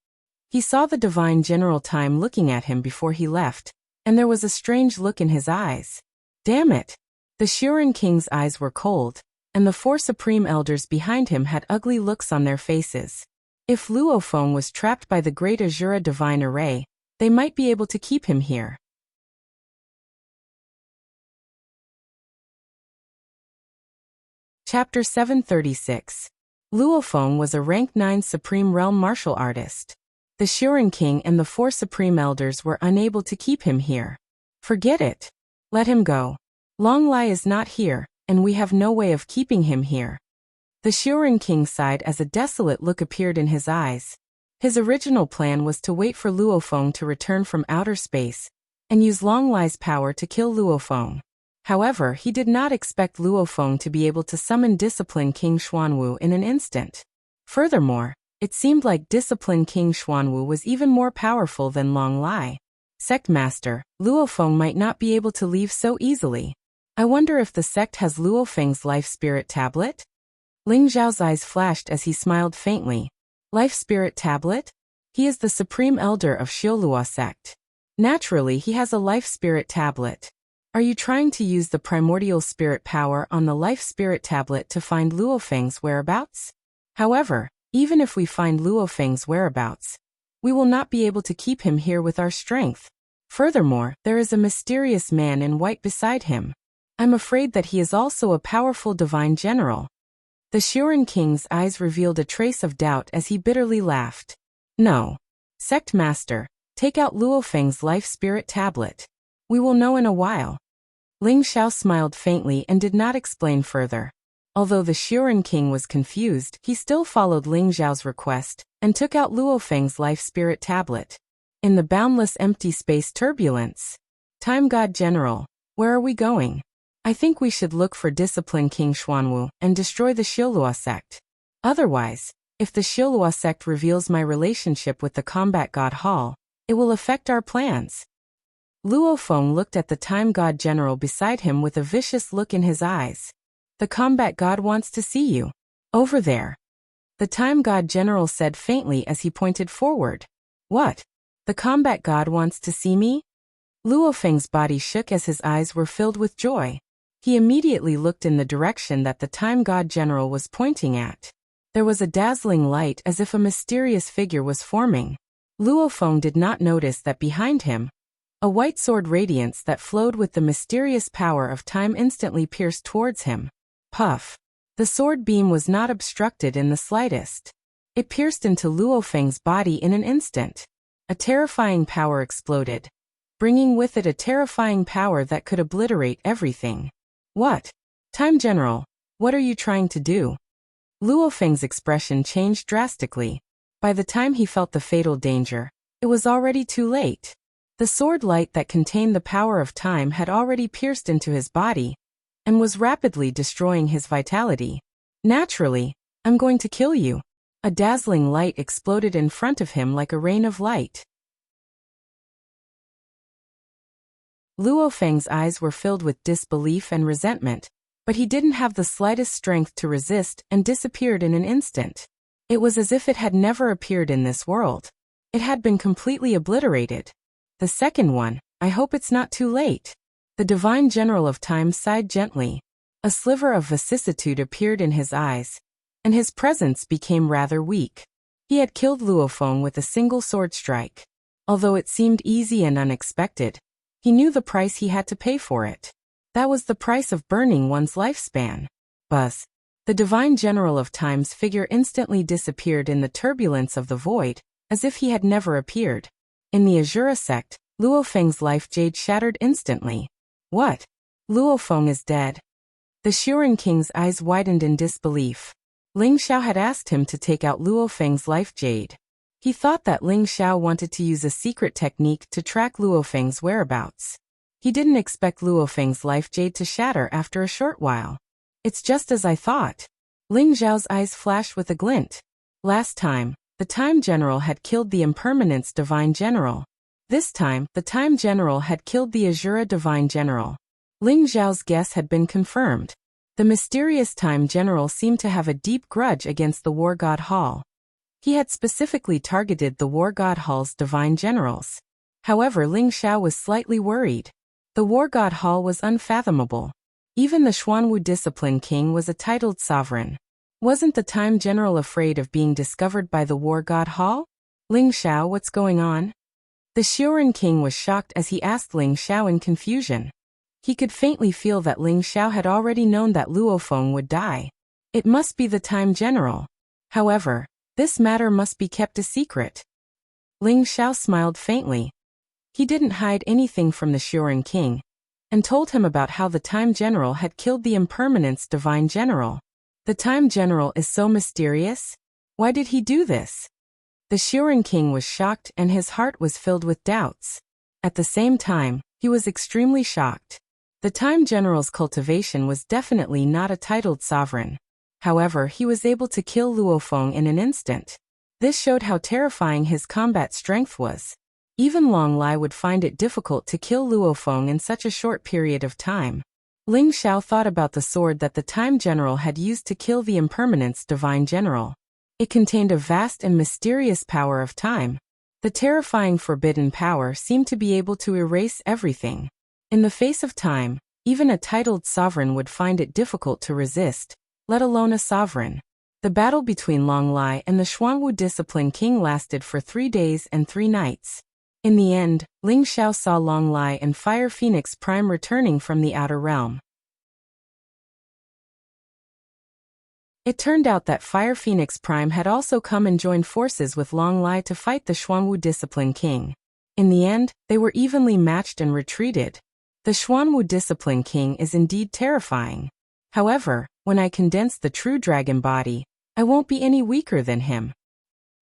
He saw the Divine General Time looking at him before he left, and there was a strange look in his eyes. Damn it! The Shuren King's eyes were cold, and the 4 Supreme Elders behind him had ugly looks on their faces. If Luo Feng was trapped by the Great Azura Divine Array, they might be able to keep him here. Chapter 736. Luo Feng was a rank 9 Supreme Realm martial artist. The Shuren King and the 4 Supreme Elders were unable to keep him here. Forget it. Let him go. Long Lai is not here, and we have no way of keeping him here. The Xiuren king sighed as a desolate look appeared in his eyes. His original plan was to wait for Luofeng to return from outer space and use Long Lie's power to kill Luofeng. However, he did not expect Luofeng to be able to summon Discipline King Xuanwu in an instant. Furthermore, it seemed like Discipline King Xuanwu was even more powerful than Long Lie. Sect Master, Luofeng might not be able to leave so easily. I wonder if the sect has Luofeng's life spirit tablet? Ling Zhao's eyes flashed as he smiled faintly. Life spirit tablet? He is the supreme elder of Xiaolua sect. Naturally, he has a life spirit tablet. Are you trying to use the primordial spirit power on the life spirit tablet to find Luofeng's whereabouts? However, even if we find Luofeng's whereabouts, we will not be able to keep him here with our strength. Furthermore, there is a mysterious man in white beside him. I'm afraid that he is also a powerful divine general. The Xiuren king's eyes revealed a trace of doubt as he bitterly laughed. No. Sect Master, take out Luofeng's life spirit tablet. We will know in a while. Ling Xiao smiled faintly and did not explain further. Although the Xiuren king was confused, he still followed Ling Zhao's request and took out Luofeng's life spirit tablet. In the boundless empty space turbulence. Time God General, where are we going? I think we should look for Discipline King Xuanwu and destroy the Xiaolua sect. Otherwise, if the Xiaolua sect reveals my relationship with the Combat God Hall, it will affect our plans. Luofeng looked at the Time God General beside him with a vicious look in his eyes. The Combat God wants to see you. Over there. The Time God General said faintly as he pointed forward. What? The Combat God wants to see me? Luofeng's body shook as his eyes were filled with joy. He immediately looked in the direction that the Time God General was pointing at. There was a dazzling light as if a mysterious figure was forming. Luofeng did not notice that behind him, a white sword radiance that flowed with the mysterious power of time instantly pierced towards him. Puff. The sword beam was not obstructed in the slightest. It pierced into Luofeng's body in an instant. A terrifying power exploded, bringing with it a terrifying power that could obliterate everything. What? Time General, what are you trying to do? Luofeng's expression changed drastically. By the time he felt the fatal danger, it was already too late. The sword light that contained the power of time had already pierced into his body and was rapidly destroying his vitality. Naturally, I'm going to kill you. A dazzling light exploded in front of him like a rain of light. Luofeng's eyes were filled with disbelief and resentment, but he didn't have the slightest strength to resist and disappeared in an instant. It was as if it had never appeared in this world. It had been completely obliterated. The second one, I hope it's not too late. The Divine General of Time sighed gently. A sliver of vicissitude appeared in his eyes, and his presence became rather weak. He had killed Luofeng with a single sword strike. Although it seemed easy and unexpected, he knew the price he had to pay for it. That was the price of burning one's lifespan. Buzz. The Divine General of Time's figure instantly disappeared in the turbulence of the void, as if he had never appeared. In the Azura sect, Luofeng's life jade shattered instantly. What? Luofeng is dead. The Xiuren king's eyes widened in disbelief. Ling Xiao had asked him to take out Luofeng's life jade. He thought that Ling Xiao wanted to use a secret technique to track Luofeng's whereabouts. He didn't expect Luofeng's life jade to shatter after a short while. It's just as I thought. Ling Xiao's eyes flashed with a glint. Last time, the Time General had killed the Impermanence Divine General. This time, the Time General had killed the Azura Divine General. Ling Xiao's guess had been confirmed. The mysterious Time General seemed to have a deep grudge against the War God Hall. He had specifically targeted the War God Hall's Divine Generals. However, Ling Xiao was slightly worried. The War God Hall was unfathomable. Even the Xuanwu Discipline King was a titled sovereign. Wasn't the Time General afraid of being discovered by the War God Hall? Ling Xiao, what's going on? The Xiuren king was shocked as he asked Ling Xiao in confusion. He could faintly feel that Ling Xiao had already known that Luofeng would die. It must be the Time General. However, this matter must be kept a secret. Ling Xiao smiled faintly. He didn't hide anything from the Xiuren king, and told him about how the Time General had killed the Impermanence Divine General. The Time General is so mysterious? Why did he do this? The Shirin king was shocked and his heart was filled with doubts. At the same time, he was extremely shocked. The Time General's cultivation was definitely not a titled sovereign. However, he was able to kill Luofeng in an instant. This showed how terrifying his combat strength was. Even Long Lai would find it difficult to kill Luofeng in such a short period of time. Ling Xiao thought about the sword that the Time General had used to kill the Impermanence Divine General. It contained a vast and mysterious power of time. The terrifying forbidden power seemed to be able to erase everything. In the face of time, even a titled sovereign would find it difficult to resist, let alone a sovereign. The battle between Long Lai and the Xuanwu Discipline King lasted for 3 days and 3 nights. In the end, Ling Xiao saw Long Lai and Fire Phoenix Prime returning from the outer realm. It turned out that Fire Phoenix Prime had also come and joined forces with Long Lai to fight the Xuanwu Discipline King. In the end, they were evenly matched and retreated. The Xuanwu Discipline King is indeed terrifying. However, when I condense the true dragon body, I won't be any weaker than him.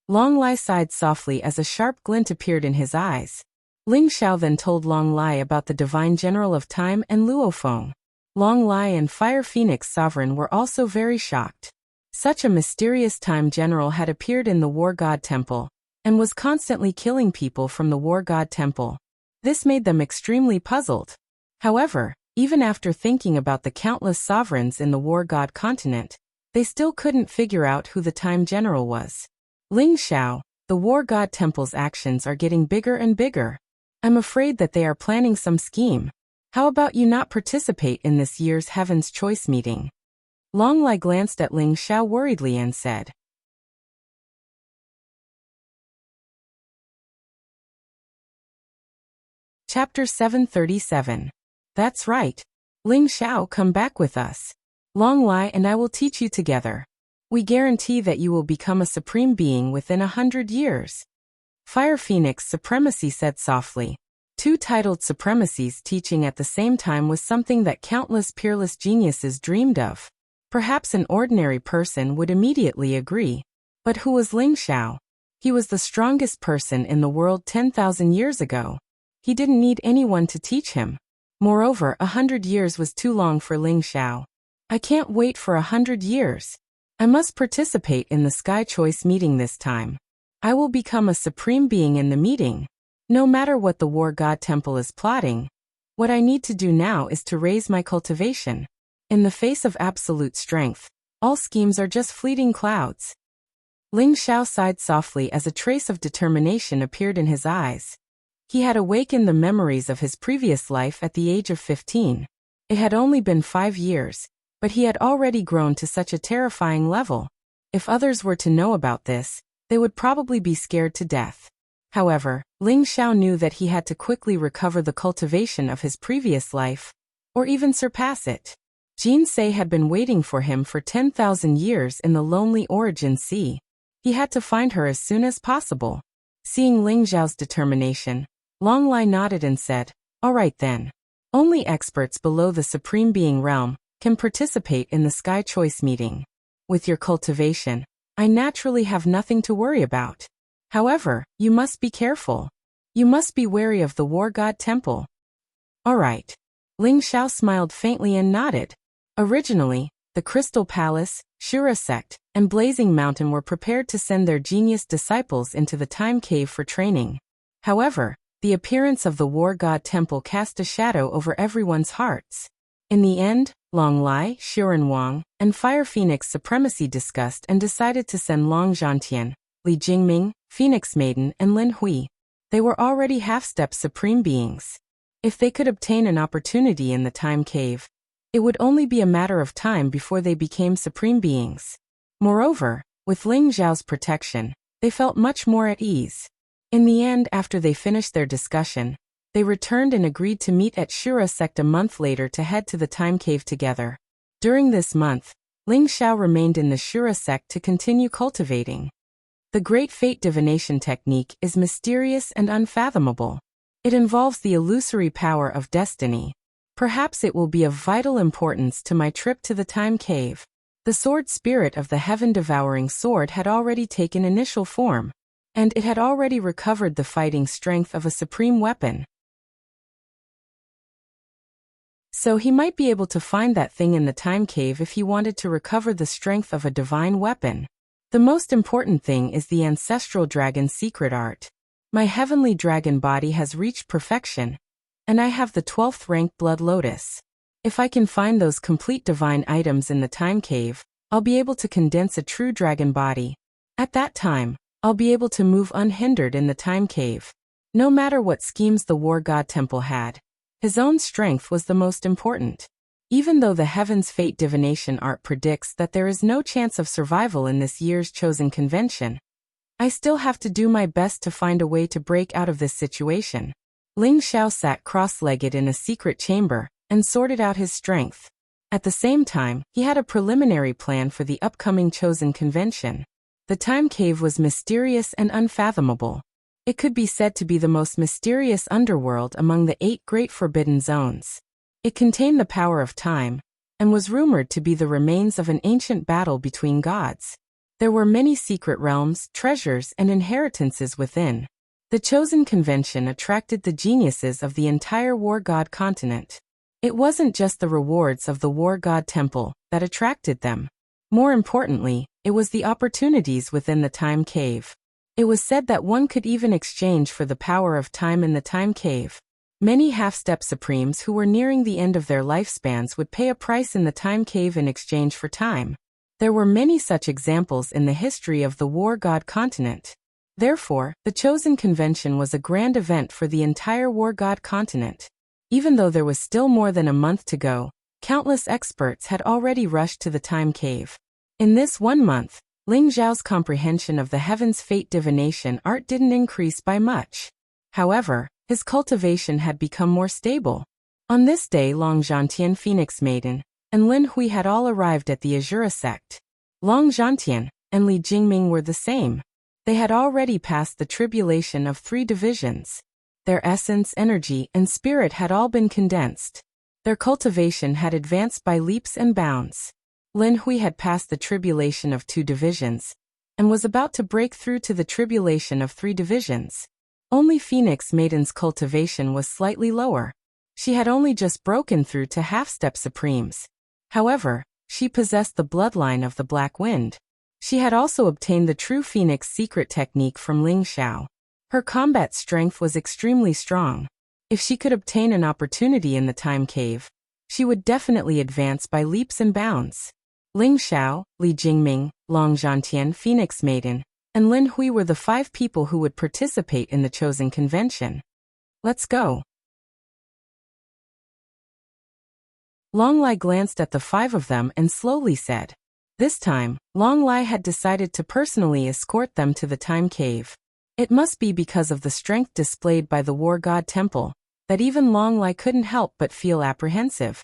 Long Lai sighed softly as a sharp glint appeared in his eyes. Ling Xiao then told Long Lai about the Divine General of Time and Luofeng. Long Lai and Fire Phoenix Sovereign were also very shocked. Such a mysterious Time General had appeared in the War God Temple, and was constantly killing people from the War God Temple. This made them extremely puzzled. However, even after thinking about the countless sovereigns in the War God continent, they still couldn't figure out who the Time General was. Ling Xiao, the War God Temple's actions are getting bigger and bigger. I'm afraid that they are planning some scheme. How about you not participate in this year's Heaven's Choice meeting? Long Lai glanced at Ling Xiao worriedly and said. Chapter 737. That's right. Ling Xiao, come back with us. Long Lai and I will teach you together. We guarantee that you will become a supreme being within 100 years. Fire Phoenix Supremacy said softly. 2 titled supremacies teaching at the same time was something that countless peerless geniuses dreamed of. Perhaps an ordinary person would immediately agree. But who was Ling Xiao? He was the strongest person in the world 10,000 years ago. He didn't need anyone to teach him. Moreover, 100 years was too long for Ling Xiao. I can't wait for 100 years. I must participate in the Sky Choice meeting this time. I will become a supreme being in the meeting. No matter what the War God Temple is plotting, what I need to do now is to raise my cultivation. In the face of absolute strength, all schemes are just fleeting clouds. Ling Xiao sighed softly as a trace of determination appeared in his eyes. He had awakened the memories of his previous life at the age of 15. It had only been 5 years, but he had already grown to such a terrifying level. If others were to know about this, they would probably be scared to death. However, Ling Xiao knew that he had to quickly recover the cultivation of his previous life, or even surpass it. Jin Sei had been waiting for him for 10,000 years in the lonely Origin Sea. He had to find her as soon as possible. Seeing Ling Xiao's determination, Long Lai nodded and said, "All right then. Only experts below the Supreme Being realm can participate in the Sky Choice meeting. With your cultivation, I naturally have nothing to worry about. However, you must be careful. You must be wary of the War God Temple." All right. Ling Xiao smiled faintly and nodded. Originally, the Crystal Palace, Shura Sect, and Blazing Mountain were prepared to send their genius disciples into the Time Cave for training. However, the appearance of the War God Temple cast a shadow over everyone's hearts. In the end, Long Lai, Shiren Wang, and Fire Phoenix Supremacy discussed and decided to send Long Zhantian, Li Jingming, Phoenix Maiden, and Lin Hui. They were already half-step supreme beings. If they could obtain an opportunity in the Time Cave, it would only be a matter of time before they became supreme beings. Moreover, with Ling Xiao's protection, they felt much more at ease. In the end, after they finished their discussion, they returned and agreed to meet at Shura Sect a month later to head to the Time Cave together. During this month, Ling Xiao remained in the Shura Sect to continue cultivating. The Great Fate Divination technique is mysterious and unfathomable. It involves the illusory power of destiny. Perhaps it will be of vital importance to my trip to the Time Cave. The sword spirit of the heaven-devouring sword had already taken initial form, and it had already recovered the fighting strength of a supreme weapon. So he might be able to find that thing in the time cave if he wanted to recover the strength of a divine weapon. The most important thing is the ancestral dragon's secret art. My heavenly dragon body has reached perfection, and I have the 12th rank blood lotus. If I can find those complete divine items in the time cave, I'll be able to condense a true dragon body. At that time, I'll be able to move unhindered in the time cave. No matter what schemes the war god temple had, his own strength was the most important. Even though the Heaven's Fate divination art predicts that there is no chance of survival in this year's chosen convention, I still have to do my best to find a way to break out of this situation. Ling Xiao sat cross-legged in a secret chamber and sorted out his strength. At the same time, he had a preliminary plan for the upcoming chosen convention. The time cave was mysterious and unfathomable. It could be said to be the most mysterious underworld among the 8 great forbidden zones. It contained the power of time, and was rumored to be the remains of an ancient battle between gods. There were many secret realms, treasures, and inheritances within. The chosen convention attracted the geniuses of the entire war god continent. It wasn't just the rewards of the war god temple that attracted them. More importantly, it was the opportunities within the time cave. It was said that one could even exchange for the power of time in the time cave. Many half-step supremes who were nearing the end of their lifespans would pay a price in the time cave in exchange for time. There were many such examples in the history of the war god continent. Therefore, the chosen convention was a grand event for the entire war god continent. Even though there was still more than a month to go, countless experts had already rushed to the time cave. In this 1 month, Ling Zhao's comprehension of the Heaven's Fate divination art didn't increase by much. However, his cultivation had become more stable. On this day, Long Zhantian, Phoenix Maiden, and Lin Hui had all arrived at the Azura sect. Long Zhantian and Li Jingming were the same. They had already passed the tribulation of 3 divisions. Their essence, energy, and spirit had all been condensed. Their cultivation had advanced by leaps and bounds. Lin Hui had passed the tribulation of 2 divisions, and was about to break through to the tribulation of 3 divisions. Only Phoenix Maiden's cultivation was slightly lower. She had only just broken through to half-step supremes. However, she possessed the bloodline of the Black Wind. She had also obtained the true Phoenix secret technique from Ling Xiao. Her combat strength was extremely strong. If she could obtain an opportunity in the time cave, she would definitely advance by leaps and bounds. Ling Xiao, Li Jingming, Long Zhantian, Phoenix Maiden, and Lin Hui were the 5 people who would participate in the chosen convention. Let's go. Long Lai glanced at the 5 of them and slowly said. This time, Long Lai had decided to personally escort them to the time cave. It must be because of the strength displayed by the war god temple, that even Long Lai couldn't help but feel apprehensive.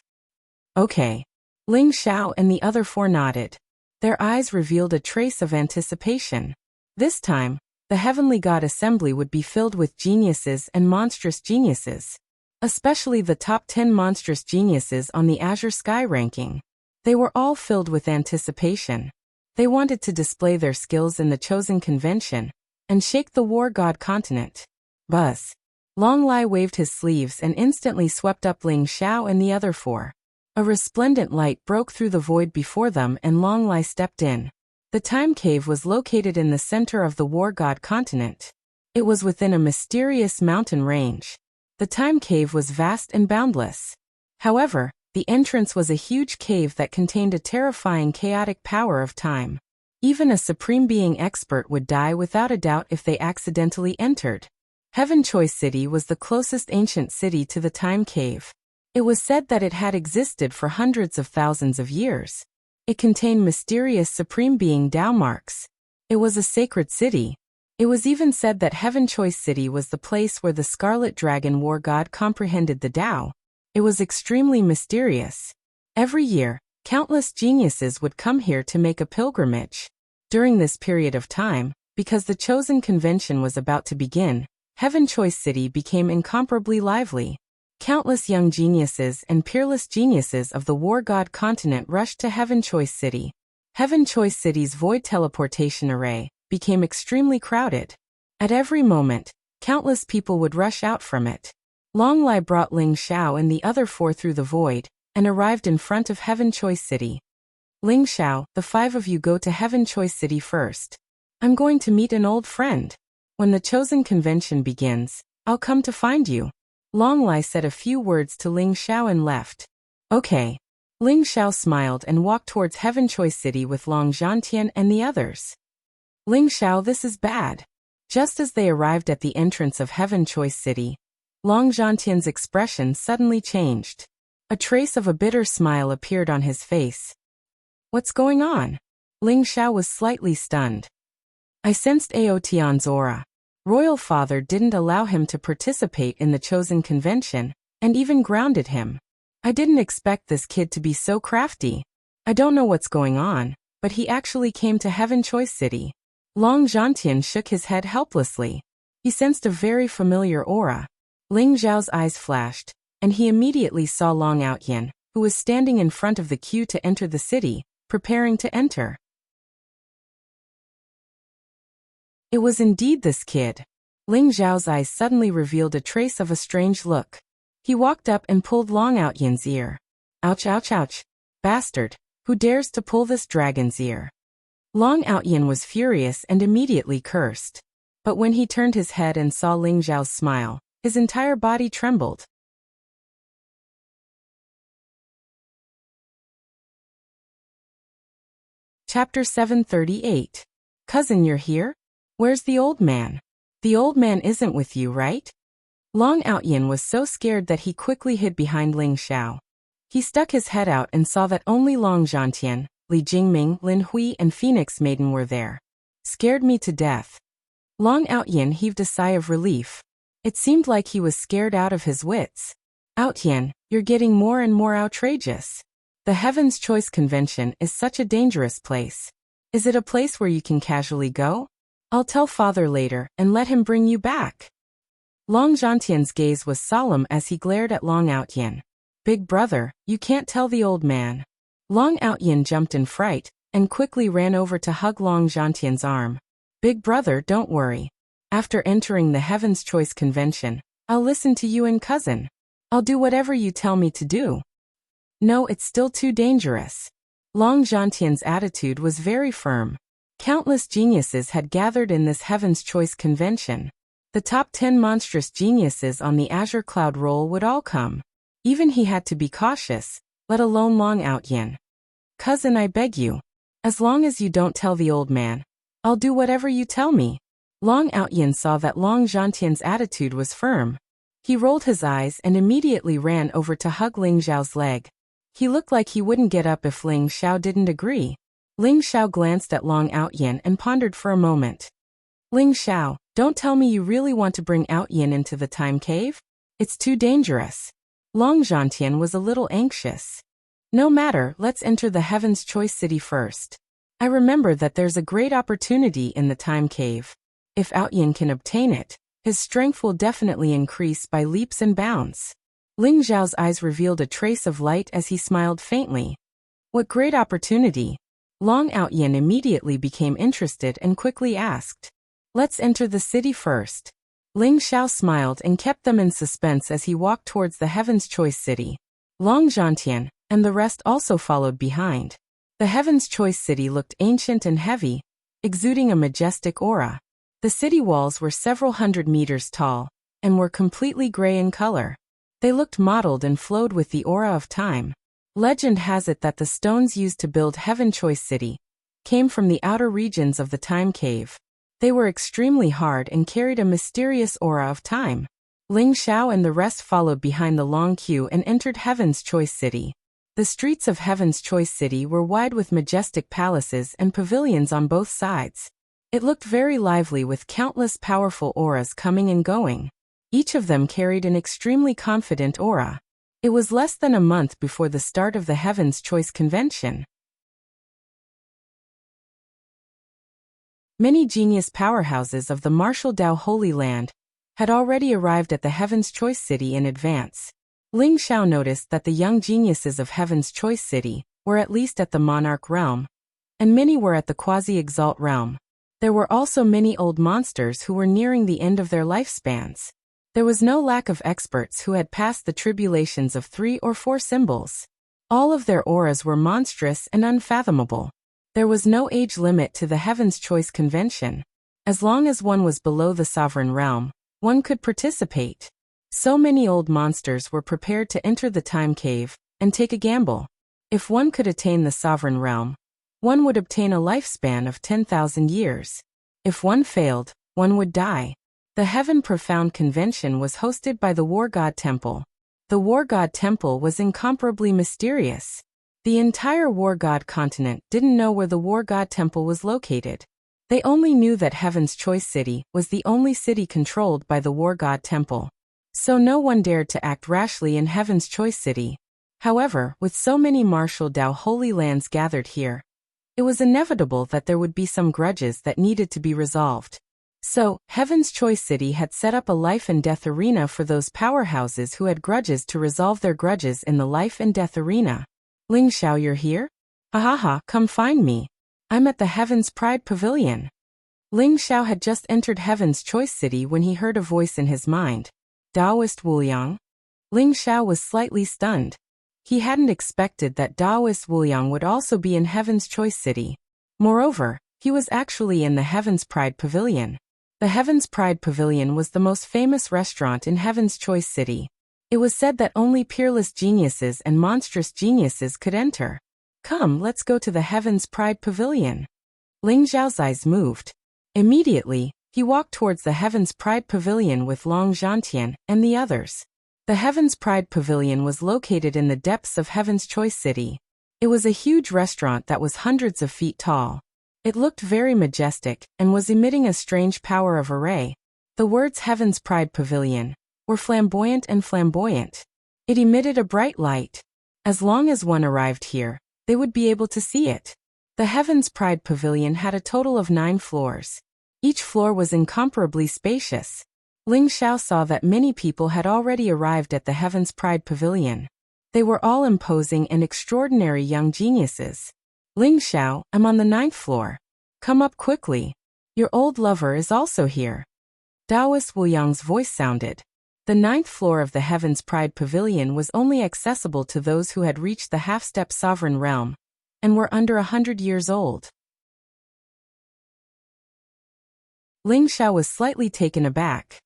Okay. Ling Xiao and the other 4 nodded. Their eyes revealed a trace of anticipation. This time, the heavenly god assembly would be filled with geniuses and monstrous geniuses. Especially the top 10 monstrous geniuses on the Azure Sky ranking. They were all filled with anticipation. They wanted to display their skills in the chosen convention and shake the war god continent. Buzz. Long Lai waved his sleeves and instantly swept up Ling Xiao and the other 4. A resplendent light broke through the void before them and Long Lai stepped in. The time cave was located in the center of the war god continent. It was within a mysterious mountain range. The time cave was vast and boundless. However, the entrance was a huge cave that contained a terrifying chaotic power of time. Even a supreme being expert would die without a doubt if they accidentally entered. Heaven Choice City was the closest ancient city to the time cave. It was said that it had existed for hundreds of thousands of years. It contained mysterious supreme being Tao marks. It was a sacred city. It was even said that Heaven Choice City was the place where the Scarlet Dragon war god comprehended the Tao. It was extremely mysterious. Every year, countless geniuses would come here to make a pilgrimage. During this period of time, because the chosen convention was about to begin, Heaven Choice City became incomparably lively. Countless young geniuses and peerless geniuses of the war god continent rushed to Heaven Choice City. Heaven Choice City's void teleportation array became extremely crowded. At every moment, countless people would rush out from it. Long Lai brought Ling Xiao and the other four through the void, and arrived in front of Heaven Choice City. Ling Xiao, the 5 of you go to Heaven Choice City first. I'm going to meet an old friend. When the chosen convention begins, I'll come to find you. Long Lai said a few words to Ling Xiao and left. Okay. Ling Xiao smiled and walked towards Heaven Choice City with Long Zhantian and the others. Ling Xiao, this is bad. Just as they arrived at the entrance of Heaven Choice City, Long Zhantian's expression suddenly changed. A trace of a bitter smile appeared on his face. What's going on? Ling Xiao was slightly stunned. I sensed Aotian's aura. Royal Father didn't allow him to participate in the chosen convention, and even grounded him. I didn't expect this kid to be so crafty. I don't know what's going on, but he actually came to Heaven Choice City. Long Zhantian shook his head helplessly. He sensed a very familiar aura. Ling Zhao's eyes flashed, and he immediately saw Long Outyin, who was standing in front of the queue to enter the city, preparing to enter. It was indeed this kid. Ling Zhao's eyes suddenly revealed a trace of a strange look. He walked up and pulled Long Outyin's ear. Ouch, ouch, ouch. Bastard, who dares to pull this dragon's ear? Long Outyin was furious and immediately cursed. But when he turned his head and saw Ling Zhao's smile, his entire body trembled. Chapter 738. Cousin, you're here? Where's the old man? The old man isn't with you, right? Long Outyin was so scared that he quickly hid behind Ling Xiao. He stuck his head out and saw that only Long Zhantian, Li Jingming, Lin Hui and Phoenix Maiden were there. Scared me to death. Long Outyin heaved a sigh of relief. It seemed like he was scared out of his wits. Outyin, you're getting more and more outrageous. The Heaven's Choice Convention is such a dangerous place. Is it a place where you can casually go? I'll tell father later and let him bring you back. Long Zhantian's gaze was solemn as he glared at Long Outyin. Big brother, you can't tell the old man. Long Outyin jumped in fright, and quickly ran over to hug Long Zhantian's arm. Big brother, don't worry. After entering the Heaven's Choice Convention, I'll listen to you and cousin. I'll do whatever you tell me to do. No, it's still too dangerous. Long Zhantian's attitude was very firm. Countless geniuses had gathered in this Heaven's Choice Convention. The top 10 monstrous geniuses on the Azure Cloud roll would all come. Even he had to be cautious, let alone Long Outyin. Cousin, I beg you. As long as you don't tell the old man, I'll do whatever you tell me. Long Outyin saw that Long Zhantian's attitude was firm. He rolled his eyes and immediately ran over to hug Ling Xiao's leg. He looked like he wouldn't get up if Ling Xiao didn't agree. Ling Xiao glanced at Long Outyin and pondered for a moment. Ling Xiao, don't tell me you really want to bring Outyin into the time cave? It's too dangerous. Long Zhantian was a little anxious. No matter, let's enter the Heaven's Choice City first. I remember that there's a great opportunity in the time cave. If Outyin can obtain it, his strength will definitely increase by leaps and bounds. Ling Zhao's eyes revealed a trace of light as he smiled faintly. What great opportunity! Long Outyin immediately became interested and quickly asked. Let's enter the city first. Ling Xiao smiled and kept them in suspense as he walked towards the Heaven's Choice City. Long Zhantian and the rest also followed behind. The Heaven's Choice City looked ancient and heavy, exuding a majestic aura. The city walls were several hundred meters tall, and were completely gray in color. They looked mottled and flowed with the aura of time. Legend has it that the stones used to build Heaven Choice City came from the outer regions of the time cave. They were extremely hard and carried a mysterious aura of time. Ling Xiao and the rest followed behind the long queue and entered Heaven's Choice City. The streets of Heaven's Choice City were wide with majestic palaces and pavilions on both sides. It looked very lively with countless powerful auras coming and going. Each of them carried an extremely confident aura. It was less than a month before the start of the Heaven's Choice Convention. Many genius powerhouses of the martial Dao Holy Land had already arrived at the Heaven's Choice City in advance. Ling Xiao noticed that the young geniuses of Heaven's Choice City were at least at the Monarch realm. and many were at the quasi-exalt realm. There were also many old monsters who were nearing the end of their lifespans. There was no lack of experts who had passed the tribulations of 3 or 4 symbols. All of their auras were monstrous and unfathomable. There was no age limit to the Heaven's Choice Convention. As long as one was below the sovereign realm, one could participate. So many old monsters were prepared to enter the time cave and take a gamble. If one could attain the sovereign realm, one would obtain a lifespan of 10,000 years. If one failed, one would die. The Heaven Profound Convention was hosted by the War God Temple. The War God Temple was incomparably mysterious. The entire War God continent didn't know where the War God Temple was located. They only knew that Heaven's Choice City was the only city controlled by the War God Temple. So no one dared to act rashly in Heaven's Choice City. However, with so many martial Dao holy lands gathered here, it was inevitable that there would be some grudges that needed to be resolved. So, Heaven's Choice City had set up a life and death arena for those powerhouses who had grudges to resolve their grudges in the life and death arena. Ling Xiao, you're here? Ha ha ha, come find me. I'm at the Heaven's Pride Pavilion. Ling Xiao had just entered Heaven's Choice City when he heard a voice in his mind. Taoist Wuliang? Ling Xiao was slightly stunned. He hadn't expected that Taoist Wuliang would also be in Heaven's Choice City. Moreover, he was actually in the Heaven's Pride Pavilion. The Heaven's Pride Pavilion was the most famous restaurant in Heaven's Choice City. It was said that only peerless geniuses and monstrous geniuses could enter. Come, let's go to the Heaven's Pride Pavilion. Ling Xiao's eyes moved. Immediately, he walked towards the Heaven's Pride Pavilion with Long Zhantian and the others. The Heaven's Pride Pavilion was located in the depths of Heaven's Choice City. It was a huge restaurant that was hundreds of feet tall. It looked very majestic and was emitting a strange power of array. The words Heaven's Pride Pavilion were flamboyant and flamboyant. It emitted a bright light. As long as one arrived here, they would be able to see it. The Heaven's Pride Pavilion had a total of 9 floors. Each floor was incomparably spacious. Ling Xiao saw that many people had already arrived at the Heaven's Pride Pavilion. They were all imposing and extraordinary young geniuses. Ling Xiao, I'm on the 9th floor. Come up quickly. Your old lover is also here. Taoist Wuyang's voice sounded. The 9th floor of the Heaven's Pride Pavilion was only accessible to those who had reached the half-step sovereign realm and were under 100 years old. Ling Xiao was slightly taken aback.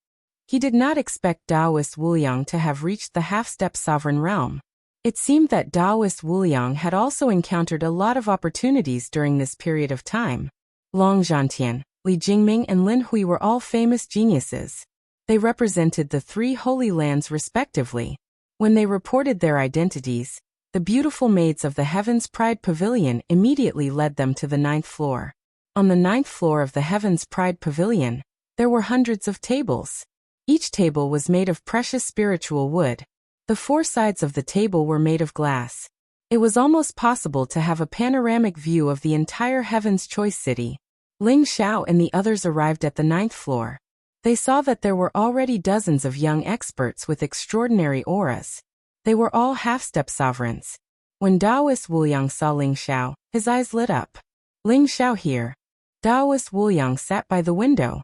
He did not expect Taoist Wuliang to have reached the half-step sovereign realm. It seemed that Taoist Wuliang had also encountered a lot of opportunities during this period of time. Long Zhantian, Li Jingming and Lin Hui were all famous geniuses. They represented the 3 holy lands respectively. When they reported their identities, the beautiful maids of the Heaven's Pride Pavilion immediately led them to the 9th floor. On the 9th floor of the Heaven's Pride Pavilion, there were hundreds of tables. Each table was made of precious spiritual wood. The 4 sides of the table were made of glass. It was almost possible to have a panoramic view of the entire Heaven's Choice City. Ling Xiao and the others arrived at the 9th floor. They saw that there were already dozens of young experts with extraordinary auras. They were all half-step sovereigns. When Taoist Wuliang saw Ling Xiao, his eyes lit up. Ling Xiao here. Taoist Wuliang sat by the window.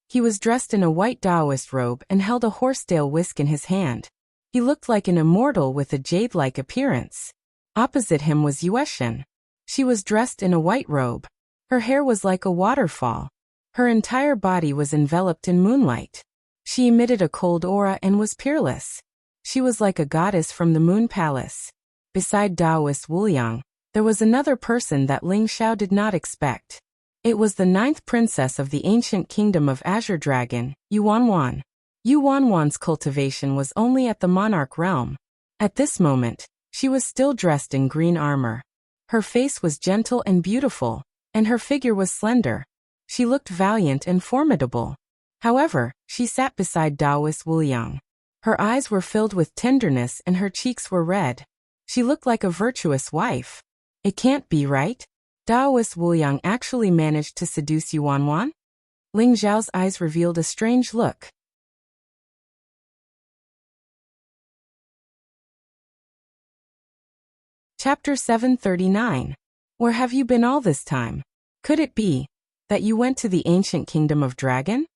He was dressed in a white Taoist robe and held a horsetail whisk in his hand. He looked like an immortal with a jade-like appearance. Opposite him was Yueshan. She was dressed in a white robe. Her hair was like a waterfall. Her entire body was enveloped in moonlight. She emitted a cold aura and was peerless. She was like a goddess from the Moon Palace. Beside Taoist Wuliang, there was another person that Ling Xiao did not expect. It was the 9th princess of the ancient kingdom of Azure Dragon, Yuanwan. Yuanwan's cultivation was only at the monarch realm. At this moment, she was still dressed in green armor. Her face was gentle and beautiful, and her figure was slender. She looked valiant and formidable. However, she sat beside Taoist Wuliang. Her eyes were filled with tenderness and her cheeks were red. She looked like a virtuous wife. It can't be right. Taoist Wuliang actually managed to seduce Yuanwan? Ling Xiao's eyes revealed a strange look. Chapter 739. Where have you been all this time? Could it be that you went to the ancient kingdom of Dragon?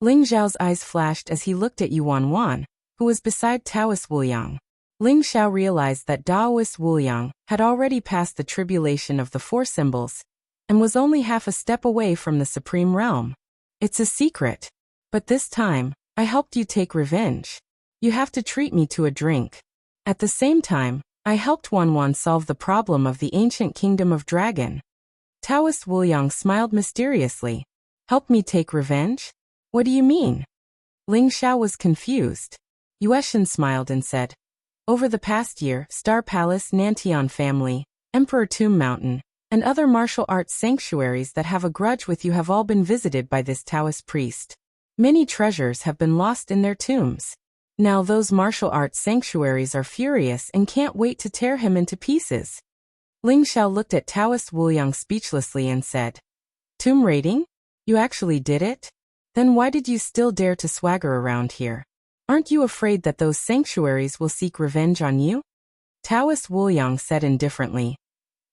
Ling Xiao's eyes flashed as he looked at Yuan Wan, who was beside Taoist Wuliang. Ling Xiao realized that Taoist Wuliang had already passed the tribulation of the four symbols and was only half a step away from the supreme realm. It's a secret. But this time, I helped you take revenge. You have to treat me to a drink. At the same time, I helped Wan Wan solve the problem of the ancient kingdom of Dragon. Taoist Wuliang smiled mysteriously. Help me take revenge? What do you mean? Ling Xiao was confused. Yueshan smiled and said, over the past year, Star Palace, Nantian family, Emperor Tomb Mountain, and other martial arts sanctuaries that have a grudge with you have all been visited by this Taoist priest. Many treasures have been lost in their tombs. Now those martial arts sanctuaries are furious and can't wait to tear him into pieces. Ling Xiao looked at Taoist Wuliang speechlessly and said, tomb raiding? You actually did it? Then why did you still dare to swagger around here? Aren't you afraid that those sanctuaries will seek revenge on you? Taoist Wuliang said indifferently.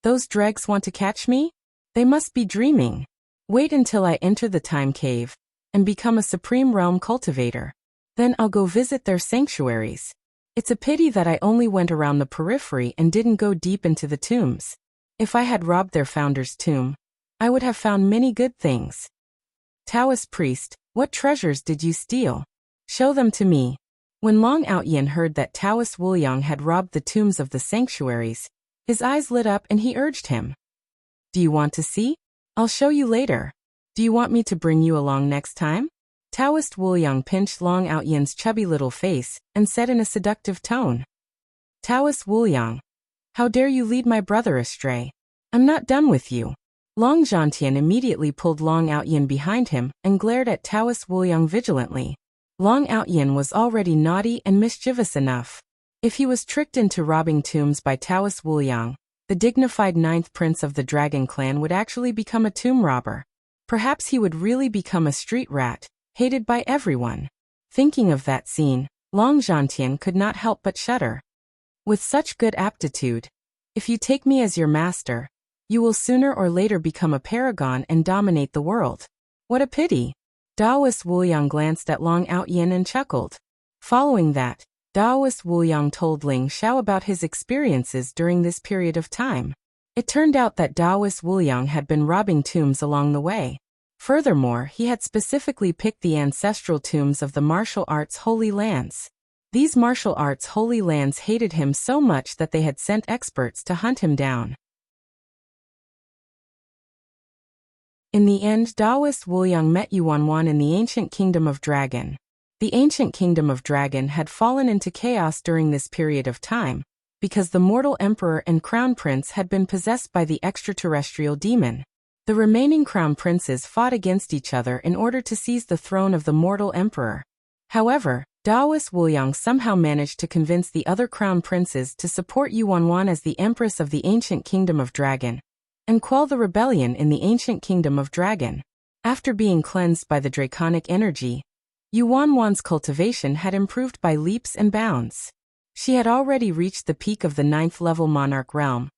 Those dregs want to catch me? They must be dreaming. Wait until I enter the time cave and become a supreme realm cultivator. Then I'll go visit their sanctuaries. It's a pity that I only went around the periphery and didn't go deep into the tombs. If I had robbed their founder's tomb, I would have found many good things. Taoist priest, what treasures did you steal? Show them to me. When Long Outyin heard that Taoist Wuliang had robbed the tombs of the sanctuaries, his eyes lit up and he urged him. Do you want to see? I'll show you later. Do you want me to bring you along next time? Taoist Wuliang pinched Long Outyin's chubby little face and said in a seductive tone. Taoist Wuliang, how dare you lead my brother astray? I'm not done with you. Long Zhantian immediately pulled Long Outyin behind him and glared at Taoist Wuliang vigilantly. Long Outyin was already naughty and mischievous enough. If he was tricked into robbing tombs by Taoist Wuliang, the dignified ninth prince of the Dragon clan would actually become a tomb robber. Perhaps he would really become a street rat, hated by everyone. Thinking of that scene, Long Zhantian could not help but shudder. With such good aptitude, if you take me as your master, you will sooner or later become a paragon and dominate the world. What a pity. Taoist Wuliang glanced at Long Outyin and chuckled. Following that, Taoist Wuliang told Ling Xiao about his experiences during this period of time. It turned out that Taoist Wuliang had been robbing tombs along the way. Furthermore, he had specifically picked the ancestral tombs of the martial arts Holy Lands. These martial arts Holy Lands hated him so much that they had sent experts to hunt him down. In the end, Taoist Wuliang met Yuan Wan in the ancient kingdom of Dragon. The ancient kingdom of Dragon had fallen into chaos during this period of time, because the mortal emperor and crown prince had been possessed by the extraterrestrial demon. The remaining crown princes fought against each other in order to seize the throne of the mortal emperor. However, Taoist Wuliang somehow managed to convince the other crown princes to support Yuan Wan as the empress of the ancient kingdom of Dragon, and quell the rebellion in the ancient kingdom of Dragon. After being cleansed by the draconic energy, Yuan Wan's cultivation had improved by leaps and bounds. She had already reached the peak of the 9th level monarch realm,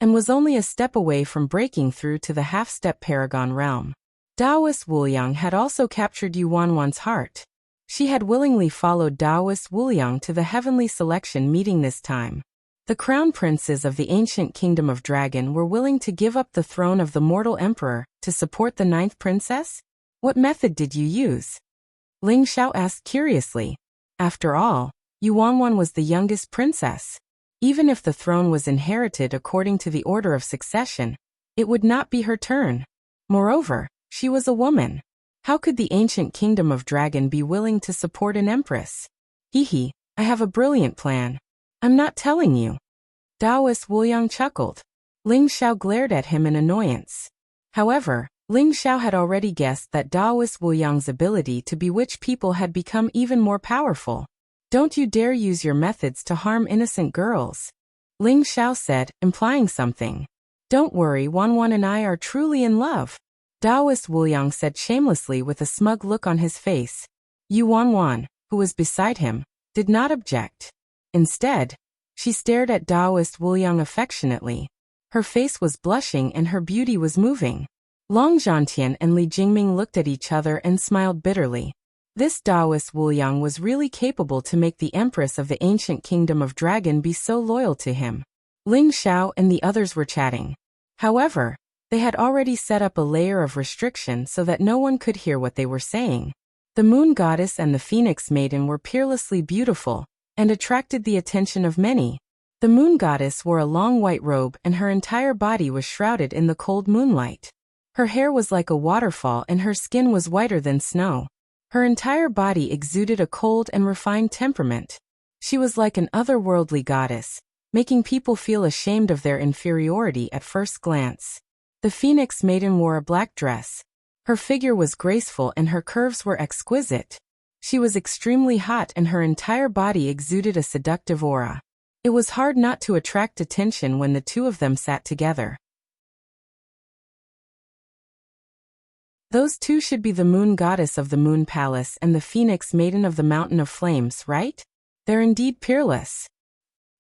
and was only a step away from breaking through to the half-step paragon realm. Taoist Wuliang had also captured Yuan Wan's heart. She had willingly followed Taoist Wuliang to the heavenly selection meeting this time. The crown princes of the ancient kingdom of Dragon were willing to give up the throne of the mortal emperor to support the 9th princess? What method did you use? Ling Xiao asked curiously. After all, Yuan Wan was the youngest princess. Even if the throne was inherited according to the order of succession, it would not be her turn. Moreover, she was a woman. How could the ancient kingdom of Dragon be willing to support an empress? Hee, I have a brilliant plan. I'm not telling you. Taoist Wuliang chuckled. Ling Xiao glared at him in annoyance. However, Ling Xiao had already guessed that Taoist Wuliang's ability to bewitch people had become even more powerful. Don't you dare use your methods to harm innocent girls. Ling Xiao said, implying something. Don't worry, Wan Wan and I are truly in love. Taoist Wuliang said shamelessly with a smug look on his face. Yuan Wan, who was beside him, did not object. Instead, she stared at Taoist Wuliang affectionately. Her face was blushing and her beauty was moving. Long Zhantian and Li Jingming looked at each other and smiled bitterly. This Taoist Wuliang was really capable to make the empress of the ancient kingdom of Dragon be so loyal to him. Ling Xiao and the others were chatting. However, they had already set up a layer of restriction so that no one could hear what they were saying. The moon goddess and the phoenix maiden were peerlessly beautiful and attracted the attention of many. The moon goddess wore a long white robe and her entire body was shrouded in the cold moonlight. Her hair was like a waterfall and her skin was whiter than snow. Her entire body exuded a cold and refined temperament. She was like an otherworldly goddess, making people feel ashamed of their inferiority at first glance. The phoenix maiden wore a black dress. Her figure was graceful and her curves were exquisite. She was extremely hot and her entire body exuded a seductive aura. It was hard not to attract attention when the two of them sat together. Those two should be the moon goddess of the moon palace and the phoenix maiden of the mountain of flames, right? They're indeed peerless.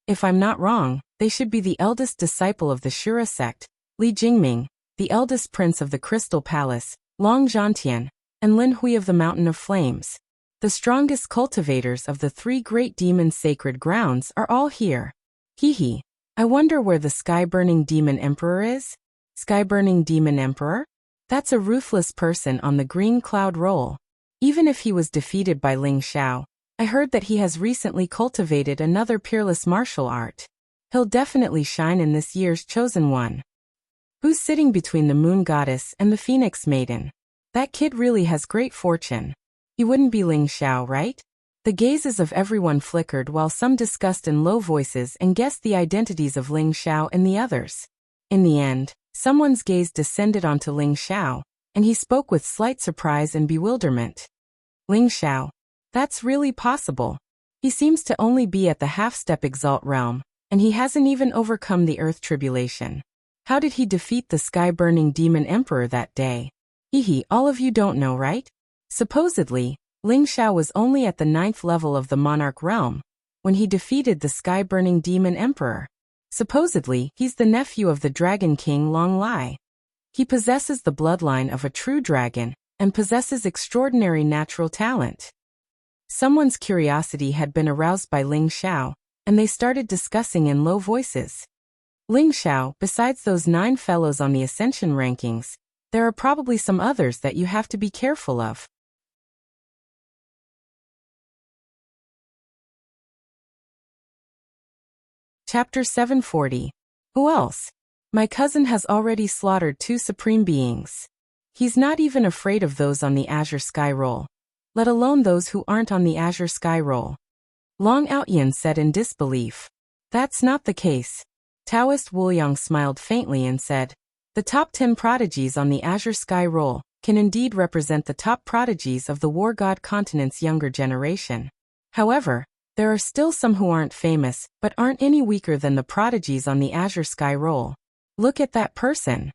If I'm not wrong, they should be the eldest disciple of the Shura sect, Li Jingming, the eldest prince of the Crystal Palace, Long Zhantian, and Lin Hui of the Mountain of Flames. The strongest cultivators of the three great demon sacred grounds are all here. Hee. I wonder where the sky-burning demon emperor is? Sky-burning demon emperor? That's a ruthless person on the green cloud roll. Even if he was defeated by Ling Xiao, I heard that he has recently cultivated another peerless martial art. He'll definitely shine in this year's chosen one. Who's sitting between the moon goddess and the phoenix maiden? That kid really has great fortune. He wouldn't be Ling Xiao, right? The gazes of everyone flickered while some discussed in low voices and guessed the identities of Ling Xiao and the others. In the end, someone's gaze descended onto Ling Xiao, and he spoke with slight surprise and bewilderment. Ling Xiao. That's really possible. He seems to only be at the half-step exalt realm, and he hasn't even overcome the earth tribulation. How did he defeat the sky-burning demon emperor that day? All of you don't know, right? Supposedly, Ling Xiao was only at the 9th level of the monarch realm when he defeated the sky-burning demon emperor. Supposedly, he's the nephew of the Dragon King Long Lai. He possesses the bloodline of a true dragon and possesses extraordinary natural talent. Someone's curiosity had been aroused by Ling Xiao, and they started discussing in low voices. Ling Xiao, besides those 9 fellows on the ascension rankings, there are probably some others that you have to be careful of. Chapter 740. Who else? My cousin has already slaughtered 2 supreme beings. He's not even afraid of those on the Azure Sky Roll, let alone those who aren't on the Azure Sky Roll. Long Outyan said in disbelief. That's not the case. Taoist Wuliang smiled faintly and said, the top 10 prodigies on the Azure Sky Roll can indeed represent the top prodigies of the War God continent's younger generation. However, there are still some who aren't famous, but aren't any weaker than the prodigies on the Azure Sky Roll. Look at that person.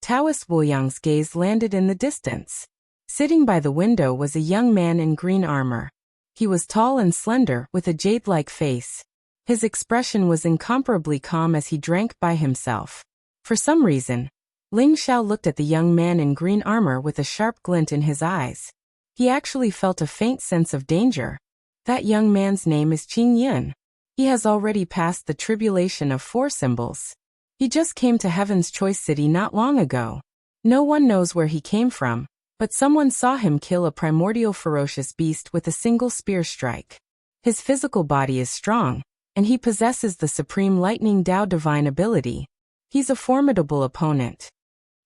Taoist Wuliang's gaze landed in the distance. Sitting by the window was a young man in green armor. He was tall and slender, with a jade-like face. His expression was incomparably calm as he drank by himself. For some reason, Ling Xiao looked at the young man in green armor with a sharp glint in his eyes. He actually felt a faint sense of danger. That young man's name is Qing Yun. He has already passed the tribulation of 4 symbols. He just came to Heaven's Choice City not long ago. No one knows where he came from, but someone saw him kill a primordial ferocious beast with a single spear strike. His physical body is strong, and he possesses the supreme lightning Dao divine ability. He's a formidable opponent.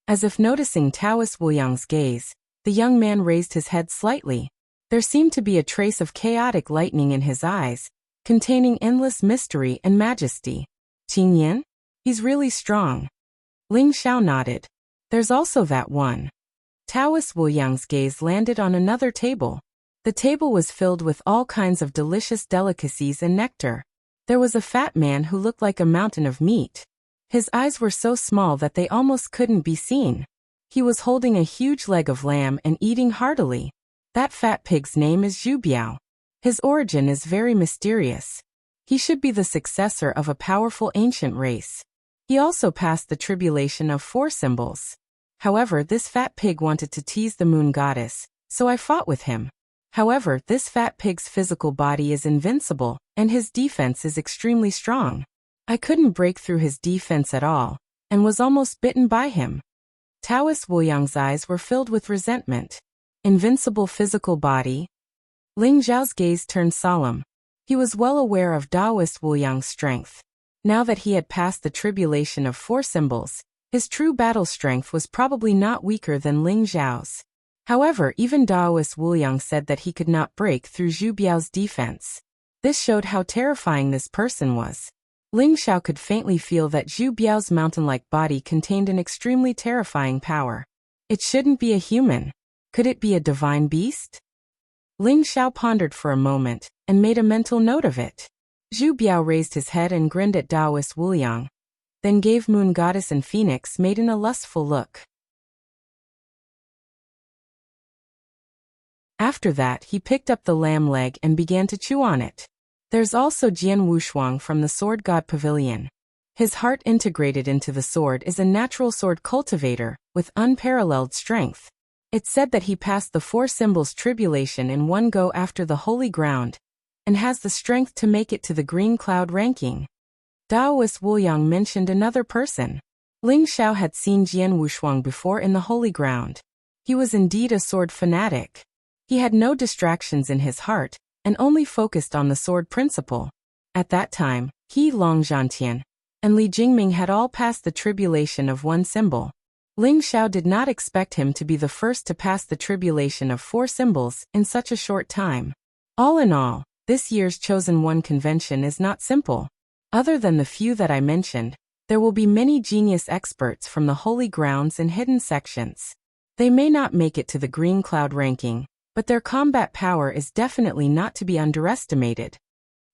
As if noticing Taoist Wuliang's gaze, the young man raised his head slightly. There seemed to be a trace of chaotic lightning in his eyes, containing endless mystery and majesty. Qing Yin? He's really strong. Ling Xiao nodded. There's also that one. Taoist Wuliang's gaze landed on another table. The table was filled with all kinds of delicious delicacies and nectar. There was a fat man who looked like a mountain of meat. His eyes were so small that they almost couldn't be seen. He was holding a huge leg of lamb and eating heartily. That fat pig's name is Zhu Biao. His origin is very mysterious. He should be the successor of a powerful ancient race. He also passed the tribulation of 4 symbols. However, this fat pig wanted to tease the moon goddess, so I fought with him. However, this fat pig's physical body is invincible, and his defense is extremely strong. I couldn't break through his defense at all, and was almost bitten by him. Taoist Wuliang's eyes were filled with resentment. Invincible physical body? Ling Zhao's gaze turned solemn. He was well aware of Taoist Wuliang's strength. Now that he had passed the tribulation of 4 symbols, his true battle strength was probably not weaker than Ling Zhao's. However, even Taoist Wuliang said that he could not break through Zhu Biao's defense. This showed how terrifying this person was. Ling Zhao could faintly feel that Zhu Biao's mountain-like body contained an extremely terrifying power. It shouldn't be a human. Could it be a divine beast? Ling Zhao pondered for a moment, and made a mental note of it. Zhu Biao raised his head and grinned at Taoist Wuliang, then gave Moon Goddess and Phoenix Maiden a lustful look. After that, he picked up the lamb leg and began to chew on it. There's also Jian Wushuang from the Sword God Pavilion. His heart integrated into the sword is a natural sword cultivator, with unparalleled strength. It's said that he passed the 4 symbols tribulation in one go after the holy ground, and has the strength to make it to the green cloud ranking. Taoist Wuliang mentioned another person. Ling Zhao had seen Jian Wushuang before in the holy ground. He was indeed a sword fanatic. He had no distractions in his heart, and only focused on the sword principle. At that time, he, Long Zhantian, and Li Jingming had all passed the tribulation of 1 symbol. Ling Zhao did not expect him to be the first to pass the tribulation of 4 symbols in such a short time. All in all, this year's Chosen One convention is not simple. Other than the few that I mentioned, there will be many genius experts from the holy grounds and hidden sections. They may not make it to the green cloud ranking, but their combat power is definitely not to be underestimated.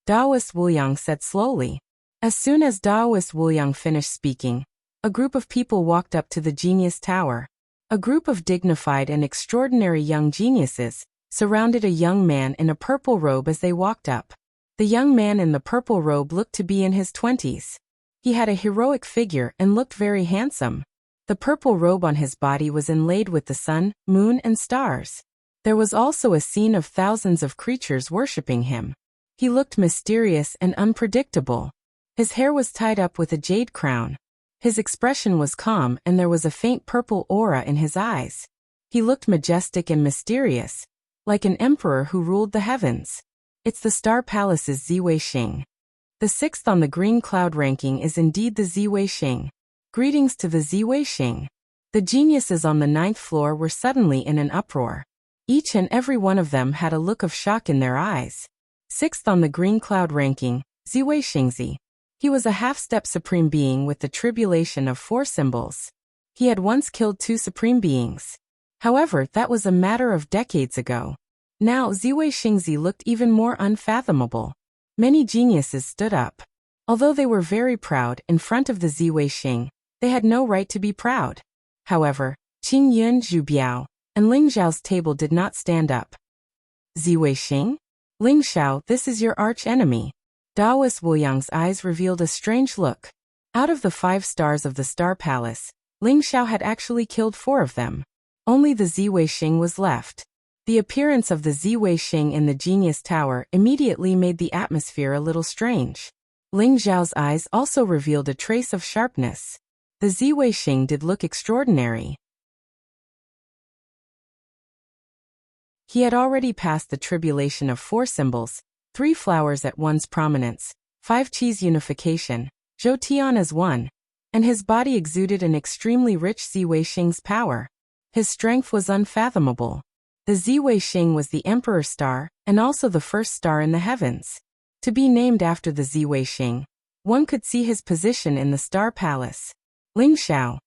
Taoist Wuliang said slowly. As soon as Taoist Wuliang finished speaking, a group of people walked up to the Genius Tower. A group of dignified and extraordinary young geniuses surrounded a young man in a purple robe as they walked up. The young man in the purple robe looked to be in his 20s. He had a heroic figure and looked very handsome. The purple robe on his body was inlaid with the sun, moon, and stars. There was also a scene of thousands of creatures worshipping him. He looked mysterious and unpredictable. His hair was tied up with a jade crown. His expression was calm and there was a faint purple aura in his eyes. He looked majestic and mysterious, like an emperor who ruled the heavens. It's the Star Palace's Ziwei Xing. The 6th on the green cloud ranking is indeed the Ziwei Xing. Greetings to the Ziwei Xing. The geniuses on the 9th floor were suddenly in an uproar. Each and every one of them had a look of shock in their eyes. 6th on the green cloud ranking, Ziwei Xingzi. He was a half-step supreme being with the tribulation of 4 symbols. He had once killed 2 supreme beings. However, that was a matter of decades ago. Now Ziwei Xingzi looked even more unfathomable. Many geniuses stood up. Although they were very proud in front of the Ziwei Xing, they had no right to be proud. However, Qing Yun, Zhu Biao, and Ling Zhao's table did not stand up. Ziwei Xing? Ling Zhao, this is your arch-enemy. Taoist Wuliang's eyes revealed a strange look. Out of the 5 stars of the Star Palace, Ling Zhao had actually killed 4 of them. Only the Ziwei Xing was left. The appearance of the Ziwei Xing in the Genius Tower immediately made the atmosphere a little strange. Ling Zhao's eyes also revealed a trace of sharpness. The Ziwei Xing did look extraordinary. He had already passed the tribulation of 4 symbols, 3 flowers at one's prominence, 5 cheese unification, Zhou Tian as 1, and his body exuded an extremely rich Ziwei Xing's power. His strength was unfathomable. The Ziwei Xing was the Emperor Star, and also the first star in the heavens. To be named after the Ziwei Xing, one could see his position in the Star Palace. Ling Zhao.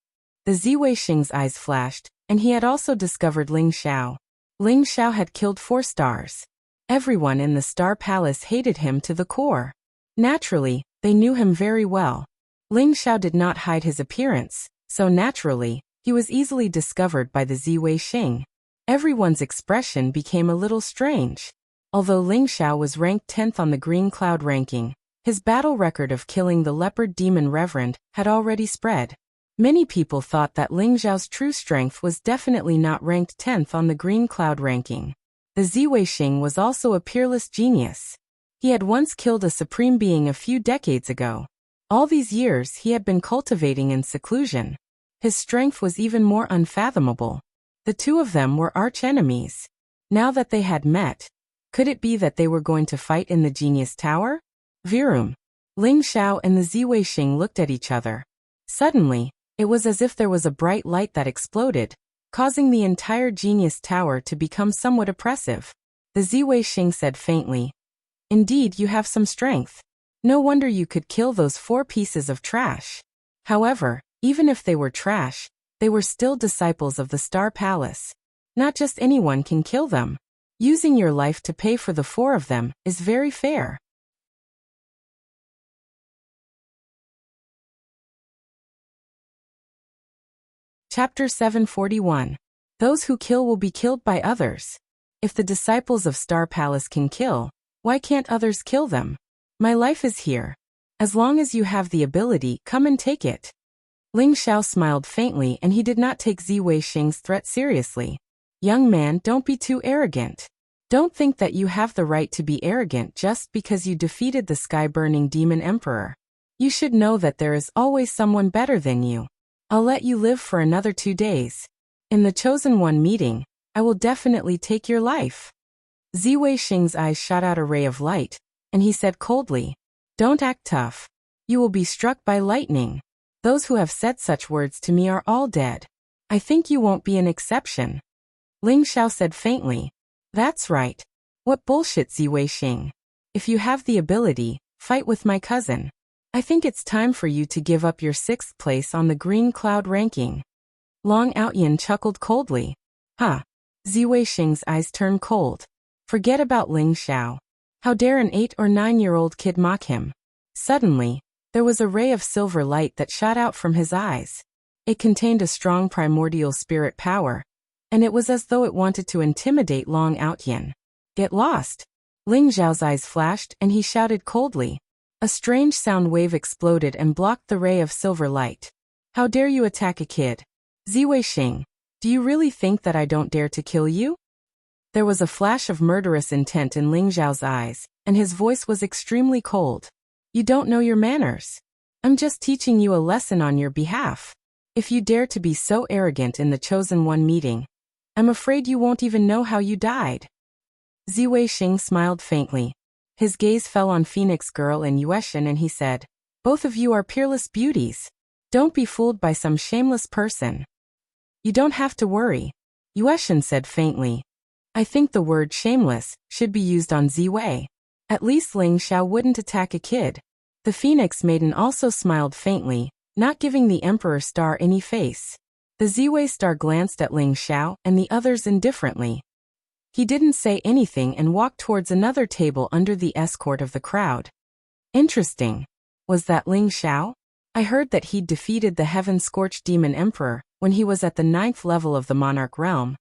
The Ziwei Xing's eyes flashed, and he had also discovered Ling Zhao. Ling Zhao had killed 4 stars. Everyone in the Star Palace hated him to the core. Naturally, they knew him very well. Ling Zhao did not hide his appearance, so naturally, he was easily discovered by the Ziwei Xing. Everyone's expression became a little strange. Although Ling Zhao was ranked 10th on the green cloud ranking, His battle record of killing the leopard demon reverend had already spread. Many people thought that Ling Xiao's true strength was definitely not ranked 10th on the Green Cloud ranking. The Ziwei was also a peerless genius. He had once killed a supreme being a few decades ago. All these years he had been cultivating in seclusion. His strength was even more unfathomable. The two of them were arch-enemies. Now that they had met, could it be that they were going to fight in the Genius Tower? Virum. Ling Xiao and the Ziwei looked at each other. Suddenly, it was as if there was a bright light that exploded, causing the entire Genius Tower to become somewhat oppressive. The Ziwei said faintly, "Indeed, you have some strength. No wonder you could kill those 4 pieces of trash." However, even if they were trash, they were still disciples of the Star Palace. Not just anyone can kill them. Using your life to pay for the 4 of them is very fair. Chapter 741. Those who kill will be killed by others. If the disciples of Star Palace can kill, why can't others kill them? My life is here. As long as you have the ability, come and take it. Ling Xiao smiled faintly and he did not take Ziwei threat seriously. Young man, don't be too arrogant. Don't think that you have the right to be arrogant just because you defeated the sky-burning demon emperor. You should know that there is always someone better than you. I'll let you live for another 2 days. In the Chosen One meeting, I will definitely take your life. Ziwei eyes shot out a ray of light, and he said coldly, "Don't act tough. You will be struck by lightning. Those who have said such words to me are all dead. I think you won't be an exception." Ling Xiao said faintly, "That's right. What bullshit, Ziwei. If you have the ability, fight with my cousin. I think it's time for you to give up your 6th place on the Green Cloud ranking." Long Outyin chuckled coldly. Huh. Ziwei eyes turned cold. Forget about Ling Xiao. How dare an 8 or 9-year-old kid mock him? Suddenly, there was a ray of silver light that shot out from his eyes. It contained a strong primordial spirit power, and it was as though it wanted to intimidate Long Outyin. "Get lost." Ling Xiao's eyes flashed and he shouted coldly. A strange sound wave exploded and blocked the ray of silver light. "How dare you attack a kid? Ziwei, do you really think that I don't dare to kill you?" There was a flash of murderous intent in Ling Xiao's eyes, and his voice was extremely cold. "You don't know your manners. I'm just teaching you a lesson on your behalf. If you dare to be so arrogant in the Chosen One meeting, I'm afraid you won't even know how you died." Ziwei smiled faintly. His gaze fell on Phoenix Girl and Yueshin and he said, "Both of you are peerless beauties. Don't be fooled by some shameless person." "You don't have to worry," Yueshin said faintly. "I think the word shameless should be used on Ziwei. At least Ling Xiao wouldn't attack a kid." The Phoenix Maiden also smiled faintly, not giving the Emperor Star any face. The Ziwei Star glanced at Ling Xiao and the others indifferently. He didn't say anything and walked towards another table under the escort of the crowd. "Interesting. Was that Ling Xiao? I heard that he'd defeated the Heaven-Scorched Demon Emperor when he was at the 9th level of the Monarch Realm,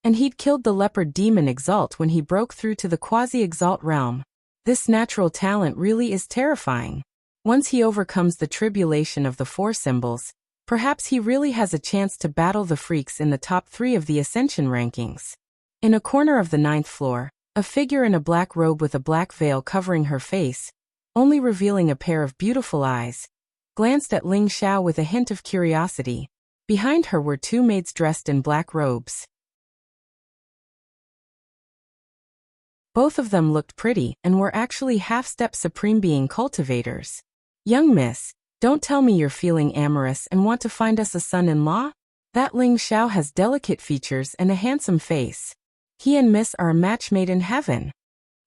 and he'd killed the Leopard Demon Exalt when he broke through to the Quasi-Exalt Realm. This natural talent really is terrifying. Once he overcomes the tribulation of the 4 symbols, perhaps he really has a chance to battle the freaks in the top 3 of the Ascension rankings." In a corner of the 9th floor, a figure in a black robe with a black veil covering her face, only revealing a pair of beautiful eyes, glanced at Ling Xiao with a hint of curiosity. Behind her were 2 maids dressed in black robes. Both of them looked pretty and were actually half-step supreme being cultivators. "Young miss, don't tell me you're feeling amorous and want to find us a son-in-law? That Ling Xiao has delicate features and a handsome face. He and Miss are a match made in heaven."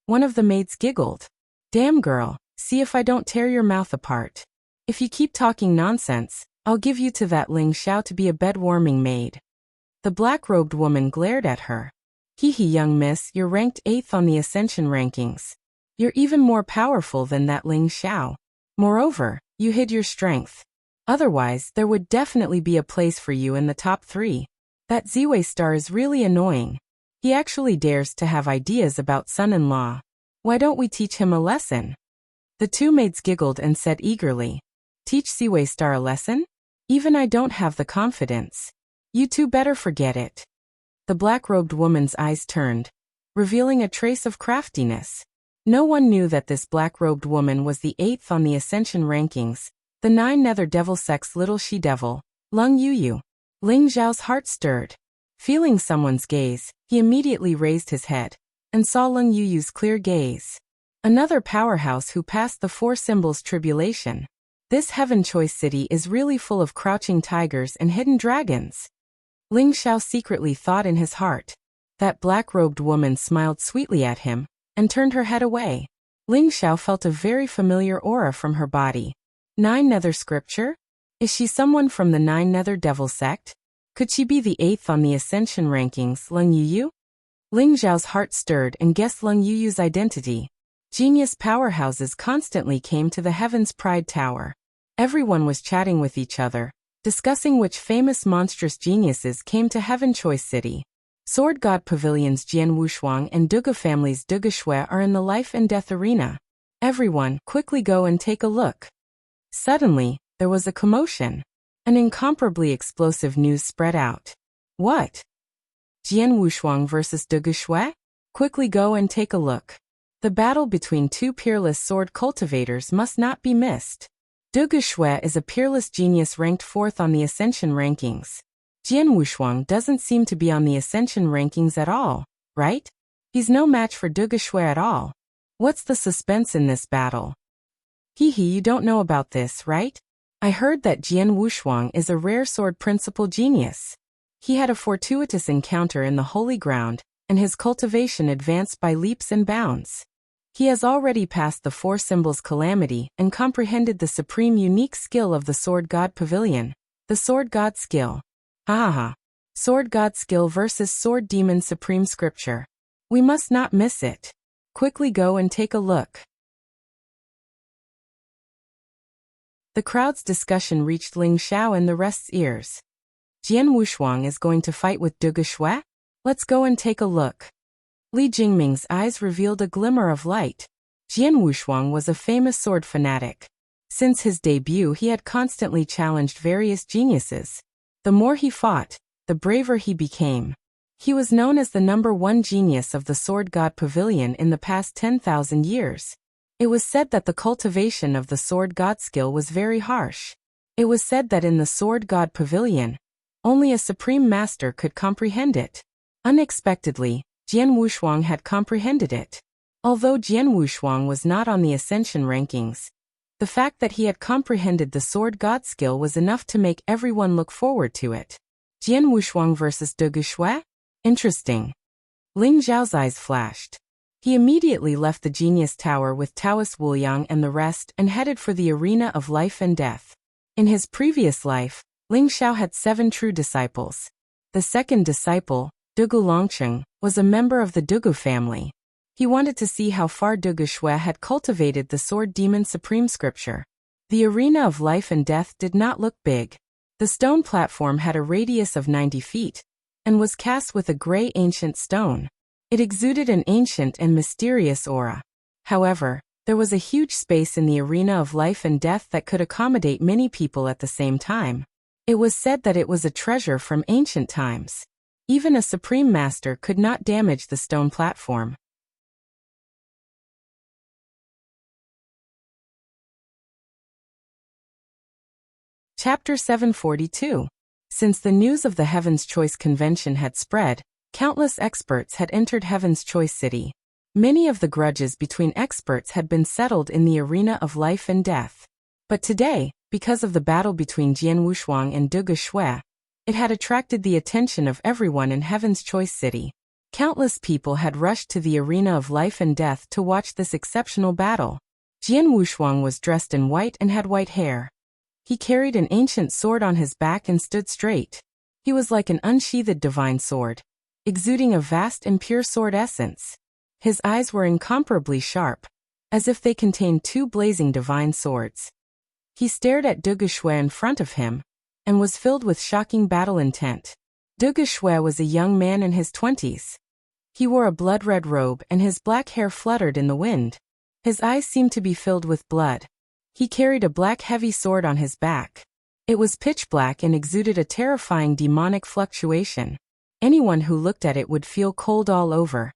One of the maids giggled. "Damn girl, see if I don't tear your mouth apart. If you keep talking nonsense, I'll give you to that Ling Xiao to be a bed-warming maid." The black-robed woman glared at her. Hee, young miss, you're ranked 8th on the Ascension rankings. You're even more powerful than that Ling Xiao. Moreover, you hid your strength. Otherwise, there would definitely be a place for you in the top 3. That Ziwei Star is really annoying. He actually dares to have ideas about son-in-law. Why don't we teach him a lesson?" The two maids giggled and said eagerly, "Teach Siwei Star a lesson? Even I don't have the confidence. You two better forget it." The black-robed woman's eyes turned, revealing a trace of craftiness. No one knew that this black-robed woman was the 8th on the Ascension rankings, the 9 Nether Devil Sect's little she-devil, Lung Yuyu. Ling Zhao's heart stirred. Feeling someone's gaze, he immediately raised his head and saw Lung Yuyu's clear gaze. Another powerhouse who passed the 4 symbols tribulation. This Heaven Choice City is really full of crouching tigers and hidden dragons. Ling Zhao secretly thought in his heart. That black-robed woman smiled sweetly at him and turned her head away. Ling Zhao felt a very familiar aura from her body. 9 Nether Scripture? Is she someone from the 9 Nether Devil Sect? Could she be the 8th on the Ascension rankings, Lung Yuyu? Ling Zhao's heart stirred and guessed Lung Yuyu's identity. Genius powerhouses constantly came to the Heaven's Pride Tower. Everyone was chatting with each other, discussing which famous monstrous geniuses came to Heaven Choice City. Sword God Pavilion's Jian Wushuang and Duga family's Duga Shui are in the life and death arena. Everyone, quickly go and take a look. Suddenly, there was a commotion. An incomparably explosive news spread out. What? Jian Wushuang versus Duga Shui? Quickly go and take a look. The battle between 2 peerless sword cultivators must not be missed. Duga Shui is a peerless genius ranked 4th on the Ascension rankings. Jian Wushuang doesn't seem to be on the Ascension rankings at all, right? He's no match for Duga Shui at all. What's the suspense in this battle? You don't know about this, right? I heard that Jian Wushuang is a rare sword principal genius. He had a fortuitous encounter in the Holy Ground, and his cultivation advanced by leaps and bounds. He has already passed the 4 symbols calamity and comprehended the supreme unique skill of the Sword God Pavilion, the Sword God skill. Ha. Sword God skill versus Sword Demon Supreme Scripture. We must not miss it. Quickly go and take a look. The crowd's discussion reached Ling Zhao and the rest's ears. Jian Wushuang is going to fight with Duga Shui? Let's go and take a look. Li Jingming's eyes revealed a glimmer of light. Jian Wushuang was a famous sword fanatic. Since his debut, he had constantly challenged various geniuses. The more he fought, the braver he became. He was known as the #1 genius of the Sword God Pavilion in the past 10,000 years. It was said that the cultivation of the Sword God skill was very harsh. It was said that in the Sword God Pavilion, only a supreme master could comprehend it. Unexpectedly, Jian Wushuang had comprehended it. Although Jian Wushuang was not on the Ascension rankings, the fact that he had comprehended the Sword God skill was enough to make everyone look forward to it. Jian Wushuang versus Duga Shui? Interesting. Ling Zhao's eyes flashed. He immediately left the Genius Tower with Taoist Wuliang and the rest and headed for the arena of life and death. In his previous life, Ling Zhao had 7 true disciples. The second disciple, Dugu Longcheng, was a member of the Dugu family. He wanted to see how far Duga Shui had cultivated the Sword Demon Supreme Scripture. The arena of life and death did not look big. The stone platform had a radius of 90 feet, and was cast with a gray ancient stone. It exuded an ancient and mysterious aura. However, there was a huge space in the arena of life and death that could accommodate many people at the same time. It was said that it was a treasure from ancient times. Even a supreme master could not damage the stone platform. Chapter 742. Since the news of the Heaven's Choice Convention had spread, countless experts had entered Heaven's Choice City. Many of the grudges between experts had been settled in the arena of life and death. But today, because of the battle between Jian Wushuang and Duga Shui, it had attracted the attention of everyone in Heaven's Choice City. Countless people had rushed to the arena of life and death to watch this exceptional battle. Jian Wushuang was dressed in white and had white hair. He carried an ancient sword on his back and stood straight. He was like an unsheathed divine sword, exuding a vast and pure sword essence. His eyes were incomparably sharp, as if they contained 2 blazing divine swords. He stared at Duga Shui in front of him, and was filled with shocking battle intent. Duga Shui was a young man in his 20s. He wore a blood-red robe and his black hair fluttered in the wind. His eyes seemed to be filled with blood. He carried a black heavy sword on his back. It was pitch black and exuded a terrifying demonic fluctuation. Anyone who looked at it would feel cold all over,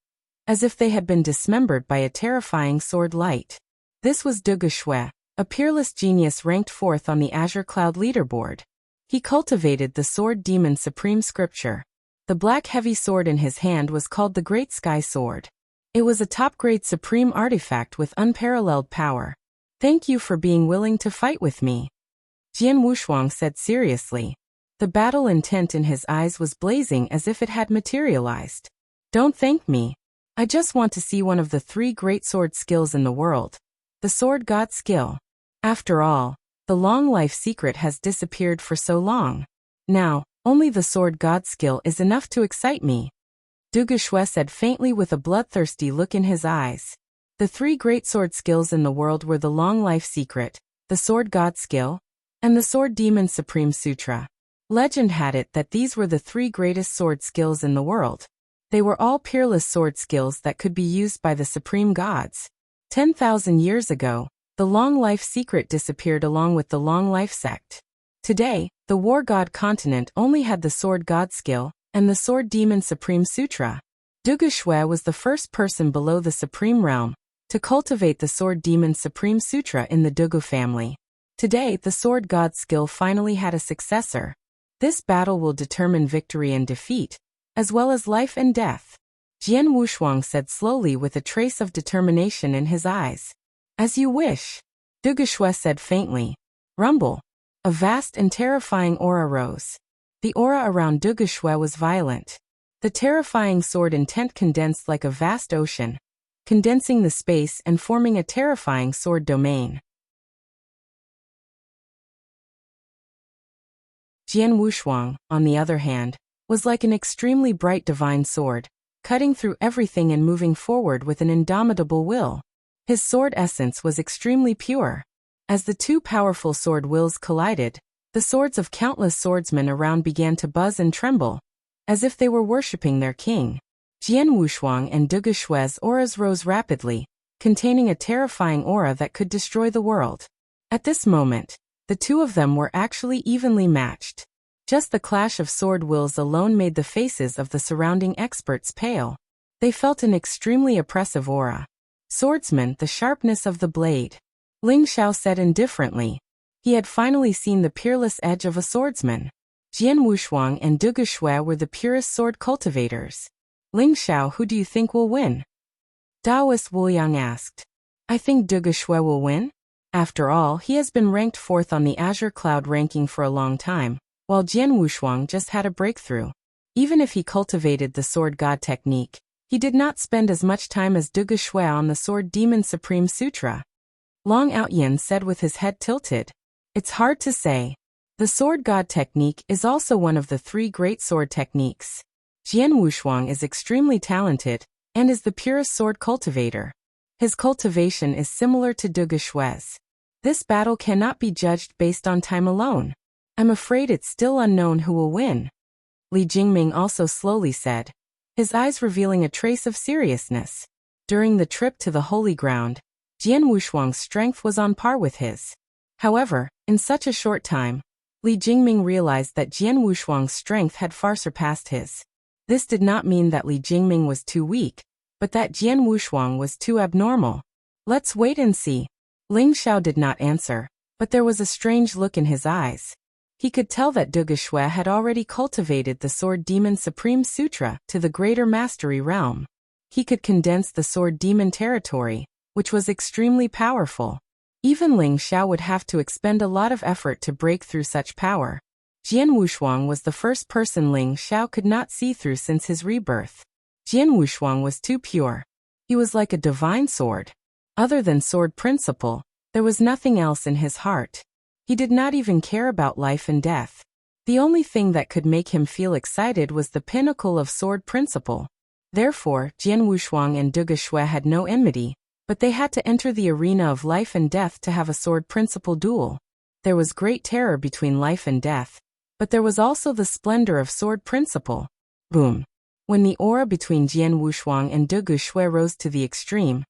as if they had been dismembered by a terrifying sword light. This was De Guxue, a peerless genius ranked 4th on the Azure Cloud leaderboard. He cultivated the Sword Demon Supreme Scripture. The black heavy sword in his hand was called the Great Sky Sword. It was a top-grade supreme artifact with unparalleled power. Thank you for being willing to fight with me, Jian Wushuang said seriously. The battle intent in his eyes was blazing as if it had materialized. Don't thank me. I just want to see one of the 3 great sword skills in the world. The Sword God skill. After all, the long life secret has disappeared for so long. Now, only the Sword God skill is enough to excite me, De Guxue said faintly with a bloodthirsty look in his eyes. The 3 great sword skills in the world were the Long Life Secret, the Sword God skill, and the Sword Demon Supreme Sutra. Legend had it that these were the 3 greatest sword skills in the world. They were all peerless sword skills that could be used by the supreme gods. 10,000 years ago, the Long Life Secret disappeared along with the Long Life Sect. Today, the War God continent only had the Sword God skill and the Sword Demon Supreme Sutra. De Guxue was the first person below the Supreme Realm to cultivate the Sword Demon Supreme Sutra in the Dugu family. Today, the Sword God skill finally had a successor. This battle will determine victory and defeat, as well as life and death, Jian Wushuang said slowly with a trace of determination in his eyes. As you wish, De Guxue said faintly. Rumble. A vast and terrifying aura rose. The aura around De Guxue was violent. The terrifying sword intent condensed like a vast ocean, condensing the space and forming a terrifying sword domain. Jian Wushuang, on the other hand, was like an extremely bright divine sword, cutting through everything and moving forward with an indomitable will. His sword essence was extremely pure. As the 2 powerful sword wills collided, the swords of countless swordsmen around began to buzz and tremble, as if they were worshipping their king. Jian Wushuang and De Guxue's auras rose rapidly, containing a terrifying aura that could destroy the world. At this moment, the 2 of them were actually evenly matched. Just the clash of sword wills alone made the faces of the surrounding experts pale. They felt an extremely oppressive aura. Swordsman, the sharpness of the blade, Ling Xiao said indifferently. He had finally seen the peerless edge of a swordsman. Jian Wushuang and De Guxue were the purest sword cultivators. Ling Xiao, who do you think will win? Daoist Wuliang asked. I think De Guxue will win. After all, he has been ranked 4th on the Azure Cloud ranking for a long time, while Jian Wushuang just had a breakthrough. Even if he cultivated the Sword God technique, he did not spend as much time as De Guxue on the Sword Demon Supreme Sutra. Long Outyin said with his head tilted. It's hard to say. The Sword God technique is also one of the 3 great sword techniques. Jian Wushuang is extremely talented and is the purest sword cultivator. His cultivation is similar to De Guxue's. This battle cannot be judged based on time alone. I'm afraid it's still unknown who will win, Li Jingming also slowly said, his eyes revealing a trace of seriousness. During the trip to the Holy Ground, Jian Wushuang's strength was on par with his. However, in such a short time, Li Jingming realized that Jian Wushuang's strength had far surpassed his. This did not mean that Li Jingming was too weak, but that Jian Wushuang was too abnormal. Let's wait and see. Ling Xiao did not answer, but there was a strange look in his eyes. He could tell that De Guxue had already cultivated the Sword Demon Supreme Sutra to the greater mastery realm. He could condense the Sword Demon territory, which was extremely powerful. Even Ling Xiao would have to expend a lot of effort to break through such power. Jian Wushuang was the first person Ling Xiao could not see through since his rebirth. Jian Wushuang was too pure. He was like a divine sword. Other than sword principle, there was nothing else in his heart. He did not even care about life and death. The only thing that could make him feel excited was the pinnacle of sword principle. Therefore, Jian Wushuang and De Guxue had no enmity, but they had to enter the arena of life and death to have a sword principle duel. There was great terror between life and death, but there was also the splendor of sword principle. Boom. When the aura between Jian Wushuang and De Guxue rose to the extreme,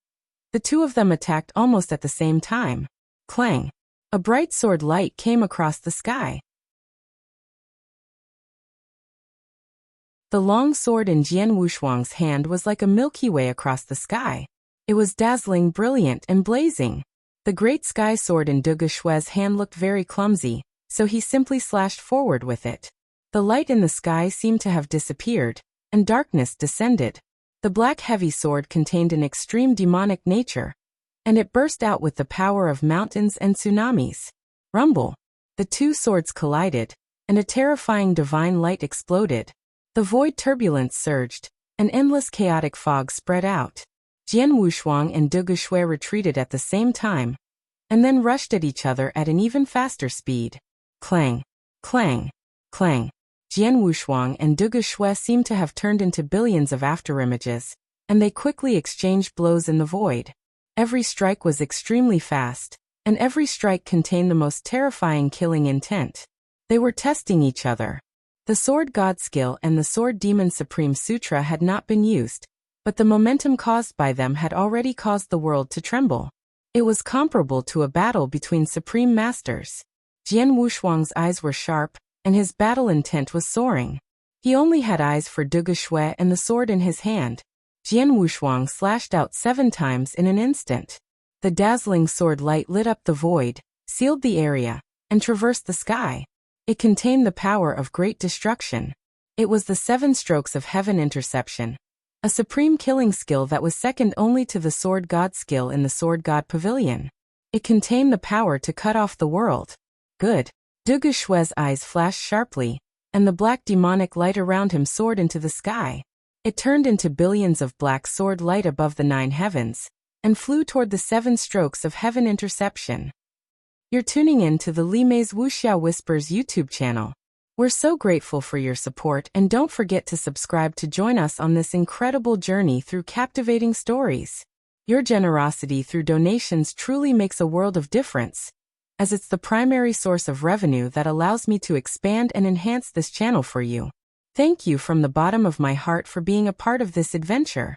The two of them attacked almost at the same time. Clang! A bright sword light came across the sky. The long sword in Jian Wushuang's hand was like a Milky Way across the sky. It was dazzling, brilliant, and blazing. The great sky sword in De Geshui's hand looked very clumsy, so he simply slashed forward with it. The light in the sky seemed to have disappeared, and darkness descended. The black heavy sword contained an extreme demonic nature, and it burst out with the power of mountains and tsunamis. Rumble! The two swords collided, and a terrifying divine light exploded. The void turbulence surged, an endless chaotic fog spread out. Jian Wushuang and De Geshui retreated at the same time, and then rushed at each other at an even faster speed. Clang! Clang! Clang! Jian Wushuang and De Geshui seemed to have turned into billions of afterimages, and they quickly exchanged blows in the void. Every strike was extremely fast, and every strike contained the most terrifying killing intent. They were testing each other. The Sword God skill and the Sword Demon Supreme Sutra had not been used, but the momentum caused by them had already caused the world to tremble. It was comparable to a battle between supreme masters. Jian Wushuang's eyes were sharp, and his battle intent was soaring. He only had eyes for De Geshui and the sword in his hand. Jian Wushuang slashed out 7 times in an instant. The dazzling sword light lit up the void, sealed the area, and traversed the sky. It contained the power of great destruction. It was the 7 strokes of heaven interception, a supreme killing skill that was second only to the Sword God skill in the Sword God Pavilion. It contained the power to cut off the world. Good. De Geshui's eyes flashed sharply, and the black demonic light around him soared into the sky. It turned into billions of black sword light above the 9 heavens, and flew toward the 7 strokes of heaven interception. You're tuning in to the Li Mei's Wuxia Whispers YouTube channel. We're so grateful for your support, and don't forget to subscribe to join us on this incredible journey through captivating stories. Your generosity through donations truly makes a world of difference, as it's the primary source of revenue that allows me to expand and enhance this channel for you. Thank you from the bottom of my heart for being a part of this adventure.